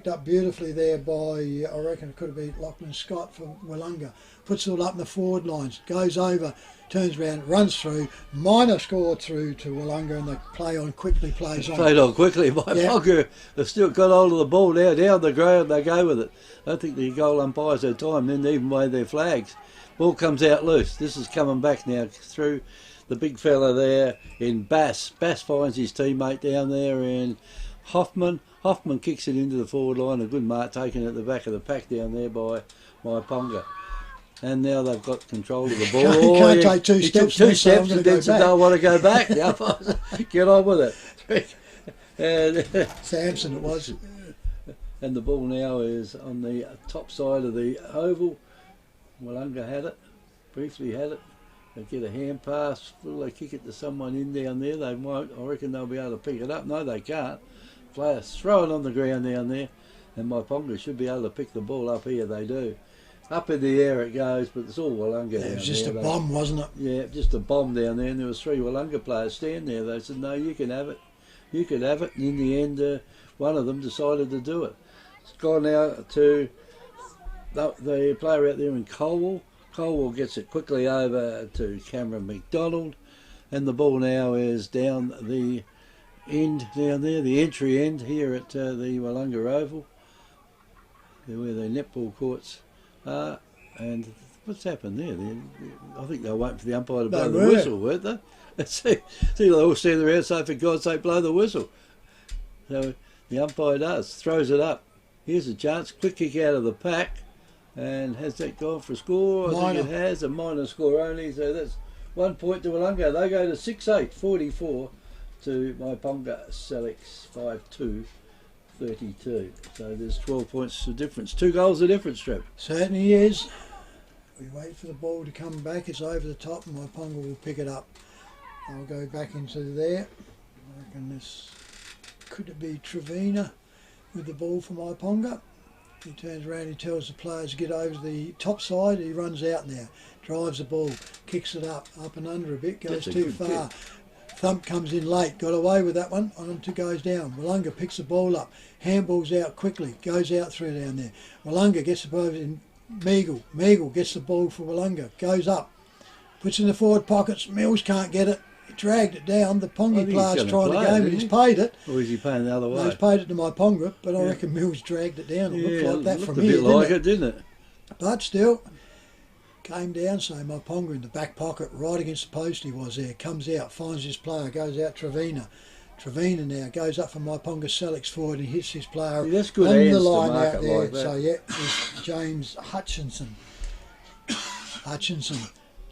up beautifully there by, I reckon it could have been Lachlan Scott for Willunga. Puts it all up in the forward lines, goes over, turns around, runs through. Minor scored through to Willunga, and the play on quickly plays on. Played on quickly. Myponga have still got hold of the ball now, down the ground, they go with it. I don't think the goal umpires had time, then even wave their flags. Ball comes out loose. This is coming back now through the big fella there in Bass. Bass finds his teammate down there in Hoffman. Hoffman kicks it into the forward line. A good mark taken at the back of the pack down there by Myponga. And now they've got control of the ball. You can't take two steps. Took 2 steps and then said, "Don't want to go back." The umpires, get on with it. And Samson it was. And the ball now is on the top side of the oval. Willunga had it, briefly had it. They get a hand pass. Will they kick it to someone in down there? They won't. I reckon they'll be able to pick it up. No, they can't. Players throw it on the ground down there, and Myponga should be able to pick the ball up here. They do. Up in the air it goes, but it's all Willunga down there. It was just a bomb, wasn't it? Yeah, just a bomb down there, and there was 3 Willunga players standing there. They said, "No, you can have it. You can have it." And in the end, one of them decided to do it. It's gone now to the player out there in Colwell. Colwell gets it quickly over to Cameron McDonald, and the ball now is down the end down there, the entry end here at the Willunga Oval, where the netball courts are. And what's happened there? I think they were waiting for the umpire to blow the whistle, weren't they? See, they all stand around saying, "For God's sake, blow the whistle." So the umpire does, throws it up. Here's a chance, quick kick out of the pack. And has that gone for a score? I think it has, a minor score only, so that's 1 point to Willunga. They go to 6-8, 44 to Myponga Sellicks 5-2, 32. So there's 12 points of difference. 2 goals of difference, Trev. Certainly is. We wait for the ball to come back. It's over the top, and Myponga will pick it up. I'll go back into there. I reckon this could be Trevina with the ball for Myponga. He turns around, he tells the players to get over to the top side. He runs out now, drives the ball, kicks it up and under a bit, goes too far. Thump comes in late, got away with that one, on to goes down. Willunga picks the ball up, handballs out quickly, goes out through down there. Willunga gets the ball in Meagle. Meagle gets the ball for Willunga, goes up, puts in the forward pockets. Mills can't get it. He dragged it down. The Pongi player's trying to go, but he's paid it. Or is he paying the other way? No, he's paid it to Myponga, but I reckon Mills dragged it down. It looked like that from It here, looked a bit like it, didn't it? But still, came down, so Myponga in the back pocket, right against the post he was there. Comes out, finds his player, goes out Trevina. Trevina now goes up for Myponga Sellicks forward and hits his player that's good on the hands line to mark out it there. like that. So yeah, it's James Hutchinson. Hutchinson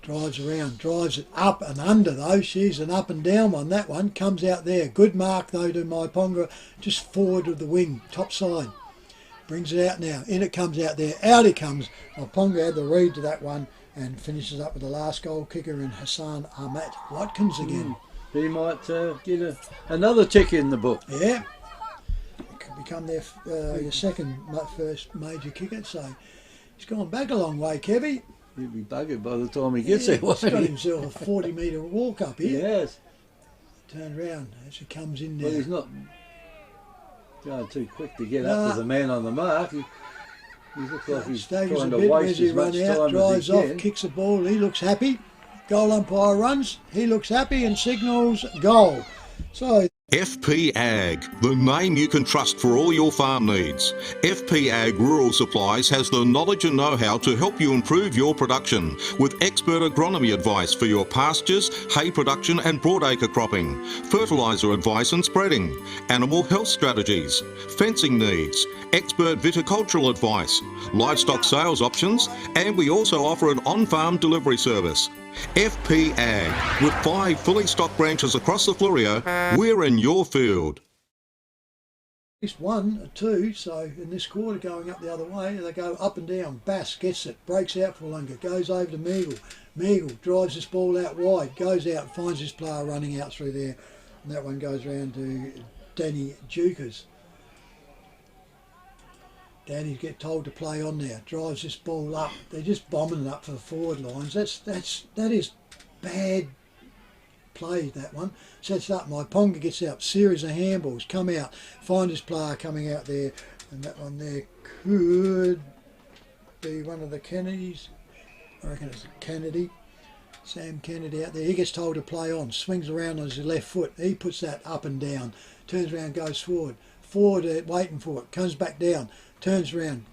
drives around, drives it up and under though. She's an up and down one, that one. Comes out there. Good mark though to Myponga, just forward of the wing, top side. Brings it out now. In it comes out there. Out he comes. Myponga had the read to that one and finishes up with the last goal kicker in Hassan Ahmed Watkins again. He might get another tick in the book. Yeah. Could become their first major kicker, so he's gone back a long way, Kevy. He'll be buggered by the time he gets there. He's got himself a 40-metre walk up here. Yes. Turn around as he comes in there. Well, he's not going too quick to get up to the man on the mark. He looks like he's trying to waste as much time as he drives off, can. kicks the ball. He looks happy. Goal umpire runs. He looks happy and signals goal. So FP Ag, the name you can trust for all your farm needs. FP Ag Rural Supplies has the knowledge and know-how to help you improve your production with expert agronomy advice for your pastures, hay production and broadacre cropping, fertiliser advice and spreading, animal health strategies, fencing needs, expert viticultural advice, livestock sales options, and we also offer an on-farm delivery service. FP Ag, with 5 fully stocked branches across the Fleurieu, we're in your field. at least 1 or 2, so in this quarter going up the other way, they go up and down. Bass gets it, breaks out for Willunga, goes over to Meagle. Meagle drives this ball out wide, goes out, finds his player running out through there, and that one goes round to Danny Dukers. Danny get told to play on there, drives this ball up. They're just bombing it up for the forward lines. That is bad played that one. Sets it up, Myponga gets out, series of handballs, come out, find his player coming out there, and that one there could be one of the Kennedys. I reckon it's Kennedy. Sam Kennedy out there. He gets told to play on, swings around on his left foot. He puts that up and down, turns around, goes forward. Forward, waiting for it, comes back down, turns around,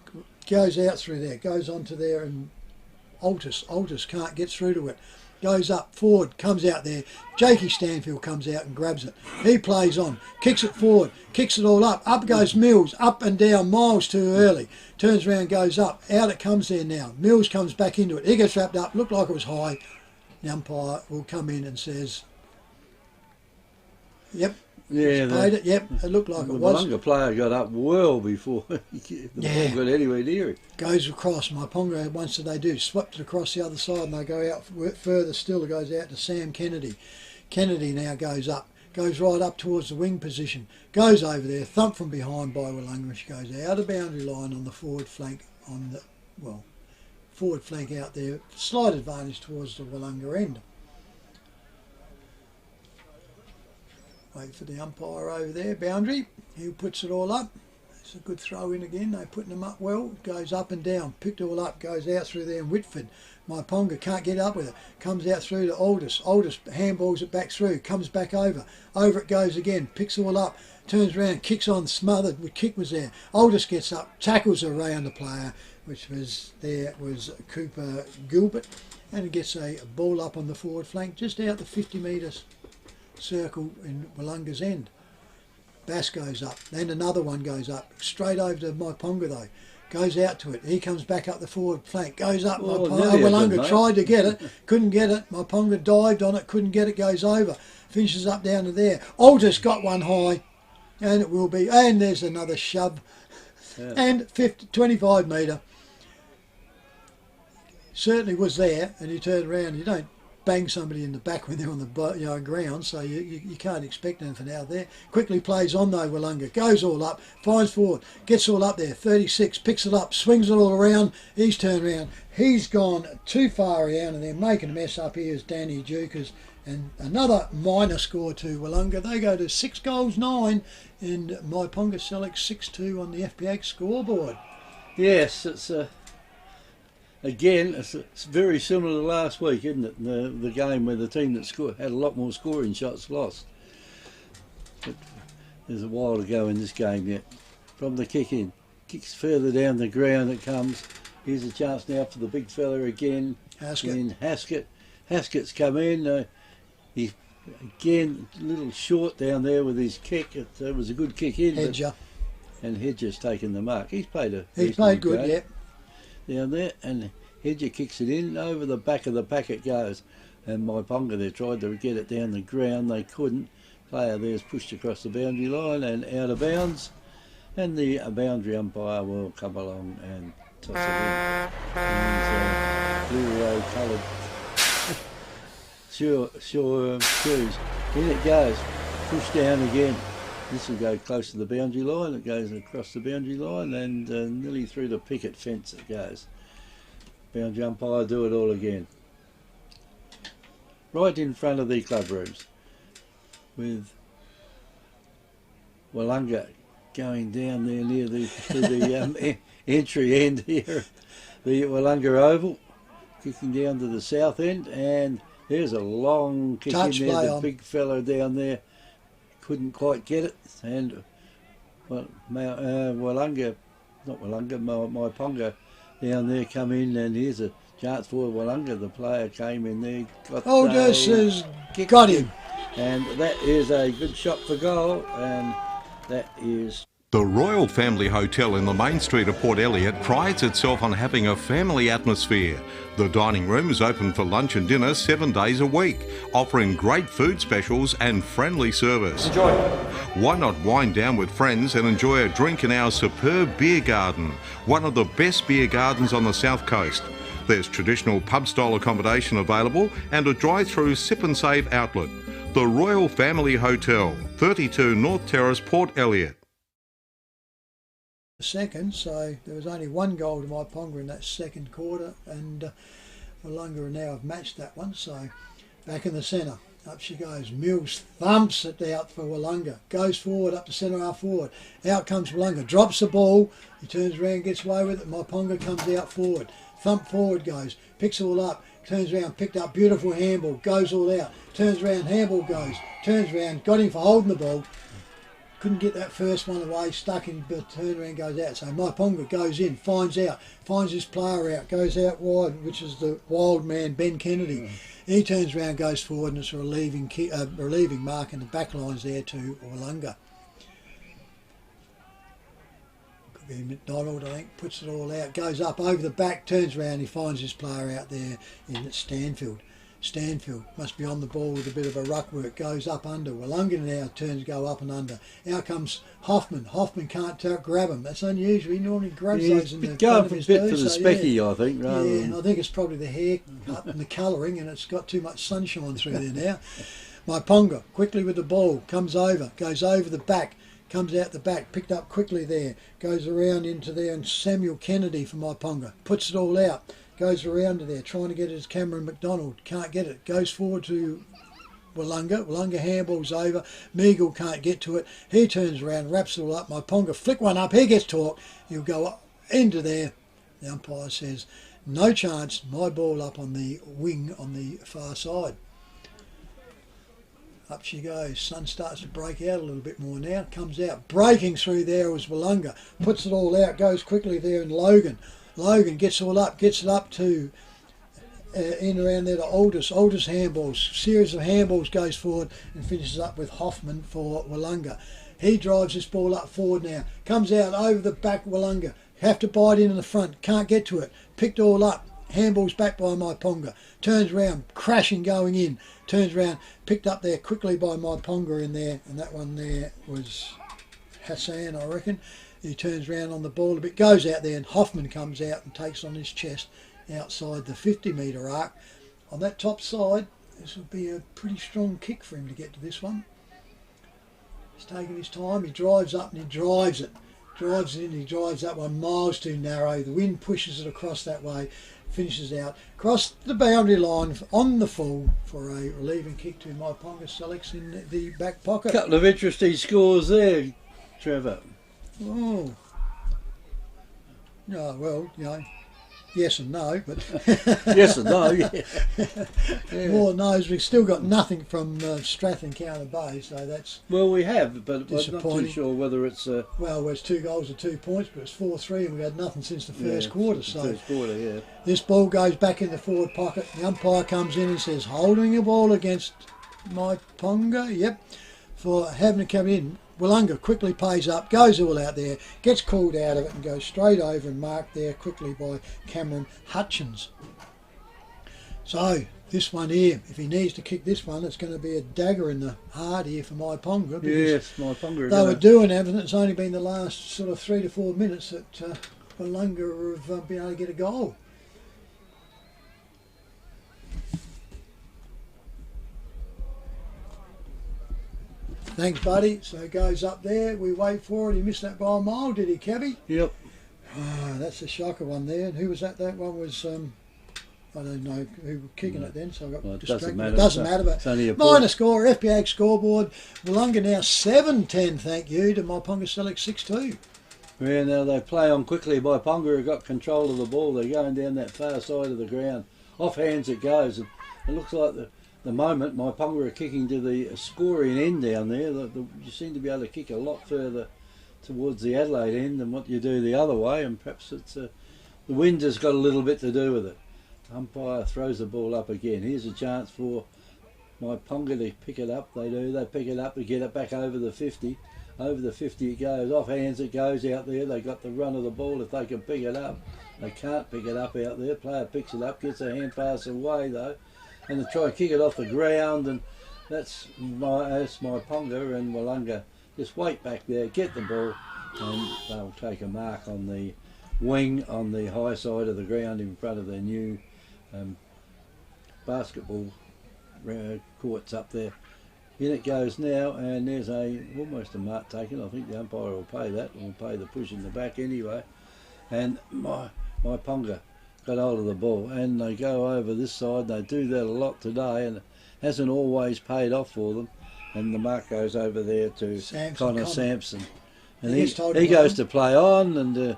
goes out through there, goes onto there, and Altus can't get through to it. Goes up, forward, comes out there. Jakey Stanfield comes out and grabs it. He plays on, kicks it forward, kicks it all up. Up goes Mills, up and down, miles too early. Turns around, goes up. Out it comes there now. Mills comes back into it. He gets wrapped up, looked like it was high. The umpire will come in and says, yep. Yeah, played it. Yep, it looked like it was. The Willunga player got up well before the ball got anywhere near it. Goes across. Myponga, once they do, swept it across the other side, and they go out further still. It goes out to Sam Kennedy. Kennedy now goes up, goes right up towards the wing position, goes over there, thumped from behind by Willunga, and she goes out of boundary line on the forward flank, forward flank out there, slight advantage towards the Willunga end. Wait for the umpire over there, boundary. He puts it all up. It's a good throw in again. They're putting them up well. Goes up and down. Picked it all up. Goes out through there. And Whitford, Myponga can't get up with it. Comes out through to Aldous. Aldous handballs it back through. Comes back over. Over it goes again. Picks it all up. Turns around. Kicks on. Smothered. The kick was there. Aldous gets up. Tackles around the player, which was there was Cooper Gilbert. And it gets a ball up on the forward flank, just out the 50 metres. Circle in Willunga's end. Bass goes up, then another one goes up, straight over to Myponga though, goes out to it, he comes back up the forward flank, goes up, Willunga tried to get it, couldn't get it, Myponga dived on it, couldn't get it, goes over, finishes up down to there, Aldous got one high, and it will be, and there's another shove, and 25 metre, certainly was there, and you turn around, you don't bang somebody in the back when they're on the ground, so you can't expect anything out there. Quickly plays on though, Willunga, goes all up, finds forward, gets all up there, 36, picks it up, swings it all around, he's turned around, he's gone too far around, and they're making a mess up here is Danny Dukers, and another minor score to Willunga. They go to 6 goals 9, and Myponga Sellicks 6-2 on the FPH scoreboard. Yes, it's again, it's very similar to last week, isn't it? The game where the team that had a lot more scoring shots lost. But there's a while to go in this game yet. From the kick in, kicks further down the ground it comes. Here's a chance now for the big fella again. Haskett's come in. He's again a little short down there with his kick. It was a good kick in. Hedger. And Hedger's taken the mark. He's played good, yeah. Down there, and Hedger kicks it in, over the back of the pack it goes, and Myponga there tried to get it down the ground, they couldn't. Player there's pushed across the boundary line and out of bounds, and the boundary umpire will come along and toss it in. Blue road coloured shoes. In it goes, pushed down again. This will go close to the boundary line. It goes across the boundary line and nearly through the picket fence it goes. Boundary umpire do it all again. Right in front of the club rooms, with Willunga going down there near the entry end here, the Willunga Oval, kicking down to the south end, and there's a long kick in there. The big fellow down there couldn't quite get it, and Myponga down there come in, and here's a chance for Willunga. The player came in there, got him, and that is a good shot for goal, and that is. The Royal Family Hotel in the main street of Port Elliot prides itself on having a family atmosphere. The dining room is open for lunch and dinner 7 days a week, offering great food specials and friendly service. Enjoy. Why not wind down with friends and enjoy a drink in our superb beer garden, one of the best beer gardens on the south coast. There's traditional pub-style accommodation available and a drive-through sip and save outlet. The Royal Family Hotel, 32 North Terrace, Port Elliot. Second, so there was only 1 goal to Myponga in that second quarter, and Willunga now have matched that one, so back in the centre. Up she goes. Mills thumps it out for Willunga. Goes forward up to centre half forward. Out comes Willunga. Drops the ball. He turns around, gets away with it. Myponga comes out forward. Thump forward goes. Picks all up. Turns around, picked up. Beautiful handball. Goes all out. Turns around, handball goes. Turns around. Got him for holding the ball. Couldn't get that first one away, stuck in, but turn around, goes out. So Myponga goes in, finds his player out, goes out wide, which is the wild man, Ben Kennedy. He turns around, goes forward, and it's a relieving mark, and the back line's there to Willunga. Could be McDonald, I think, puts it all out, goes up over the back, turns around, he finds his player out there in Stanfield. Stanfield must be on the ball with a bit of a ruck work, goes up under. Willunga now turns go up and under. Out comes Hoffman. Hoffman can't grab him. That's unusual. He normally grabs those in the front of his bit for do, the so, specky, I think. Rather than... I think it's probably the haircut and the colouring, and it's got too much sunshine through there now. Myponga quickly with the ball, comes over, goes over the back, comes out the back, picked up quickly there, goes around into there, and Samuel Kennedy for Myponga puts it all out. Goes around to there, trying to get it as Cameron McDonald. Can't get it. Goes forward to Willunga. Willunga handballs over. Meagle can't get to it. He turns around, wraps it all up. Myponga flick one up. He gets talk. He'll go up into there. The umpire says, no chance. My ball up on the wing on the far side. Up she goes. Sun starts to break out a little bit more now. Comes out. Breaking through there was Willunga. Puts it all out. Goes quickly there and Logan. Logan gets it up to in around there to Aldous. Aldous handballs, series of handballs goes forward and finishes up with Hoffman for Willunga. He drives this ball up forward now, comes out over the back. Willunga have to bite in the front, can't get to it. Picked all up, handballs back by Myponga. Turns around, crashing going in. Turns around, picked up there quickly by Myponga in there, and that one there was Hassan, I reckon. He turns around on the ball a bit, goes out there, and Hoffman comes out and takes on his chest outside the 50-metre arc. On that top side, this would be a pretty strong kick for him to get to this one. He's taking his time, he drives up and he drives it. Drives it in, he drives that one miles too narrow. The wind pushes it across that way, finishes out, across the boundary line on the full for a relieving kick to Myponga. Sellicks in the back pocket. Couple of interesting scores there, Trevor. Oh, no, well, yes and no, but yes and no, yeah. More no's. We've still got nothing from Strathern Counter Bay, so that's we have, but I'm not disappointing. too sure whether it's well, it's 2 goals to 2 points, but it's 4-3, and we've had nothing since the first quarter. So first quarter, yeah. This ball goes back in the forward pocket. The umpire comes in and says, holding the ball against Myponga. Yep, for having to come in. Willunga quickly pays up, goes all out there, gets called out of it and goes straight over and marked there quickly by Cameron Hutchins. So this one here, if he needs to kick this one, it's going to be a dagger in the heart here for Myponga. Yes, Myponga. They were doing everything. It's only been the last sort of 3 to 4 minutes that Willunga have been able to get a goal. Thanks, buddy. So it goes up there. We wait for it. He missed that by a mile, did he, Cabby? Yep. Oh, that's a shocker one there. And who was that? That one was, I don't know who was kicking it then, so I got distracted. It doesn't matter, but it's only a minor score, FPA scoreboard. Willunga now 7-10, thank you, to Myponga Sellicks 6-2. Yeah, now they play on quickly. Myponga have got control of the ball. They're going down that far side of the ground. Off hands it goes. And it looks like the moment Myponga are kicking to the scoring end down there. You seem to be able to kick a lot further towards the Adelaide end than what you do the other way, and perhaps it's the wind has got a little bit to do with it. Umpire throws the ball up again. Here's a chance for Myponga to pick it up. They do. They pick it up to get it back over the 50. Over the 50 it goes. Off hands it goes out there. They got the run of the ball if they can pick it up. They can't pick it up out there. Player picks it up, gets a hand pass away though, and they try to kick it off the ground, and that's Myponga and Willunga just wait back there, get the ball, and they'll take a mark on the wing on the high side of the ground in front of their new basketball courts up there. In it goes now, and there's almost a mark taken. I think the umpire will pay that, or will pay the push in the back anyway. And Myponga got hold of the ball, and they go over this side. They do that a lot today, and hasn't always paid off for them. And the mark goes over there to Connor Sampson. And he goes to play on, and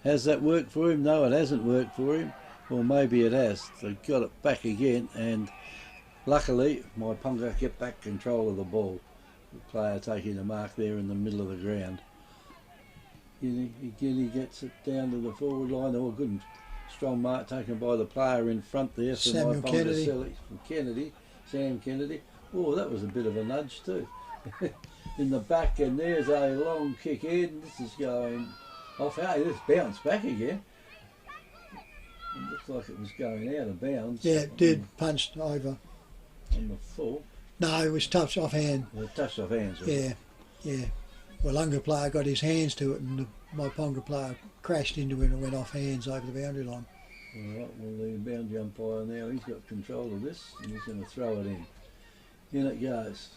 has that worked for him? No, it hasn't worked for him. Or maybe it has. They got it back again, and luckily Myponga kept back control of the ball. The player taking the mark there in the middle of the ground. Again, he gets it down to the forward line. Oh, good and strong mark taken by the player in front there for Myponga Sellicks from Kennedy, Sam Kennedy. Oh, that was a bit of a nudge too. In the back, and there's a long kick in. This is going off out. It's bounced back again. It looks like it was going out of bounds. Yeah, it did. Punched over. On the full. No, it was touched off hand. Well, touched off hands. Yeah, yeah. Willunga player got his hands to it, and the Myponga player crashed into it and went off hands over the boundary line. All right, well, the boundary umpire now, he's got control of this, and he's going to throw it in. In it goes.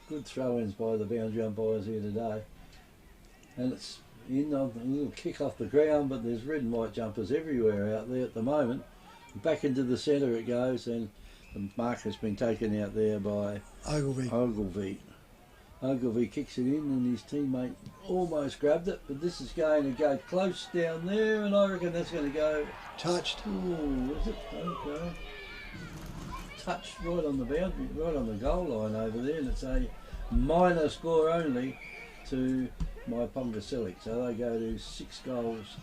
Good throw-ins by the boundary umpires here today. And it's in on a little kick off the ground, but there's red and white jumpers everywhere out there at the moment. Back into the centre it goes, and the mark has been taken out there by Ogilvie. Ogilvie kicks it in, and his teammate almost grabbed it, but this is going to go close down there, and I reckon that's going to go... Touched. Oh, is it? Okay. Touched right on the boundary, right on the goal line over there, and it's a minor score only to Myponga Sellicks. So they go to 6 goals,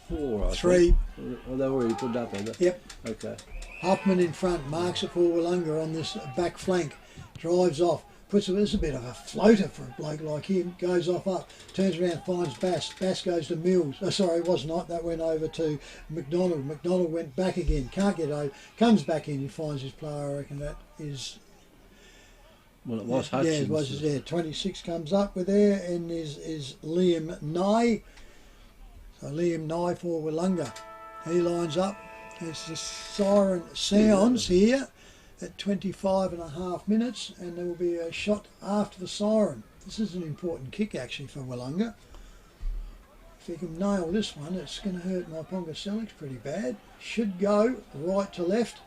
4, I 3. think. Oh, they've already put it up, have they? Yep. Okay. Hoffman in front, marks it for Willunga on this back flank, drives off, puts it, this is a bit of a floater for a bloke like him, goes off up, turns around, finds Bass, Bass goes to Mills, sorry it was not, that went over to McDonald, McDonald went back again, can't get over, comes back in, he finds his player, I reckon that is... Well, it was Hutchins. Yeah, it was there, 26 comes up with there, and is Liam Nye, so Liam Nye for Willunga, he lines up, there's the siren sounds here, at 25.5 minutes, and there will be a shot after the siren. This is an important kick actually for Willunga. If he can nail this one, it's going to hurt Myponga Sellicks pretty bad. Should go right to left,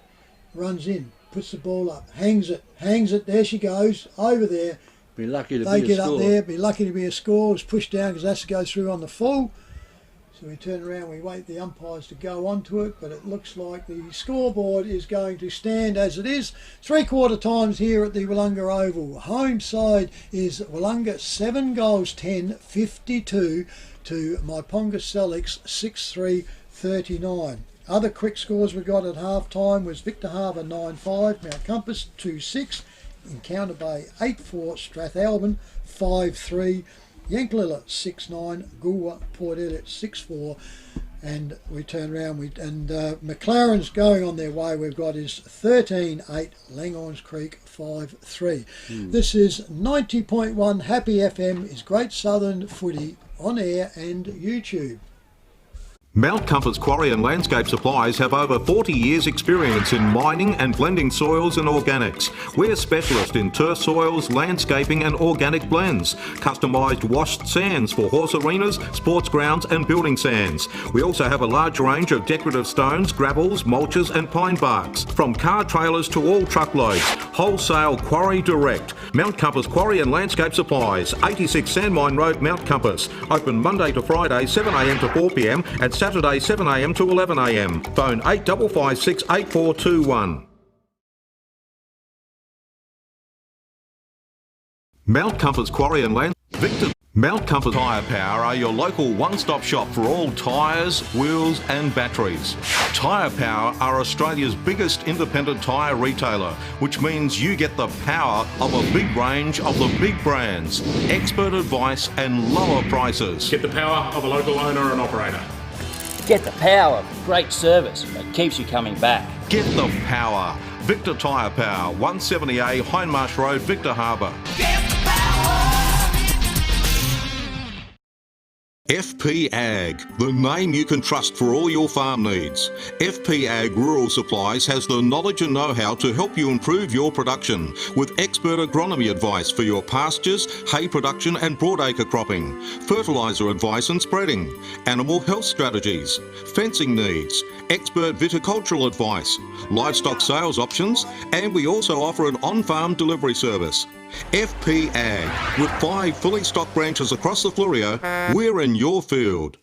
runs in, puts the ball up, hangs it, there she goes, over there. Be lucky to they be a get score. Up there, be lucky to be a score. It's pushed down because that's to go through on the full. So we turn around, we wait the umpires to go onto it, but it looks like the scoreboard is going to stand as it is. 3/4 times here at the Willunga Oval. Home side is Willunga 7 goals 10, 52 to Myponga Sellicks 6-3, 39. Other quick scores we got at half time was Victor Harbour 9-5, Mount Compass 2-6, Encounter Bay 8-4, Strathalbyn 5-3, Yanklilla 6-9, Goolwa Port Elliot 6-4, and we turn around. McLaren's going on their way. We've got is 13-8, Langhorns Creek 5-3. This is 90.1 Happy FM is Great Southern Footy on air and YouTube. Mount Compass Quarry and Landscape Supplies have over 40 years experience in mining and blending soils and organics. We're specialists in turf soils, landscaping and organic blends. Customised washed sands for horse arenas, sports grounds and building sands. We also have a large range of decorative stones, gravels, mulches and pine barks. From car trailers to all truckloads. Wholesale Quarry Direct. Mount Compass Quarry and Landscape Supplies, 86 Sandmine Road, Mount Compass. Open Monday to Friday 7am to 4pm and Saturday 7am to 11am. Phone 8556 8421. Mount Compass Quarry and Land Victor. Mount Compass Tyre Power are your local one-stop shop for all tyres, wheels and batteries. Tyre Power are Australia's biggest independent tyre retailer, which means you get the power of a big range of the big brands, expert advice and lower prices. Get the power of a local owner and operator. Get the power of great service that keeps you coming back. Get the power. Victor Tyre Power, 170A Hindmarsh Road, Victor Harbour. Get the power. FP Ag, the name you can trust for all your farm needs. FP Ag Rural Supplies has the knowledge and know-how to help you improve your production with expert agronomy advice for your pastures, hay production and broadacre cropping, fertiliser advice and spreading, animal health strategies, fencing needs, expert viticultural advice, livestock sales options, and we also offer an on-farm delivery service. FP Ag, with 5 fully stocked branches across the Fleurieu, we're in your field.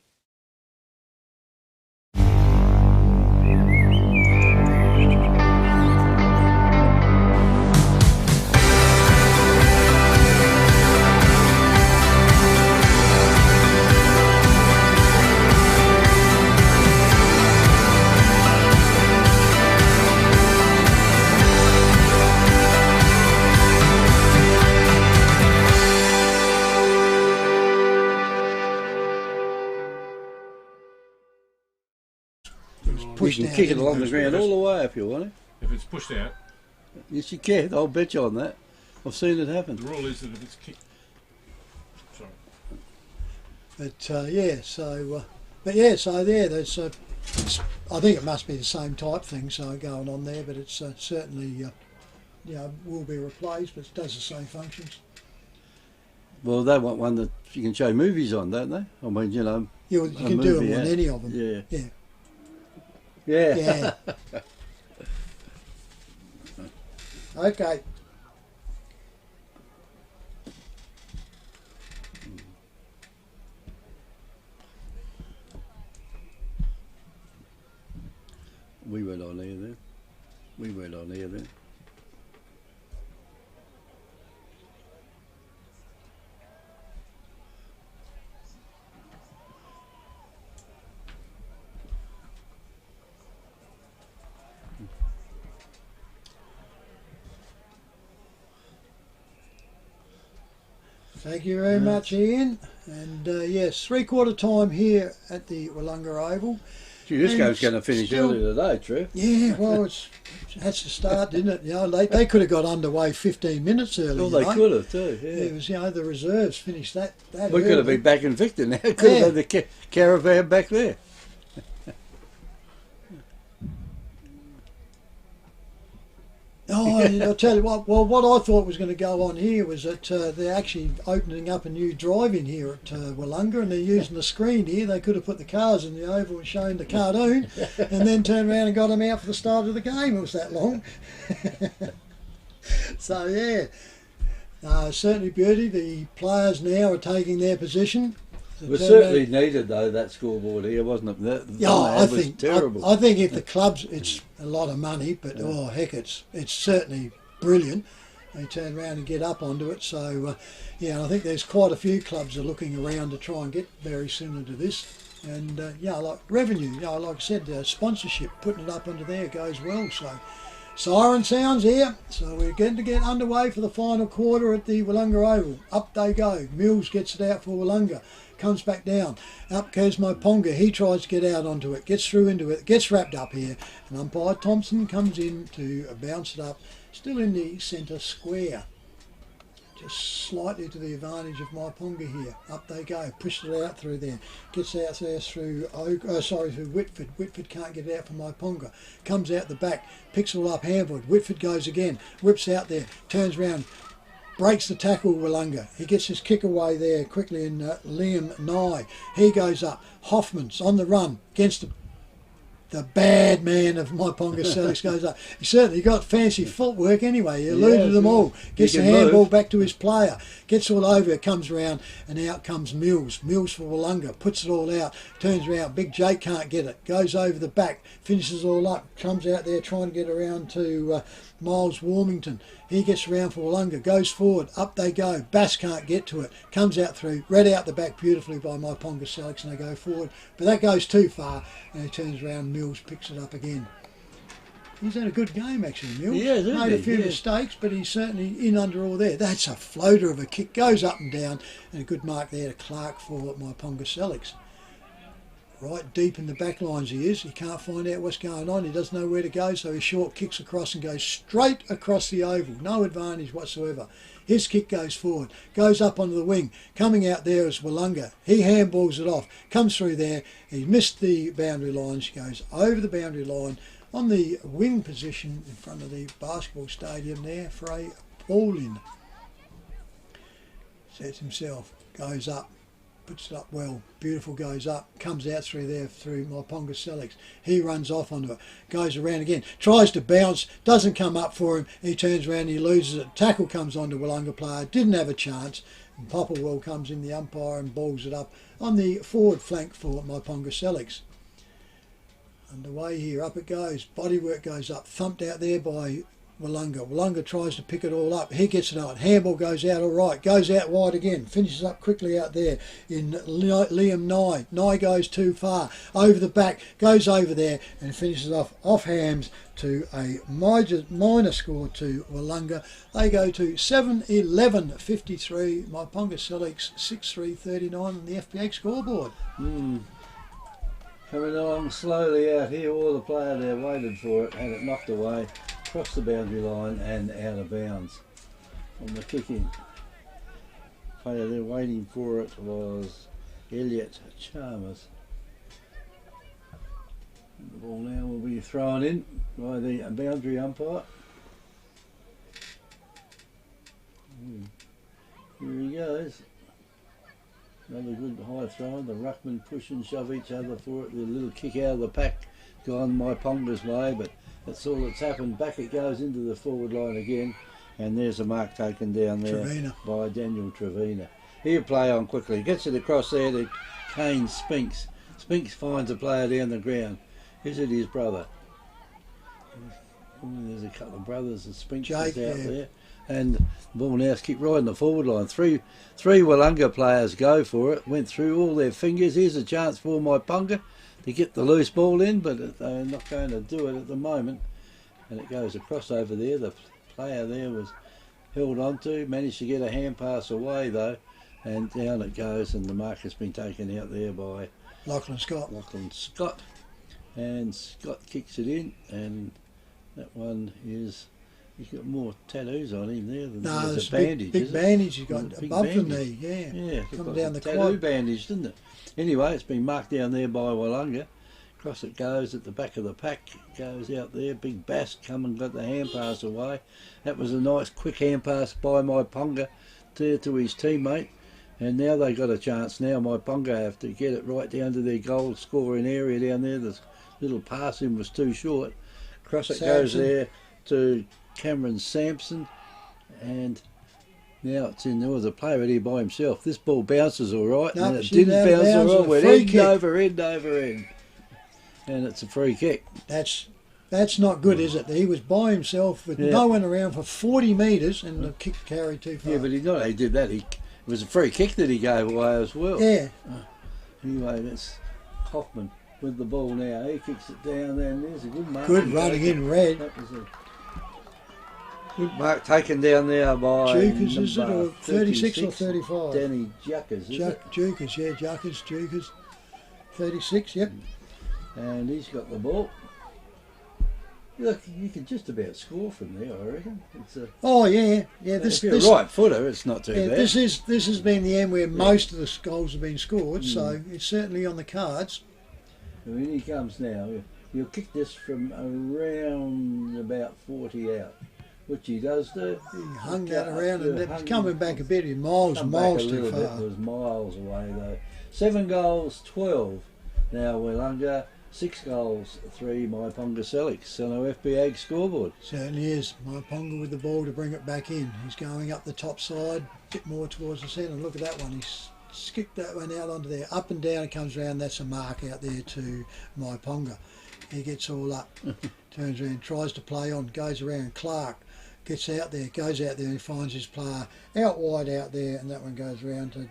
You can kick it along the ground all the way if you want it. If it's pushed out, Yes, you can. I'll bet you on that. I've seen it happen. the rule is that if it's kicked... Sorry. But yeah, so there, there's I think it must be the same type thing so going on there, but it's certainly will be replaced, but it does the same functions. Well, they want one that you can show movies on, don't they? I mean, you know. You can do them on any of them. Yeah. Yeah. Yeah. Yeah. Okay. We went on air then. We went on air then. Thank you very much, Ian. And yes, 3/4 time here at the Willunga Oval. Gee, this And game's going to finish still- early today, Trev. Yeah, well, it has to start, didn't it? You know, they could have got underway 15 minutes early. Well, they could have too, yeah. It was, the reserves finished that We early. could have been back in Victor now. Could have had the caravan back there. Oh, I'll tell you what. Well, what I thought was going to go on here was that they're actually opening up a new drive-in here at Willunga, and they're using the screen here. They could have put the cars in the oval and shown the cartoon, and then turned around and got them out for the start of the game. It was that long. So yeah, certainly beauty. The players now are taking their position. It was certainly needed though, that scoreboard here, wasn't it? I was think terrible. I think if the clubs, it's a lot of money, but oh heck, it's certainly brilliant. They turn around and get up onto it. So and I think there's quite a few clubs are looking around to try and get very similar to this. And like revenue, like I said, sponsorship, putting it up under there goes well. So siren sounds here. So we're getting to get underway for the final quarter at the Willunga Oval. Up they go. Mills gets it out for Willunga. Comes back down. Up goes Myponga. He tries to get out onto it, gets through into it, gets wrapped up here. And umpire Thompson comes in to bounce it up, still in the centre square. Just slightly to the advantage of Myponga here. Up they go. Pushed it out through there. Gets out there through through Whitford. Whitford can't get it out for Myponga. Comes out the back. Picks it all up Hamwood. Whitford goes again. Whips out there. Turns round. Breaks the tackle, Willunga. He gets his kick away there quickly, and Liam Nye. He goes up. Hoffman's on the run against the bad man of Myponga. Sellicks goes up. He certainly got fancy footwork anyway. He eluded them all. Gets the handball back to his player. Gets all over it, comes round, and out comes Mills. Mills for Willunga. Puts it all out. Turns around. Big Jake can't get it. Goes over the back. Finishes all up. Comes out there trying to get around to Miles Warmington. He gets around for Willunga, goes forward, up they go. Bass can't get to it, comes out through, read out the back beautifully by Myponga Sellicks, and they go forward. But that goes too far, and he turns around, Mills picks it up again. He's had a good game actually, Mills. Yeah, made a few mistakes, but he's certainly in under all there. That's a floater of a kick, goes up and down, and a good mark there to Clark for Myponga Sellicks. right deep in the back lines he is. He can't find out what's going on. He doesn't know where to go, so his short kicks across and goes straight across the oval. No advantage whatsoever. His kick goes forward, goes up onto the wing. Coming out there is Willunga. He handballs it off, comes through there. He missed the boundary lines, goes over the boundary line on the wing position in front of the basketball stadium there for a ball in. Sets himself, goes up, puts it up well, beautiful, goes up, comes out through there through Myponga Sellicks. He runs off onto it, goes around again, tries to bounce, doesn't come up for him, he turns around, he loses it, tackle comes onto Willunga player, didn't have a chance, and Popplewell comes in, the umpire, and balls it up on the forward flank for Myponga Sellicks. Underway here, up it goes, bodywork goes up, thumped out there by Willunga. Willunga tries to pick it all up. He gets it on. Handball goes out all right. Goes out wide again. Finishes up quickly out there in Liam Nye. Nye goes too far. Over the back. Goes over there and finishes off hands to a minor score to Willunga. They go to 7-11-53. Myponga Sellicks 6-3-39 on the FPA scoreboard. Coming along slowly out here. All the player there waited for it. Had it knocked away. Across the boundary line and out of bounds on the kicking. Player there waiting for it was Elliot Chalmers. And the ball now will be thrown in by the boundary umpire. Here he goes. Another good high throw. The ruckman push and shove each other for it. The little kick out of the pack gone Myponga's way, but that's all that's happened. Back it goes into the forward line again, and there's a mark taken down there by Daniel Trevina. He'll play on quickly, gets it across there to Kane Spinks. Spinks finds a player down the ground. Is it his brother? There's a couple of brothers and Spinks is out there. And the ball now keep riding the forward line. Three Willunga players go for it. Went through all their fingers. Here's a chance for Myponga to get the loose ball in, but they're not going to do it at the moment. And it goes across over there. The player there was held onto, managed to get a hand pass away though, and down it goes, and the mark has been taken out there by Lachlan Scott. And Scott kicks it in, and that one is, he's got more tattoos on him there than there's a bandage. Big bandage he's got above the knee, Yeah, coming down the tattoo quad. bandage, didn't it? Anyway, it's been marked down there by Willunga. Across it goes at the back of the pack, goes out there. Big Bass come and got the hand pass away. That was a nice quick hand pass by Myponga to his teammate. And now they got a chance. Now Myponga have to get it right down to their goal scoring area down there. The little passing was too short. Across it goes there to Cameron Sampson, and now it's in. There was a player here by himself. This ball bounces all right, and it didn't bounce all right. Went end over end, and it's a free kick. That's not good, is it? He was by himself with no one around for 40 metres, and the kick carried too far. Yeah, but he did that. It was a free kick that he gave away as well. Yeah. Anyway, that's Hoffman with the ball now. He kicks it down there, and there's a good mark. Good running in red. That was a good mark taken down there by Jukers, is it, or 36 or 35? Danny Juckers, Jukers, yeah, Jukers. 36, yep. And he's got the ball. Look, you can just about score from there, I reckon. It's a, This, if you're a right footer, it's not too bad. This has been the end where most of the goals have been scored, so it's certainly on the cards. And in he comes now. He'll kick this from around about 40 out, which he does do. He hung that around, and it's coming back a bit. Miles too far. It was miles away though. 7 goals, 12. Now Willunga. 6 goals, 3 Myponga Sellicks on our FBA scoreboard. Certainly is. Myponga with the ball to bring it back in. He's going up the top side, a bit more towards the centre. Look at that one. He's skipped that one out onto there. Up and down it comes round. That's a mark out there to Myponga. He gets all up, turns around, tries to play on, goes around. Clark gets out there, goes out there and finds his player out wide out there, and that one goes around to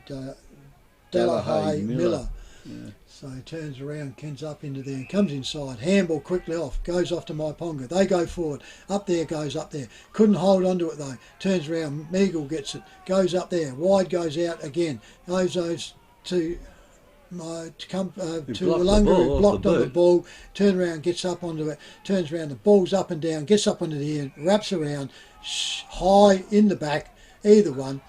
Delahaye Miller. Yeah. So he turns around, Ken's up into there and comes inside. Handball quickly off, goes off to Myponga. They go forward. Up there goes up there. Couldn't hold on to it though. Turns around, Meagle gets it. Goes up there. Wide goes out again. Goes to to come to blocked the Willunga, ball who off blocked the on the boot. ball, turned around, gets up onto it, turns around, the ball's up and down, gets up onto the end, wraps around, high in the back, either one,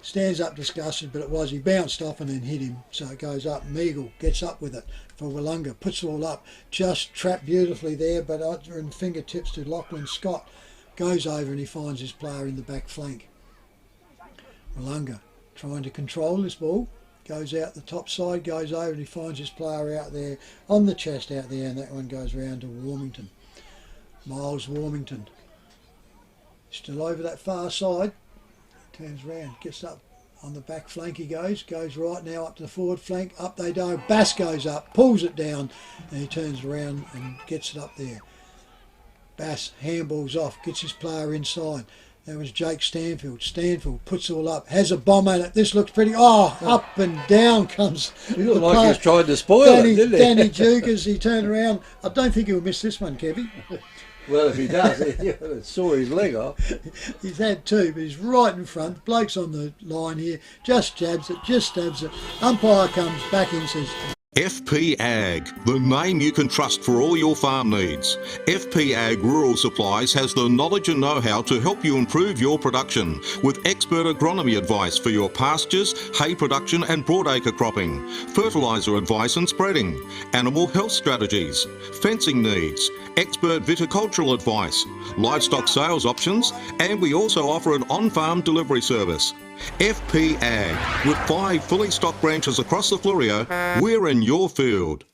stands up disgusted, but it was, he bounced off and then hit him, so it goes up. Meagle gets up with it for Willunga, puts it all up, just trapped beautifully there, but in fingertips to Lachlan Scott, goes over and he finds his player in the back flank. Willunga trying to control this ball, goes out the top side, goes over and he finds his player out there on the chest out there, and that one goes round to Warmington. Miles Warmington still over that far side, turns round, gets up on the back flank, he goes right now up to the forward flank, up they go, Bass goes up, pulls it down, and he turns around and gets it up there. Bass handballs off, gets his player inside. That was Jake Stanfield. Stanfield puts it all up, has a bomb at it. This looks pretty. Up and down comes. He looked like he was trying to spoil it, didn't he? Danny Jukas, he turned around. I don't think he'll miss this one, Kevy. Well, if he does, he saw his leg off. He's had two, but he's right in front. Bloke's on the line here. Just jabs it, just stabs it. Umpire comes back in and says, FP Ag, the name you can trust for all your farm needs. FP Ag Rural Supplies has the knowledge and know-how to help you improve your production with expert agronomy advice for your pastures, hay production and broadacre cropping, fertiliser advice and spreading, animal health strategies, fencing needs, expert viticultural advice, livestock sales options, and we also offer an on-farm delivery service. FP Ag, with 5 fully stocked branches across the Fleurieu, we're in your field.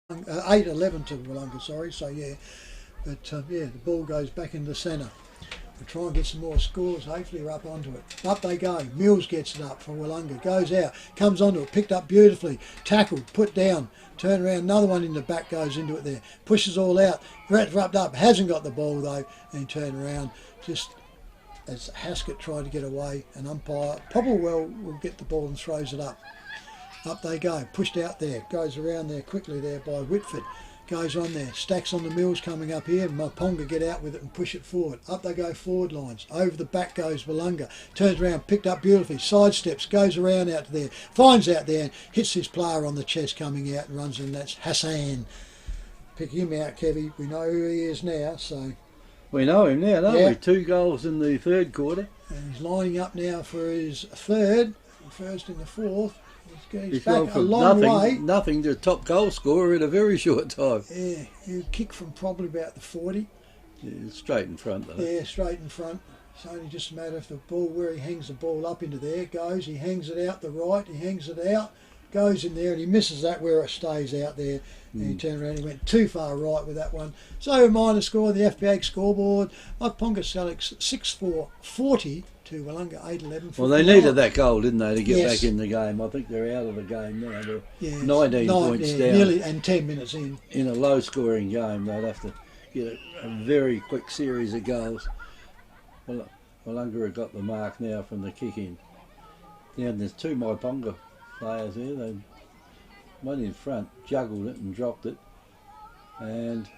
8-11 to Willunga, sorry, so yeah. But the ball goes back in the centre. We'll try and get some more scores, hopefully we're up onto it. Up they go, Mills gets it up for Willunga, goes out, comes onto it, picked up beautifully, tackled, put down, turn around, another one in the back goes into it there, pushes all out, wrapped up, hasn't got the ball though, and he turned around, just as Haskett tried to get away, and umpire Popplewell will get the ball and throws it up. Up they go, pushed out there, goes around there quickly there by Whitford, goes on there, stacks on the Mills coming up here, Myponga get out with it and push it forward. Up they go forward lines, over the back goes Willunga, turns around, picked up beautifully, sidesteps, goes around out to there, finds out there, and hits his player on the chest coming out and runs in, that's Hassan. Pick him out, Kevy, we know who he is now, so... We know him now, don't we? 2 goals in the third quarter. And he's lining up now for his first in the fourth. He's gone back a from long way. nothing to top goal scorer in a very short time. Yeah, he'll kick from probably about the 40. Yeah, straight in front though. Yeah, straight in front. It's only just a matter of the ball, where he hangs the ball up into there, goes, he hangs it out the right, he hangs it out, goes in there and he misses that where it stays out there. And he turned around, he went too far right with that one. So a minor score on the FBA scoreboard. Myponga Sellicks 6-4-40 to Willunga 8-11. Well, they needed that goal, didn't they, to get Yes. back in the game. I think they're out of the game now. They're Yeah, 19 points down. Nearly, and 10 minutes in. In a low-scoring game, they'd have to get a very quick series of goals. Well, Willunga have got the mark now from the kick-in. Yeah, and there's 2 Myponga players there. They one in front juggled it and dropped it, and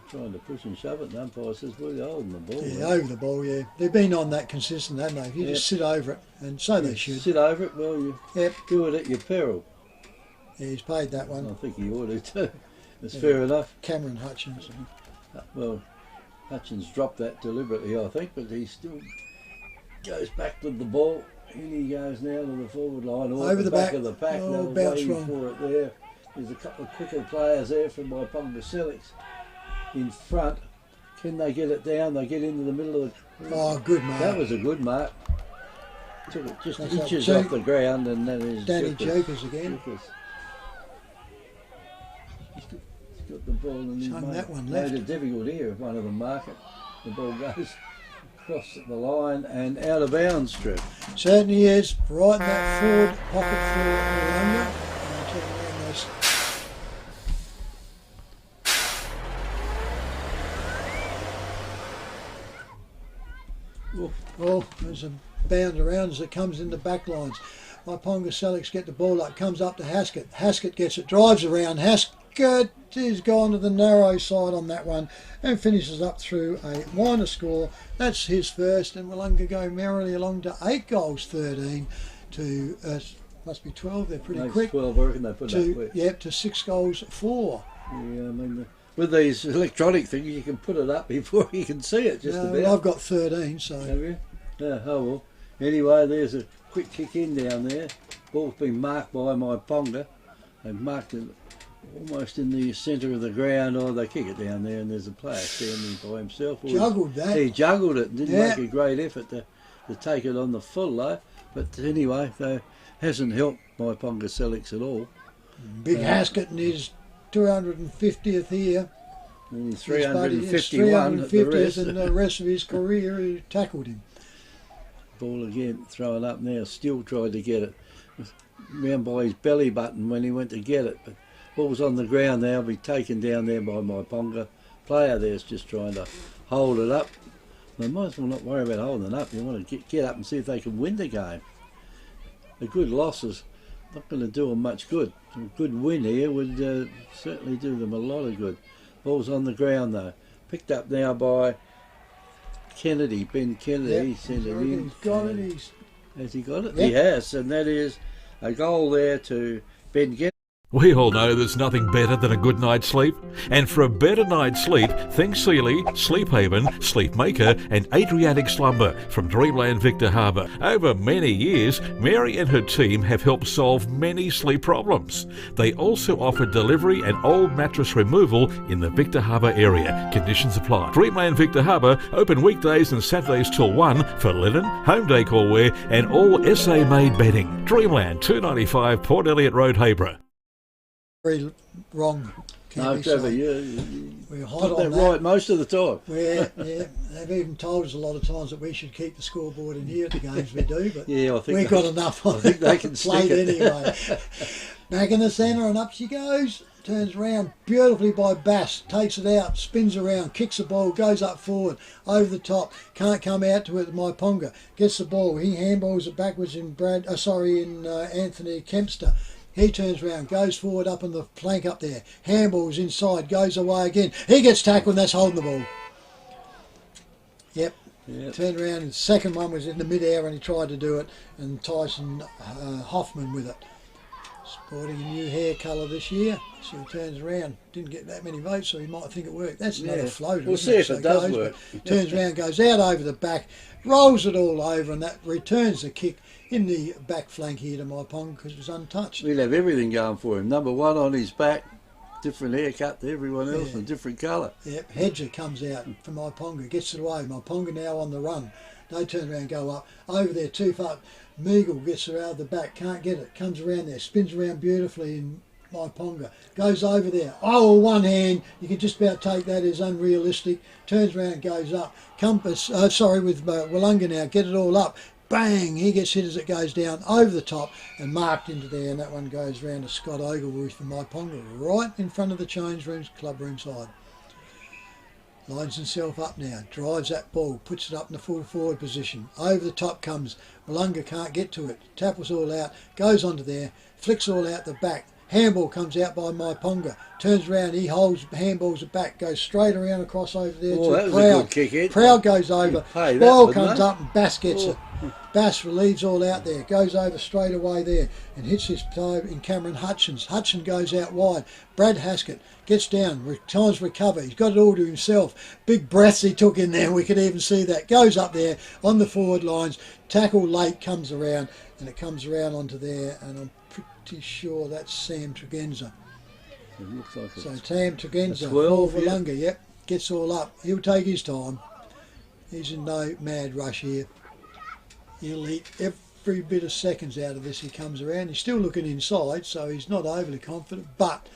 trying to push and shove it. And the umpire says, "Well, you're holding the ball." Yeah, over the ball. Yeah, they've been on that consistent, haven't they? If you just sit over it, and so they should. Sit over it. Well, you do it at your peril. Yeah, he's paid that one. I think he ought to too. It's fair enough. Cameron Hutchins. Well, Hutchins dropped that deliberately, I think, but he still goes back with the ball. In he goes now to the forward line, or over the back of the pack. Oh, They're bounce waiting wrong. for it there. There's a couple of quicker players there from Myponga Sellicks in front. Can they get it down? They get into the middle of the... Oh, good mark. That was a good mark. Took it just That's inches up off the ground, and then is Danny Jokers again. He's got the ball and he's Hung that one made left. it difficult here if one of them mark it. The ball goes across the line and out of bounds, Trev. Certainly is. Right in that forward pocket for Willunga. And turn around those. Oh, there's a bound around as it comes in the back lines. Myponga Sellicks get the ball up, comes up to Haskett. Haskett gets it, drives around. Haskett is gone to the narrow side on that one and finishes up through a minor score. That's his first, and Willunga go merrily along to 8 goals 13 to must be 12. They're pretty Makes quick. 12, I reckon they put that quick. Yep, to 6 goals 4. Yeah, I mean, with these electronic things, you can put it up before you can see it, just about. Well, I've got 13, so. Have you? Yeah, oh well. Anyway, there's a quick kick in down there. Ball's been marked by Myponga. They've marked it almost in the centre of the ground, or they kick it down there and there's a player standing by himself. Juggled that. He juggled it and didn't make a great effort to take it on the full though. But anyway, hasn't helped Myponga Sellicks at all. Big Haskett and his 250th here. And 351 at the rest. And the rest of his career, he tackled him. Ball again, thrown up now, still tried to get it. Round by his belly button when he went to get it. But ball's on the ground now, be taken down there by Myponga. Player there's just trying to hold it up. They might as well not worry about holding it up. You want to get up and see if they can win the game. A good loss is not going to do them much good. A good win here would certainly do them a lot of good. Ball's on the ground though. Picked up now by Kennedy, Ben Kennedy. Yep, He sent it in. He's got it. Has he got it? Yep. He has, and that is a goal there to Ben Kennedy. We all know there's nothing better than a good night's sleep. And for a better night's sleep, think Sealy, Sleep Haven, Sleep Maker and Adriatic Slumber from Dreamland Victor Harbour. Over many years, Mary and her team have helped solve many sleep problems. They also offer delivery and old mattress removal in the Victor Harbour area. Conditions apply. Dreamland Victor Harbour, open weekdays and Saturdays till 1 for linen, home decor wear and all SA-made bedding. Dreamland, 295 Port Elliot Road, Hayborough. Very wrong. No, Trevor, you we're hot got on that that. right most of the time. They've even told us a lot of times that we should keep the scoreboard in here at the games we do, but Yeah, I think we've got enough on I think they can plate stick it. anyway. Back in the centre and up she goes. Turns around beautifully by Bass, takes it out, spins around, kicks the ball, goes up forward, over the top, can't come out to it. Myponga gets the ball, he handballs it backwards in Anthony Kempster. He turns around, goes forward up on the flank up there, handballs inside, goes away again. He gets tackled and that's holding the ball. Yep. Turned around and the second one was in the mid-air and he tried to do it, and Tyson Hoffman with it. Sporting a new hair colour this year. So he turns around, didn't get that many votes, so he might think it worked. That's another floater. We'll see if it does work. Turns around, goes out over the back, rolls it all over, and that returns the kick in the back flank here to Myponga because it was untouched. We'll have everything going for him. Number one on his back, different haircut to everyone else, and different colour. Yep, Hedger comes out for Myponga, gets it away. Myponga now on the run. They turn around, go up. Over there, too far. Meagle gets her out of the back, can't get it. Comes around there, spins around beautifully in Myponga. Goes over there. Oh, one hand. You can just about take that as unrealistic. Turns around, goes up. With Willunga now, get it all up. Bang! He gets hit as it goes down over the top and marked into there, and that one goes round to Scott Ogleworth for Myponga, right in front of the change rooms, club room side. Lines himself up now, drives that ball, puts it up in the full forward position. Over the top comes, Willunga can't get to it, tackles all out, goes onto there, flicks all out the back. Handball comes out by Myponga, turns around, he holds, handballs it back, goes straight around across over there to that was Proud. a good kick in. Proud goes over, Hey, ball that, comes mate. up and Bass gets it. Bass relieves all out there, goes over straight away there and hits his toe in Cameron Hutchins. Hutchins goes out wide. Brad Haskett gets down, tries to recover. He's got it all to himself. Big breaths he took in there, we could even see that. Goes up there on the forward lines, tackle late, comes around, and it comes around onto there, and I'm pretty sure that's Sam Tregenza. It looks like So Sam Tregenza, 12, for Willunga, yep, gets all up. He'll take his time. He's in no mad rush here. He'll eat every bit of seconds out of this he comes around. He's still looking inside, so he's not overly confident, but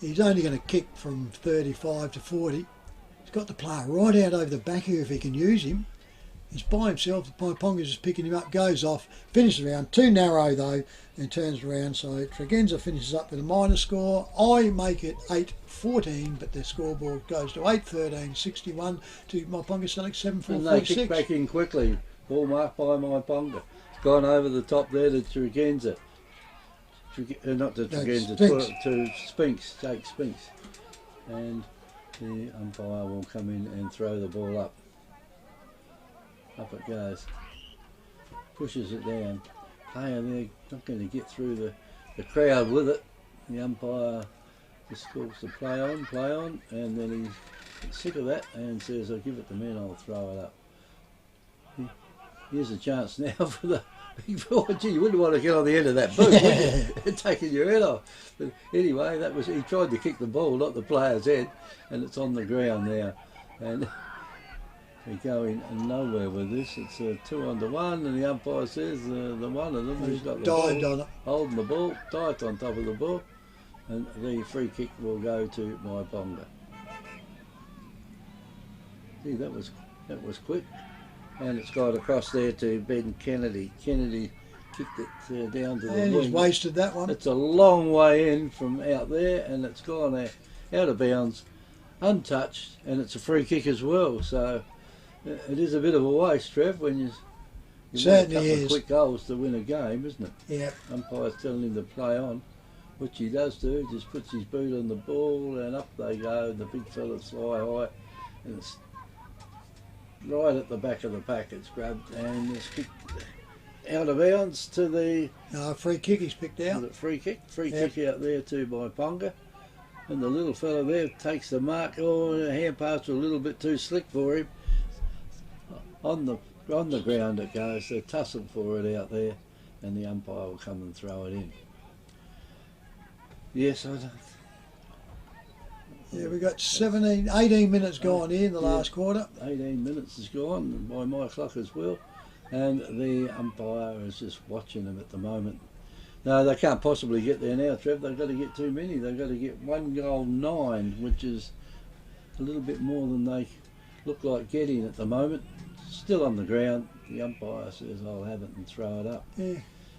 he's only going to kick from 35 to 40. He's got the player right out over the back here if he can use him. He's by himself. Myponga's just picking him up, goes off, finishes around. Too narrow though, and turns around. So Tregenza finishes up with a minor score. I make it 8-14, but the scoreboard goes to 8-13, 61 to Myponga Sellicks 7-4, And they kick 46. back in quickly. Ball marked by Myponga. It's gone over the top there to Tregenza. Not to Tregenza, to Spinks, Jake Spinks. And the umpire will come in and throw the ball up. Up it goes. Pushes it down. player there not going to get through the crowd with it. The umpire just calls the play on, and then he's sick of that and says, I'll give it to me and I'll throw it up. Here's a chance now for the big ball. Gee, you wouldn't want to get on the end of that boot, would you? Taking your head off. But anyway, he tried to kick the ball, not the player's head, and it's on the ground now. And we're going nowhere with this. It's 2-1, and the umpire says the one of them who's got the dived ball, on it. holding the ball, dived on top of the ball, and the free kick will go to Myponga. See, that was quick. And it's got across there to Ben Kennedy. Kennedy kicked it down to the And wing. he's wasted that one. It's a long way in from out there, and it's gone out of bounds, untouched, and it's a free kick as well. So it is a bit of a waste, Trev, when you Certainly make a couple is. of quick goals to win a game, isn't it? Yeah. Umpire's telling him to play on, which he does do. Just puts his boot on the ball, and up they go. And the big fellas fly high, and it's right at the back of the pack. It's grabbed and it's kicked out of bounds to the Free kick he's picked out. free kick out there to Myponga, and the little fella there takes the mark. The hand pass was a little bit too slick for him. On the ground it goes. They tussle for it out there, and the umpire will come and throw it in. Yes, I don't. Yeah, we've got 18 minutes gone in the last quarter. 18 minutes is gone by my clock as well, and the umpire is just watching them at the moment. No, they can't possibly get there now, Trev. They've got to get too many. They've got to get 1 goal 9, which is a little bit more than they look like getting at the moment. Still on the ground. The umpire says, I'll have it and throw it up. Yeah.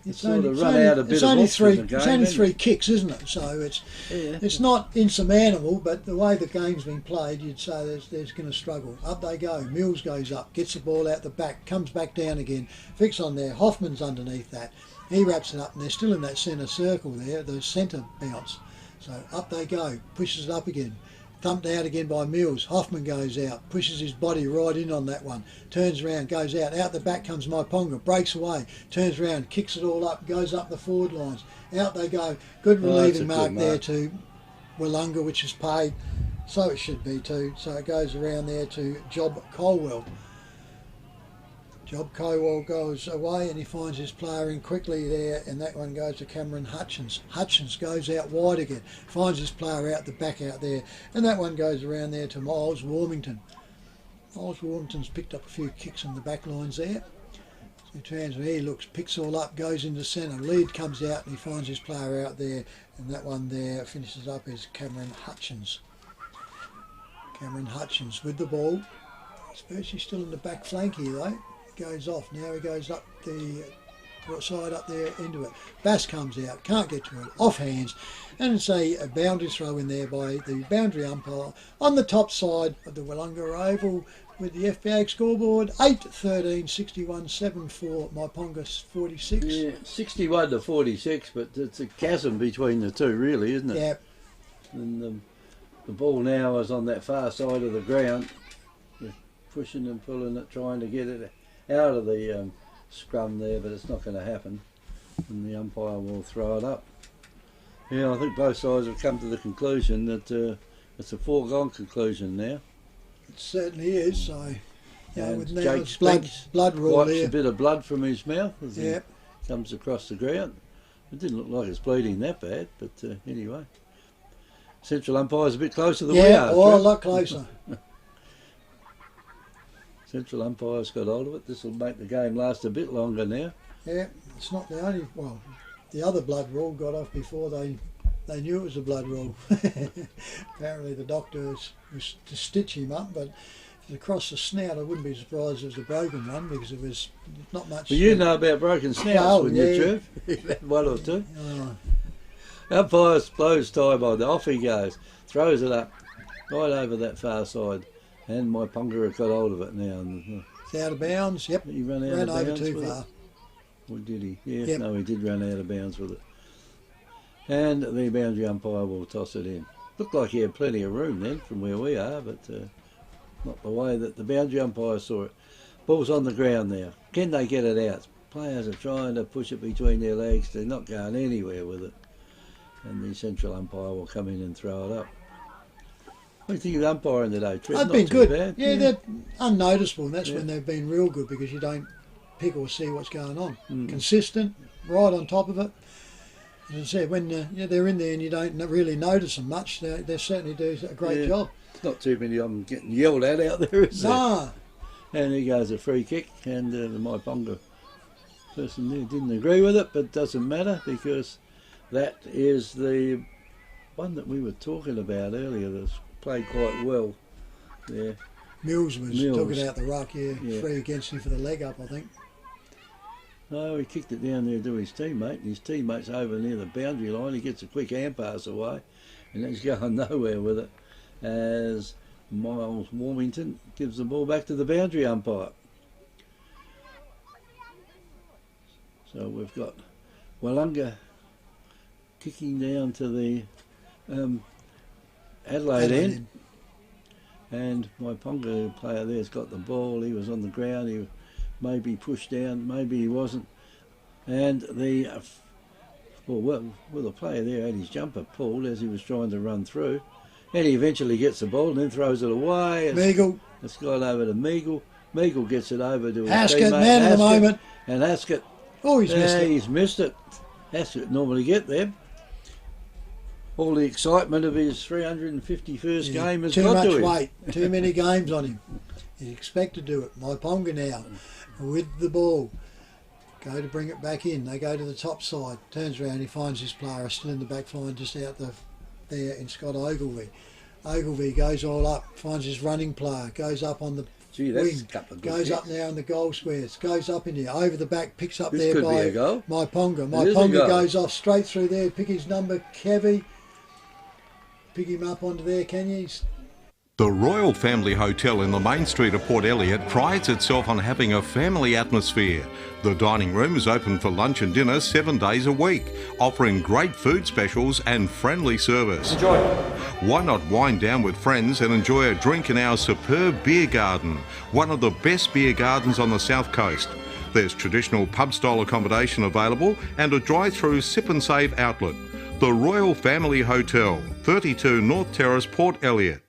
It's only three kicks, isn't it? So it's not insurmountable, but the way the game's been played, you'd say there's going to struggle. Up they go. Mills goes up, gets the ball out the back, comes back down again. Fix on there. Hoffman's underneath that. He wraps it up, and they're still in that centre circle there, the centre bounce. So up they go, pushes it up again. Thumped out again by Mills. Hoffman goes out, pushes his body right in on that one, turns around, goes out. Out the back comes Myponga, breaks away, turns around, kicks it all up, goes up the forward lines. Out they go. Good relieving mark there to Willunga, which is paid. So it should be too. So it goes around there to Job Colwell. Job Colwell goes away and he finds his player in quickly there, and that one goes to Cameron Hutchins. Hutchins goes out wide again, finds his player out the back out there, and that one goes around there to Miles Warmington. Miles Warmington's picked up a few kicks on the back lines there. So he turns and he looks, picks all up, goes into centre. Lead comes out and he finds his player out there, and that one there finishes up as Cameron Hutchins. Cameron Hutchins with the ball. I suppose he's still in the back flank here though. Goes off. Now he goes up the side up there into it. Bass comes out, can't get to it, off hands, and it's a boundary throw in there by the boundary umpire on the top side of the Willunga Oval with the FPA scoreboard 8-13, 61-7 for Myponga 46. Yeah, 61 to 46, but it's a chasm between the two, really, isn't it? Yeah. And the ball now is on that far side of the ground. They're pushing and pulling it, trying to get it out of the scrum there, but it's not going to happen, and the umpire will throw it up. Yeah, I think both sides have come to the conclusion that it's a foregone conclusion now. It certainly is. So, with now Jake it's blood rule wipes there. a bit of blood from his mouth as Yep. he comes across the ground. It didn't look like it's bleeding that bad, but anyway. Central umpire's a bit closer than we are. A Trev. lot closer. Central umpire's got hold of it. This will make the game last a bit longer now. Yeah, it's not the only. Well, the other blood rule got off before they knew it was a blood rule. Apparently, the doctor was to stitch him up, but if it's across the snout, I wouldn't be surprised if it was a broken one because it was not much. But you know about broken snouts, wouldn't you, Trev? You've had one or two. Umpire blows time on. Off he goes, throws it up right over that far side. And Myponga got hold of it now. It's out of bounds. Yep. He ran over bounds too with far. It? Or did he? Yeah, Yep. No, he did run out of bounds with it. And the boundary umpire will toss it in. Looked like he had plenty of room then from where we are, but not the way that the boundary umpire saw it. Ball's on the ground now. Can they get it out? players are trying to push it between their legs. They're not going anywhere with it. And the central umpire will come in and throw it up. What do you think of the umpiring today, Trip? They've Not been too good. bad. Yeah, they're unnoticeable, and that's Yeah. when they've been real good, because you don't pick or see what's going on. Consistent, right on top of it. As I said, when they're in there and you don't really notice them much, they certainly do a great job. Not too many of them getting yelled at out there, is there? Nah. And here goes a free kick, and the Myponga person there didn't agree with it, but doesn't matter, because that is the one that we were talking about earlier that's played quite well there. Mills took it out the ruck, Yeah. free against him for the leg up, I think. No, he kicked it down there to his teammate, and his teammate's over near the boundary line. He gets a quick hand pass away, and he's going nowhere with it, as Miles Warmington gives the ball back to the boundary umpire. So we've got Willunga kicking down to the Adelaide end, and Myponga player there's got the ball. He was on the ground. He maybe pushed down, maybe he wasn't, and the the player there had his jumper pulled as he was trying to run through, and he eventually gets the ball and then throws it away. Meagle. It's gone over to Meagle. Meagle gets it over to his Haskett, teammate, man of the Haskett, moment. and Haskett. Oh, he's missed it. He's missed it. Haskett normally get there. All the excitement of his 351st game has too got much to him. weight, too many games on him. You expect to do it. Myponga now with the ball. Go to bring it back in. They go to the top side. Turns around, he finds his player still in the back line, just out there in Scott Ogilvie. Ogilvie goes all up, finds his running player, goes up on the wing, goes up now in the goal squares, goes up in here, over the back, picks up This there could by be a goal. Myponga. It is a Myponga goal. goes off straight through there, pick his number, Kevy. Pick him up onto there, can you? The Royal Family Hotel in the main street of Port Elliot prides itself on having a family atmosphere. The dining room is open for lunch and dinner 7 days a week, offering great food specials and friendly service. Enjoy. Why not wind down with friends and enjoy a drink in our superb beer garden, one of the best beer gardens on the south coast. There's traditional pub-style accommodation available and a drive-through sip and save outlet. The Royal Family Hotel, 32 North Terrace, Port Elliot.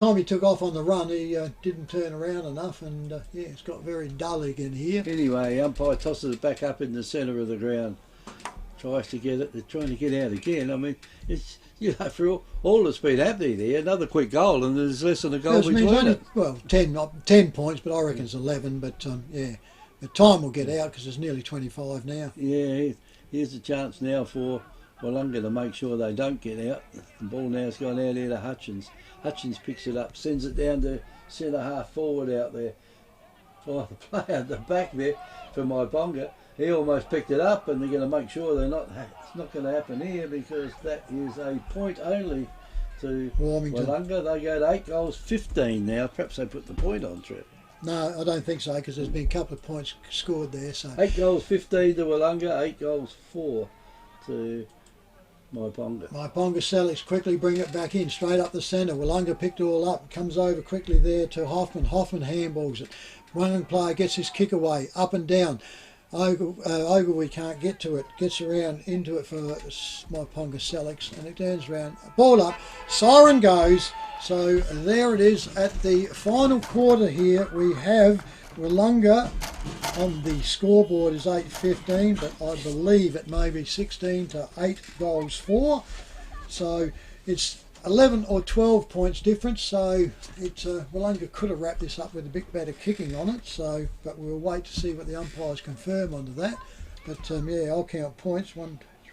Time he took off on the run, he didn't turn around enough, and it's got very dull again here. Anyway, umpire tosses it back up in the centre of the ground. Tries to get it. They're trying to get out again. I mean, it's for all that's been happening there, another quick goal, and there's less than a goal between it. Well, 10 points, but I reckon it's 11. But but time will get out because there's nearly 25 now. Yeah, here's a chance now for Willunga to make sure they don't get out. The ball now's gone out here to Hutchins. Hutchins picks it up, sends it down to centre half forward out there. Oh, the player at the back there for Myponga, he almost picked it up, and they're going to make sure it's not going to happen here, because that is a point only to Warmington. Willunga. They go to 8 goals 15 now. Perhaps they put the point on, Trip. No, I don't think so, because there's been a couple of points scored there. So 8 goals 15 to Willunga, 8 goals 4 to Myponga. Myponga Sellicks quickly bring it back in, straight up the centre. Willunga picked it all up, comes over quickly there to Hoffman. Hoffman handballs it. One player gets his kick away, up and down. Ogilvie can't get to it, gets around into it for Myponga Sellicks, and it turns around. Ball up, siren goes. So there it is at the final quarter here. We have Willunga on the scoreboard is 8-15, but I believe it may be 16 to 8 goals 4. So it's 11 or 12 points difference. So it's Willunga could have wrapped this up with a bit better kicking on it. So, but we'll wait to see what the umpires confirm onto that. But yeah, I'll count points. 1, 2, 3.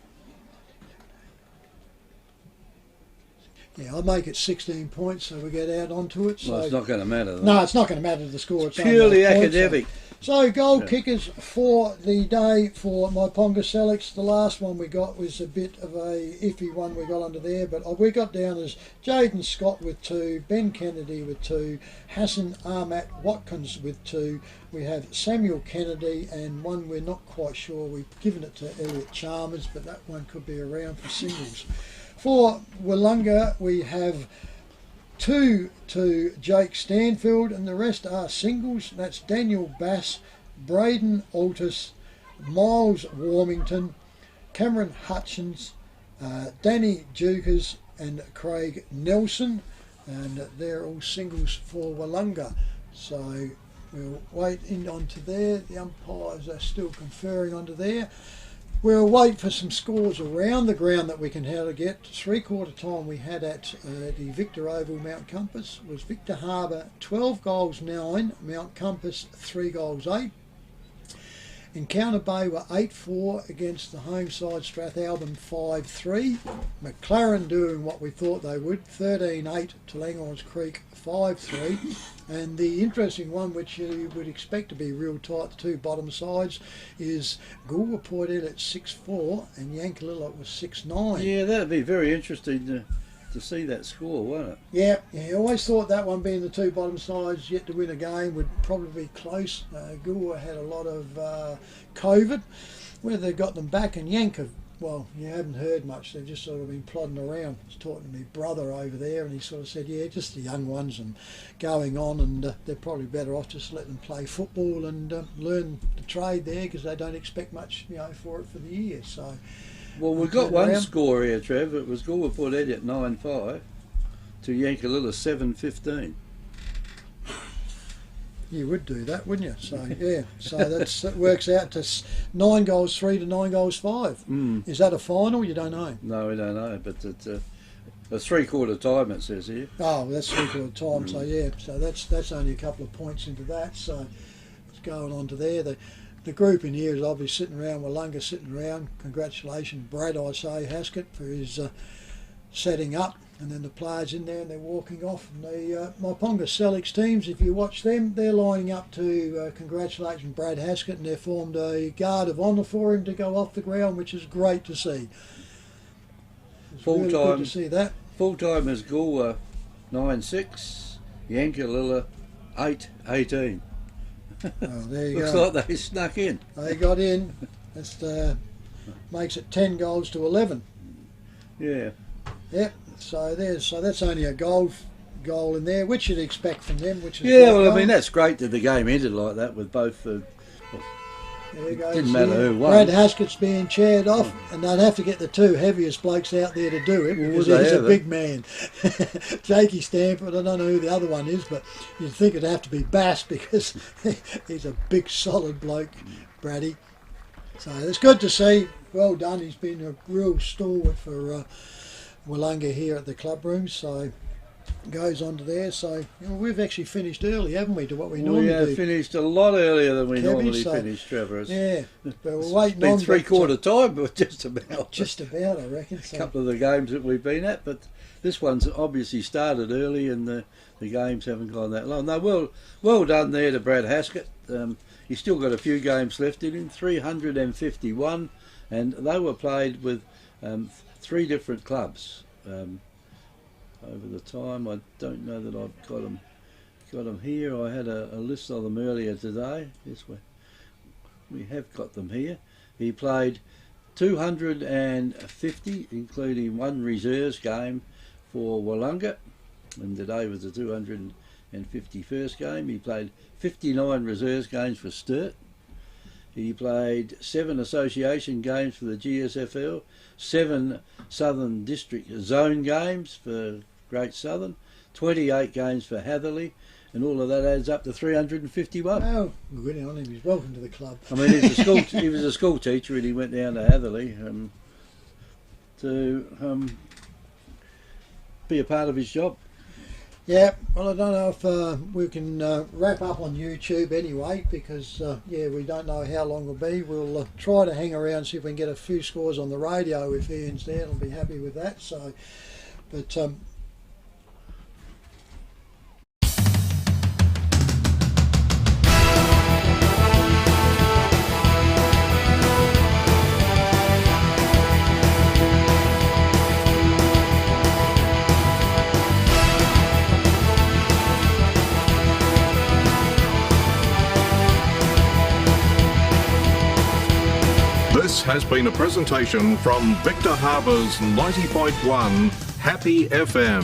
Yeah, I'll make it 16 points, so we get out onto it. So Well, it's not going to matter, though. no, it's not going to matter the score. It's Purely only points, academic. So goal kickers for the day for Myponga Sellicks. The last one we got was a bit of a iffy one we got under there, but we got down as Jaden Scott with 2, Ben Kennedy with 2, Hassan Ahmat Watkins with 2. We have Samuel Kennedy and one we're not quite sure. We've given it to Elliot Chalmers, but that one could be around for singles. For Willunga, we have 2 to Jake Stanfield, and the rest are singles. That's Daniel Bass, Braden Altus, Miles Warmington, Cameron Hutchins, Danny Jukers and Craig Nelson, and they're all singles for Willunga. So we'll wait in onto there. The umpires are still conferring onto there. We'll wait for some scores around the ground that we can how to get. 3/4 time we had at the Victor Oval, Mount Compass, was Victor Harbour 12 goals 9, Mount Compass 3 goals 8. Encounter Bay were 8-4 against the home side Strathalbyn 5-3. McLaren doing what we thought they would, 13-8 to Langhorns Creek 5-3. And the interesting one, which you would expect to be real tight, the two bottom sides, is Goolwa Port Elliot 6-4 and Yankalilla was 6-9. Yeah, that'd be very interesting to see that score, won't it? Yeah, I always thought that one being the two bottom sides yet to win a game would probably be close. Goolwa had a lot of COVID, whether they got them back, and Yank have, well, you haven't heard much, they've just sort of been plodding around. I was talking to my brother over there and he sort of said, yeah, just the young ones and going on, and they're probably better off just letting them play football and learn the trade there, because they don't expect much, for it for the year. So. Well, we've got one score here, Trev. It was Goolwa Port Elliot 9-5 to Yankalilla 7-15. You would do that, wouldn't you? So yeah, so that works out to 9 goals 3 to 9 goals 5. Is that a final? You don't know. No, we don't know, but it's a 3/4 time, it says here. Oh, that's 3/4 time. So yeah, so that's only a couple of points into that. So it's going on to there. The group in here is obviously sitting around, Willunga sitting around. Congratulations, Brad, I say, Haskett, for his setting up. And then the players in there and they're walking off. And the Myponga Sellicks teams, if you watch them, they're lining up to congratulate Brad Haskett, and they've formed a guard of honour for him to go off the ground, which is great to see. It's really good to see that. Full time is Goolwa 9-6, Yankalilla 8-18. Oh, there you Looks go. like they snuck in. They got in. That makes it 10 goals to 11. Yeah. Yep. So that's only a goal in there, which you'd expect from them. Which is I mean, that's great that the game ended like that with both. There goes didn't matter who won. Brad Haskett's being chaired off, and they'd have to get the two heaviest blokes out there to do it, because he's a big man. Jakey Stanford, I don't know who the other one is, but you'd think it'd have to be Bass, because he's a big, solid bloke, Braddy. So it's good to see. Well done. He's been a real stalwart for Willunga here at the club room. So goes on to there. So we've actually finished early, haven't we, to what we normally do? Yeah, finished a lot earlier than we normally finish, Trevor. Yeah, but we're waiting on. It's been 3/4 time, but just about. Just about, I reckon. So. A couple of the games that we've been at, but this one's obviously started early, and the games haven't gone that long. No, well done there to Brad Haskett. He's still got a few games left in him, 351, and they were played with 3 different clubs. Over the time, I don't know that I've got them here. I had a list of them earlier today. Yes, we have got them here. He played 250, including 1 reserves game for Willunga, and today was the 251st game. He played 59 reserves games for Sturt. He played 7 association games for the GSFL, 7 Southern District Zone games for Great Southern, 28 games for Hatherley, and all of that adds up to 351. Oh, good on him. He's welcome to the club. I mean, he was a school teacher, and he went down to Hatherley to be a part of his job. Yeah, well, I don't know if we can wrap up on YouTube anyway, because we don't know how long it'll be. We'll try to hang around, see if we can get a few scores on the radio if Ian's there. I'll be happy with that. So, but This has been a presentation from Victor Harbour's 90.1 Happy FM.